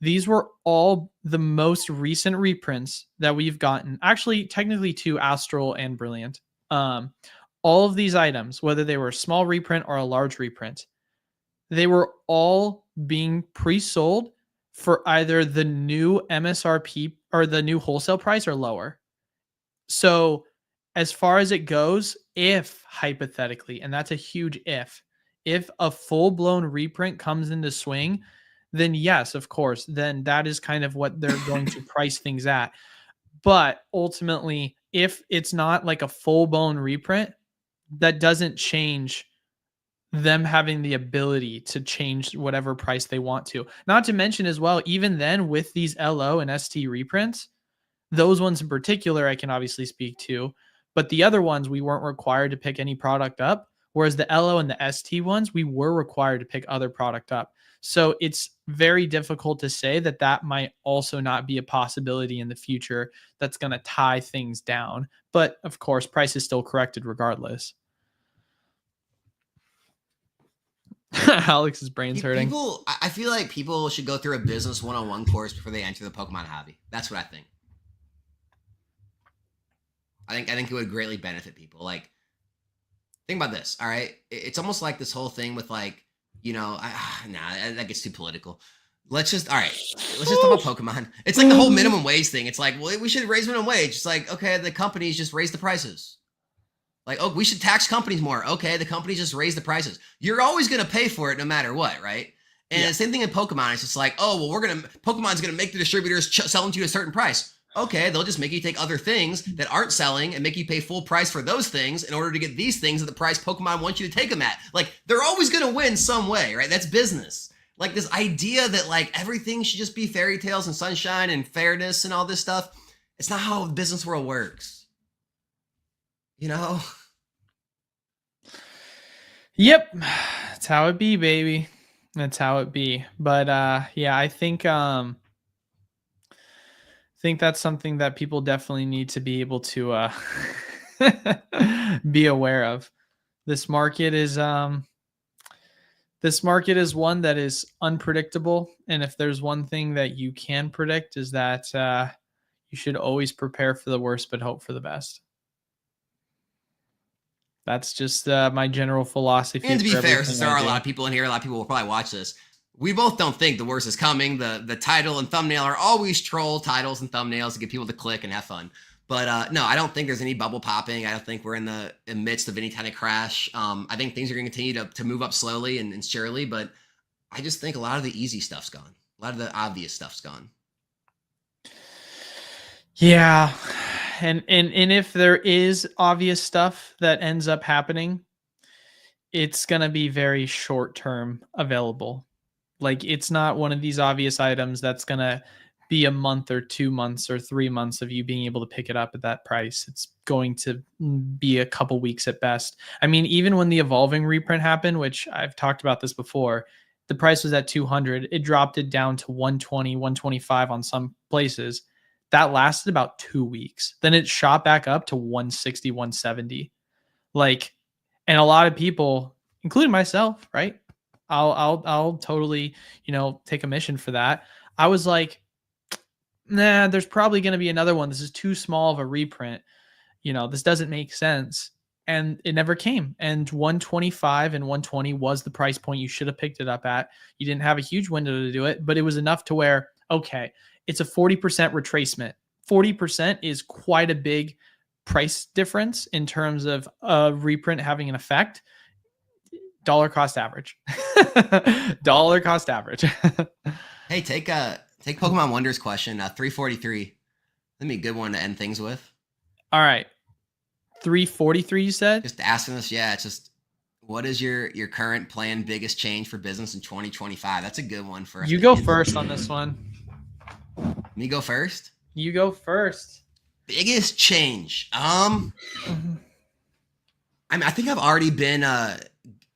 These were all the most recent reprints that we've gotten. Actually, technically 2, Astral and Brilliant. All of these items, whether they were a small reprint or a large reprint, they were all being pre-sold for either the new MSRP or the new wholesale price or lower. So as far as it goes, if hypothetically, and that's a huge if a full-blown reprint comes into swing, then yes, of course, then that is kind of what they're going to price things at. But ultimately, if it's not like a full-blown reprint, that doesn't change them having the ability to change whatever price they want to. Not to mention as well, even then with these LO and ST reprints, those ones in particular, I can obviously speak to, but the other ones, we weren't required to pick any product up. Whereas the LO and the ST ones, we were required to pick other product up. So it's very difficult to say that might also not be a possibility in the future that's going to tie things down. But of course, price is still corrected regardless. Alex's brain's hurting. I feel like people should go through a business 101 course before they enter the Pokemon hobby. That's what I think. I think it would greatly benefit people. Like, think about this. All right, it's almost like this whole thing with like, that gets too political. Let's just talk about Pokemon. It's like the whole minimum wage thing. It's like, well, we should raise minimum wage. It's like, okay, the companies just raise the prices. Like, oh, we should tax companies more. Okay, the companies just raise the prices. You're always going to pay for it no matter what, right? And the same thing in Pokemon. It's just like, oh, well, Pokemon's going to make the distributors sell them to you a certain price. Okay, they'll just make you take other things that aren't selling and make you pay full price for those things in order to get these things at the price Pokemon wants you to take them at. Like, they're always going to win some way, right? That's business. Like, this idea that, like, everything should just be fairy tales and sunshine and fairness and all this stuff. It's not how the business world works. Yep. That's how it be, baby. That's how it be. But, yeah, I think that's something that people definitely need to be able to be aware of. This market is one that is unpredictable, and if there's one thing that you can predict is that you should always prepare for the worst but hope for the best. That's just my general philosophy. And to be fair, since there are a lot of people in here, a lot of people will probably watch this. We both don't think the worst is coming. The title and thumbnail are always troll titles and thumbnails to get people to click and have fun. But no, I don't think there's any bubble popping. I don't think we're in the midst of any kind of crash. I think things are going to continue to move up slowly and surely. But I just think a lot of the easy stuff's gone. A lot of the obvious stuff's gone. Yeah. And if there is obvious stuff that ends up happening, it's going to be very short term available. Like, it's not one of these obvious items that's going to be a month or 2 months or 3 months of you being able to pick it up at that price. It's going to be a couple weeks at best. I mean, even when the evolving reprint happened, which I've talked about this before, the price was at 200. It dropped it down to 120, 125 on some places. That lasted about 2 weeks. Then it shot back up to 160, 170. Like, and a lot of people, including myself, right? I'll totally, take a mission for that. I was like, nah, there's probably going to be another one. This is too small of a reprint. This doesn't make sense. And it never came. And 125 and 120 was the price point you should have picked it up at. You didn't have a huge window to do it, but it was enough to where, okay, it's a 40% retracement. 40% is quite a big price difference in terms of a reprint having an effect. Dollar cost average. Dollar cost average. Hey, take Pokemon Wonders question, 343. That'd be a good one to end things with. All right. 343, you said? Just asking us, yeah, it's just, what is your current planned biggest change for business in 2025? That's a good one for us. You go first on this one. Me go first? You go first. Biggest change. I mean, I think I've already been,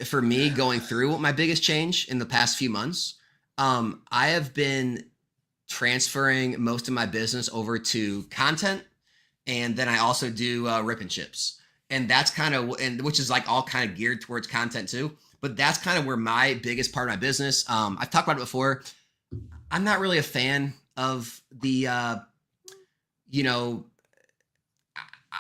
for me, going through my biggest change in the past few months. I have been transferring most of my business over to content, and then I also do rip and chips, and that's kind of, and which is like all kind of geared towards content too. But that's kind of where my biggest part of my business. I've talked about it before. I'm not really a fan of the,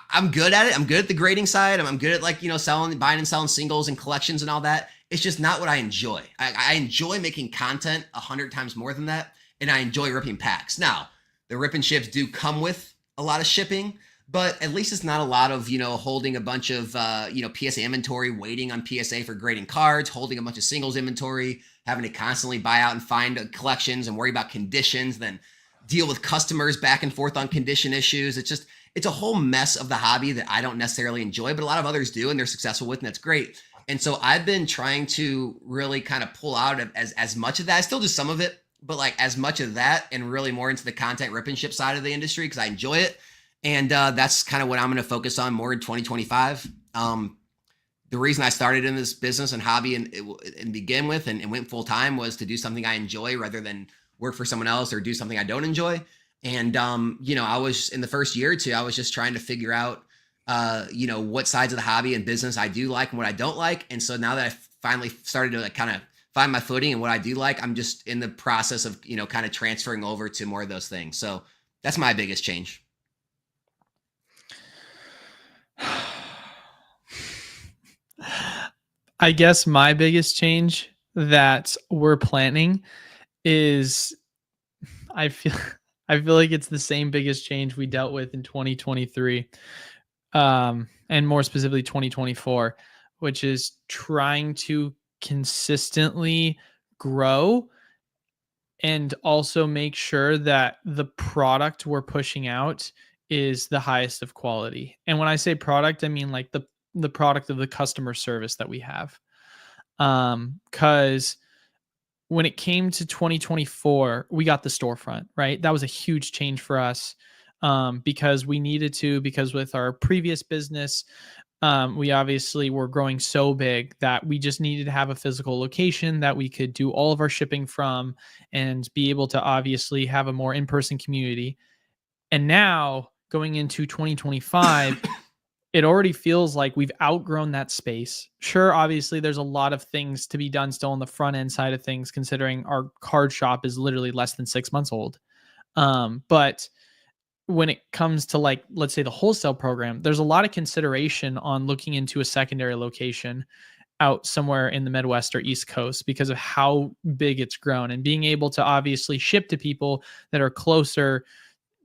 I'm good at it. I'm good at the grading side. I'm good at buying and selling singles and collections and all that. It's just not what I enjoy. I enjoy making content 100 times more than that. And I enjoy ripping packs. Now, the rip and ships do come with a lot of shipping, but at least it's not a lot of, holding a bunch of, PSA inventory, waiting on PSA for grading cards, holding a bunch of singles inventory, having to constantly buy out and find collections and worry about conditions, then deal with customers back and forth on condition issues. It's a whole mess of the hobby that I don't necessarily enjoy, but a lot of others do, and they're successful with, and that's great. And so I've been trying to really kind of pull out of as much of that. I still do some of it, but like as much of that and really more into the content rip and ship side of the industry because I enjoy it. And that's kind of what I'm going to focus on more in 2025. The reason I started in this business and hobby and begin with and went full time was to do something I enjoy rather than work for someone else or do something I don't enjoy. And, I was in the first year or two, I was just trying to figure out, what sides of the hobby and business I do like and what I don't like. And so now that I finally started to kind of find my footing and what I do like, I'm just in the process of, kind of transferring over to more of those things. So that's my biggest change. I guess my biggest change that we're planning is I feel like it's the same biggest change we dealt with in 2023, and more specifically 2024, which is trying to consistently grow and also make sure that the product we're pushing out is the highest of quality. And when I say product, I mean like the product of the customer service that we have. Because when it came to 2024, we got the storefront, right? That was a huge change for us, because we needed to, because with our previous business, we obviously were growing so big that we just needed to have a physical location that we could do all of our shipping from and be able to obviously have a more in-person community. And now going into 2025, it already feels like we've outgrown that space. Sure, obviously, there's a lot of things to be done still on the front end side of things, considering our card shop is literally less than 6 months old. But when it comes to let's say the wholesale program, there's a lot of consideration on looking into a secondary location out somewhere in the Midwest or East Coast because of how big it's grown, and being able to obviously ship to people that are closer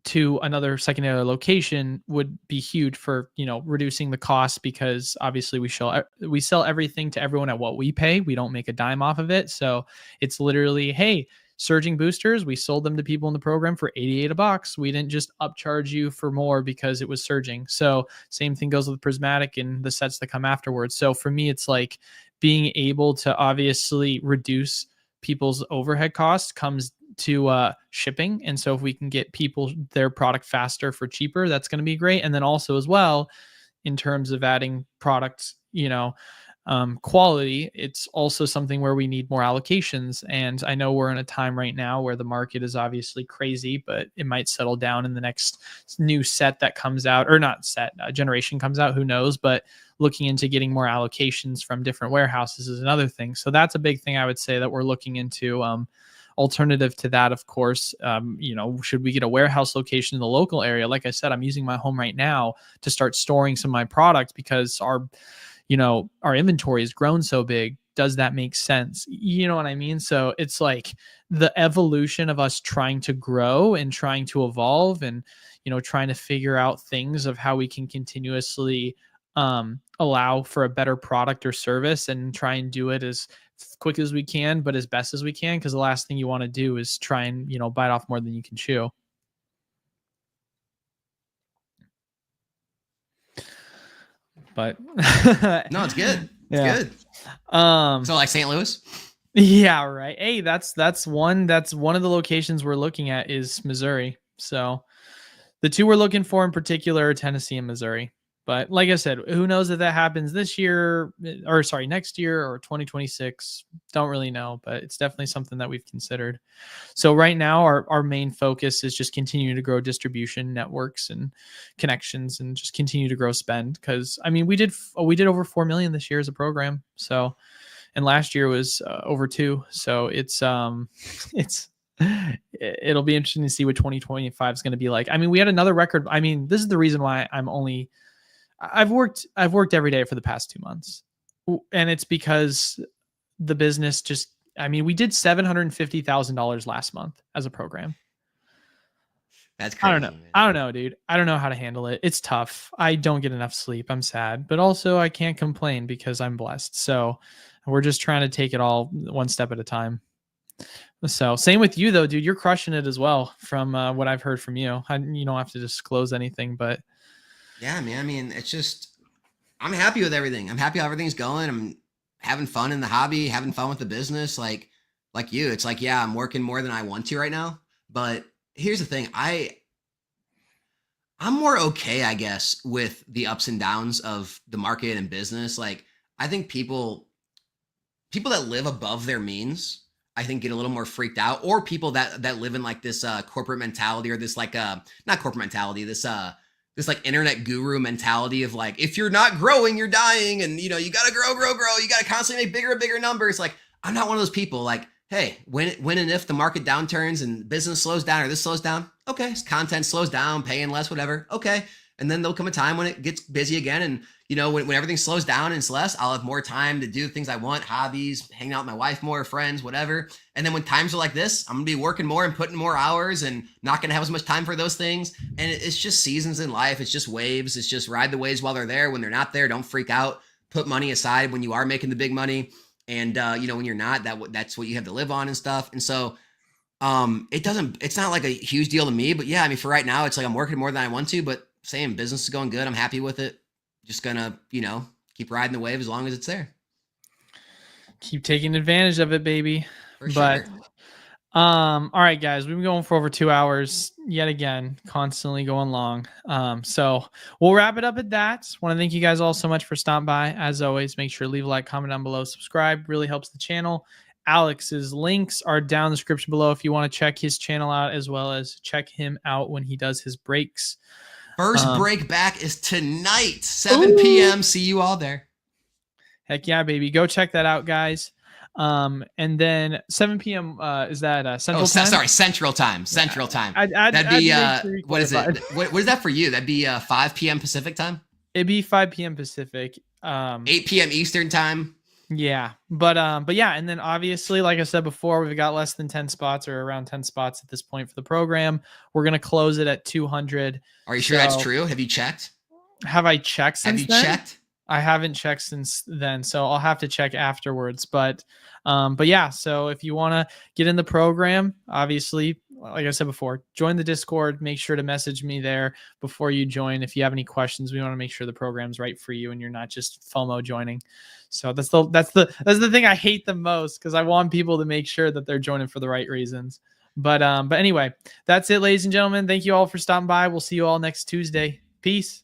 to another secondary location would be huge for, reducing the cost, because obviously we sell everything to everyone at what we pay. We don't make a dime off of it. So it's literally, hey, surging boosters, we sold them to people in the program for $88 a box. We didn't just upcharge you for more because it was surging. So same thing goes with Prismatic and the sets that come afterwards. So for me, it's like being able to obviously reduce people's overhead costs comes to shipping. And so if we can get people their product faster for cheaper, that's going to be great. And then also as well, in terms of adding products, quality, it's also something where we need more allocations. And I know we're in a time right now where the market is obviously crazy, but it might settle down in the next new set that comes out, or not set, generation comes out, who knows, but looking into getting more allocations from different warehouses is another thing. So that's a big thing I would say that we're looking into. Alternative to that, of course, should we get a warehouse location in the local area? Like I said, I'm using my home right now to start storing some of my products because our inventory has grown so big. Does that make sense? You know what I mean? So it's like the evolution of us trying to grow and trying to evolve and, trying to figure out things of how we can continuously allow for a better product or service and try and do it as quick as we can, but as best as we can. Because the last thing you want to do is try and, bite off more than you can chew. But no, it's good. It's good. So like St. Louis? Yeah, right. Hey, that's one of the locations we're looking at is Missouri. So the two we're looking for in particular are Tennessee and Missouri. But like I said, who knows if that happens next year or 2026. Don't really know, but it's definitely something that we've considered. So right now, our main focus is just continuing to grow distribution networks and connections and just continue to grow spend. Because, we did over 4 million this year as a program. So, and last year was over 2. So it'll be interesting to see what 2025 is going to be like. We had another record. This is the reason why I've worked every day for the past 2 months, and it's because the business just, we did $750,000 last month as a program. That's crazy. I don't know, dude. I don't know how to handle it. It's tough. I don't get enough sleep. I'm sad, but also I can't complain because I'm blessed. So we're just trying to take it all one step at a time. So same with you though, dude. You're crushing it as well from what I've heard from you. You don't have to disclose anything, but yeah, man. It's just, I'm happy with everything. I'm happy how everything's going. I'm having fun in the hobby, having fun with the business. Like you, it's like, yeah, I'm working more than I want to right now. But here's the thing. I'm more okay, I guess, with the ups and downs of the market and business. Like, I think people that live above their means, I think, get a little more freaked out, or people that live in like this corporate mentality, or this like not corporate mentality, this like internet guru mentality of like, if you're not growing, you're dying, and you got to grow. You got to constantly make bigger and bigger numbers. Like, I'm not one of those people. Like, hey, when and if the market downturns and business slows down or this slows down, okay, content slows down, paying less, whatever, okay. And then there'll come a time when it gets busy again, and when everything slows down and it's less, I'll have more time to do things I want, hobbies, hanging out with my wife more, friends, whatever. And then when times are like this, I'm gonna be working more and putting more hours and not gonna have as much time for those things. And it's just seasons in life. It's just waves. It's just ride the waves while they're there. When they're not there, don't freak out. Put money aside when you are making the big money. And when you're not, that's what you have to live on and stuff. And so it's not like a huge deal to me, but yeah, for right now, it's like I'm working more than I want to, but same, business is going good. I'm happy with it. Just gonna, keep riding the wave as long as it's there. Keep taking advantage of it, baby. For sure. All right, guys, we've been going for over 2 hours yet again, constantly going long. So we'll wrap it up at that. Want to thank you guys all so much for stopping by. As always, make sure to leave a like, comment down below, subscribe, really helps the channel. Alex's links are down in the description below if you want to check his channel out, as well as check him out when he does his breaks. First break back is tonight, 7 p.m. See you all there. Heck yeah, baby. Go check that out, guys. And then 7 p.m. Is that Central time? Sorry, Central time. Central time. That'd be what is it? What is that for you? That'd be 5 p.m. Pacific time? It'd be 5 p.m. Pacific. 8 p.m. Eastern time. Yeah. But yeah, and then obviously, like I said before, we've got less than 10 spots, or around 10 spots at this point for the program. We're gonna close it at 200. Are you sure that's true? Have you checked? Have I checked since then? Have you checked? I haven't checked since then, so I'll have to check afterwards. But yeah, so if you want to get in the program, obviously, like I said before, join the Discord. Make sure to message me there before you join. If you have any questions, we want to make sure the program's right for you and you're not just FOMO joining. So that's the thing I hate the most, because I want people to make sure that they're joining for the right reasons. But anyway, that's it, ladies and gentlemen. Thank you all for stopping by. We'll see you all next Tuesday. Peace.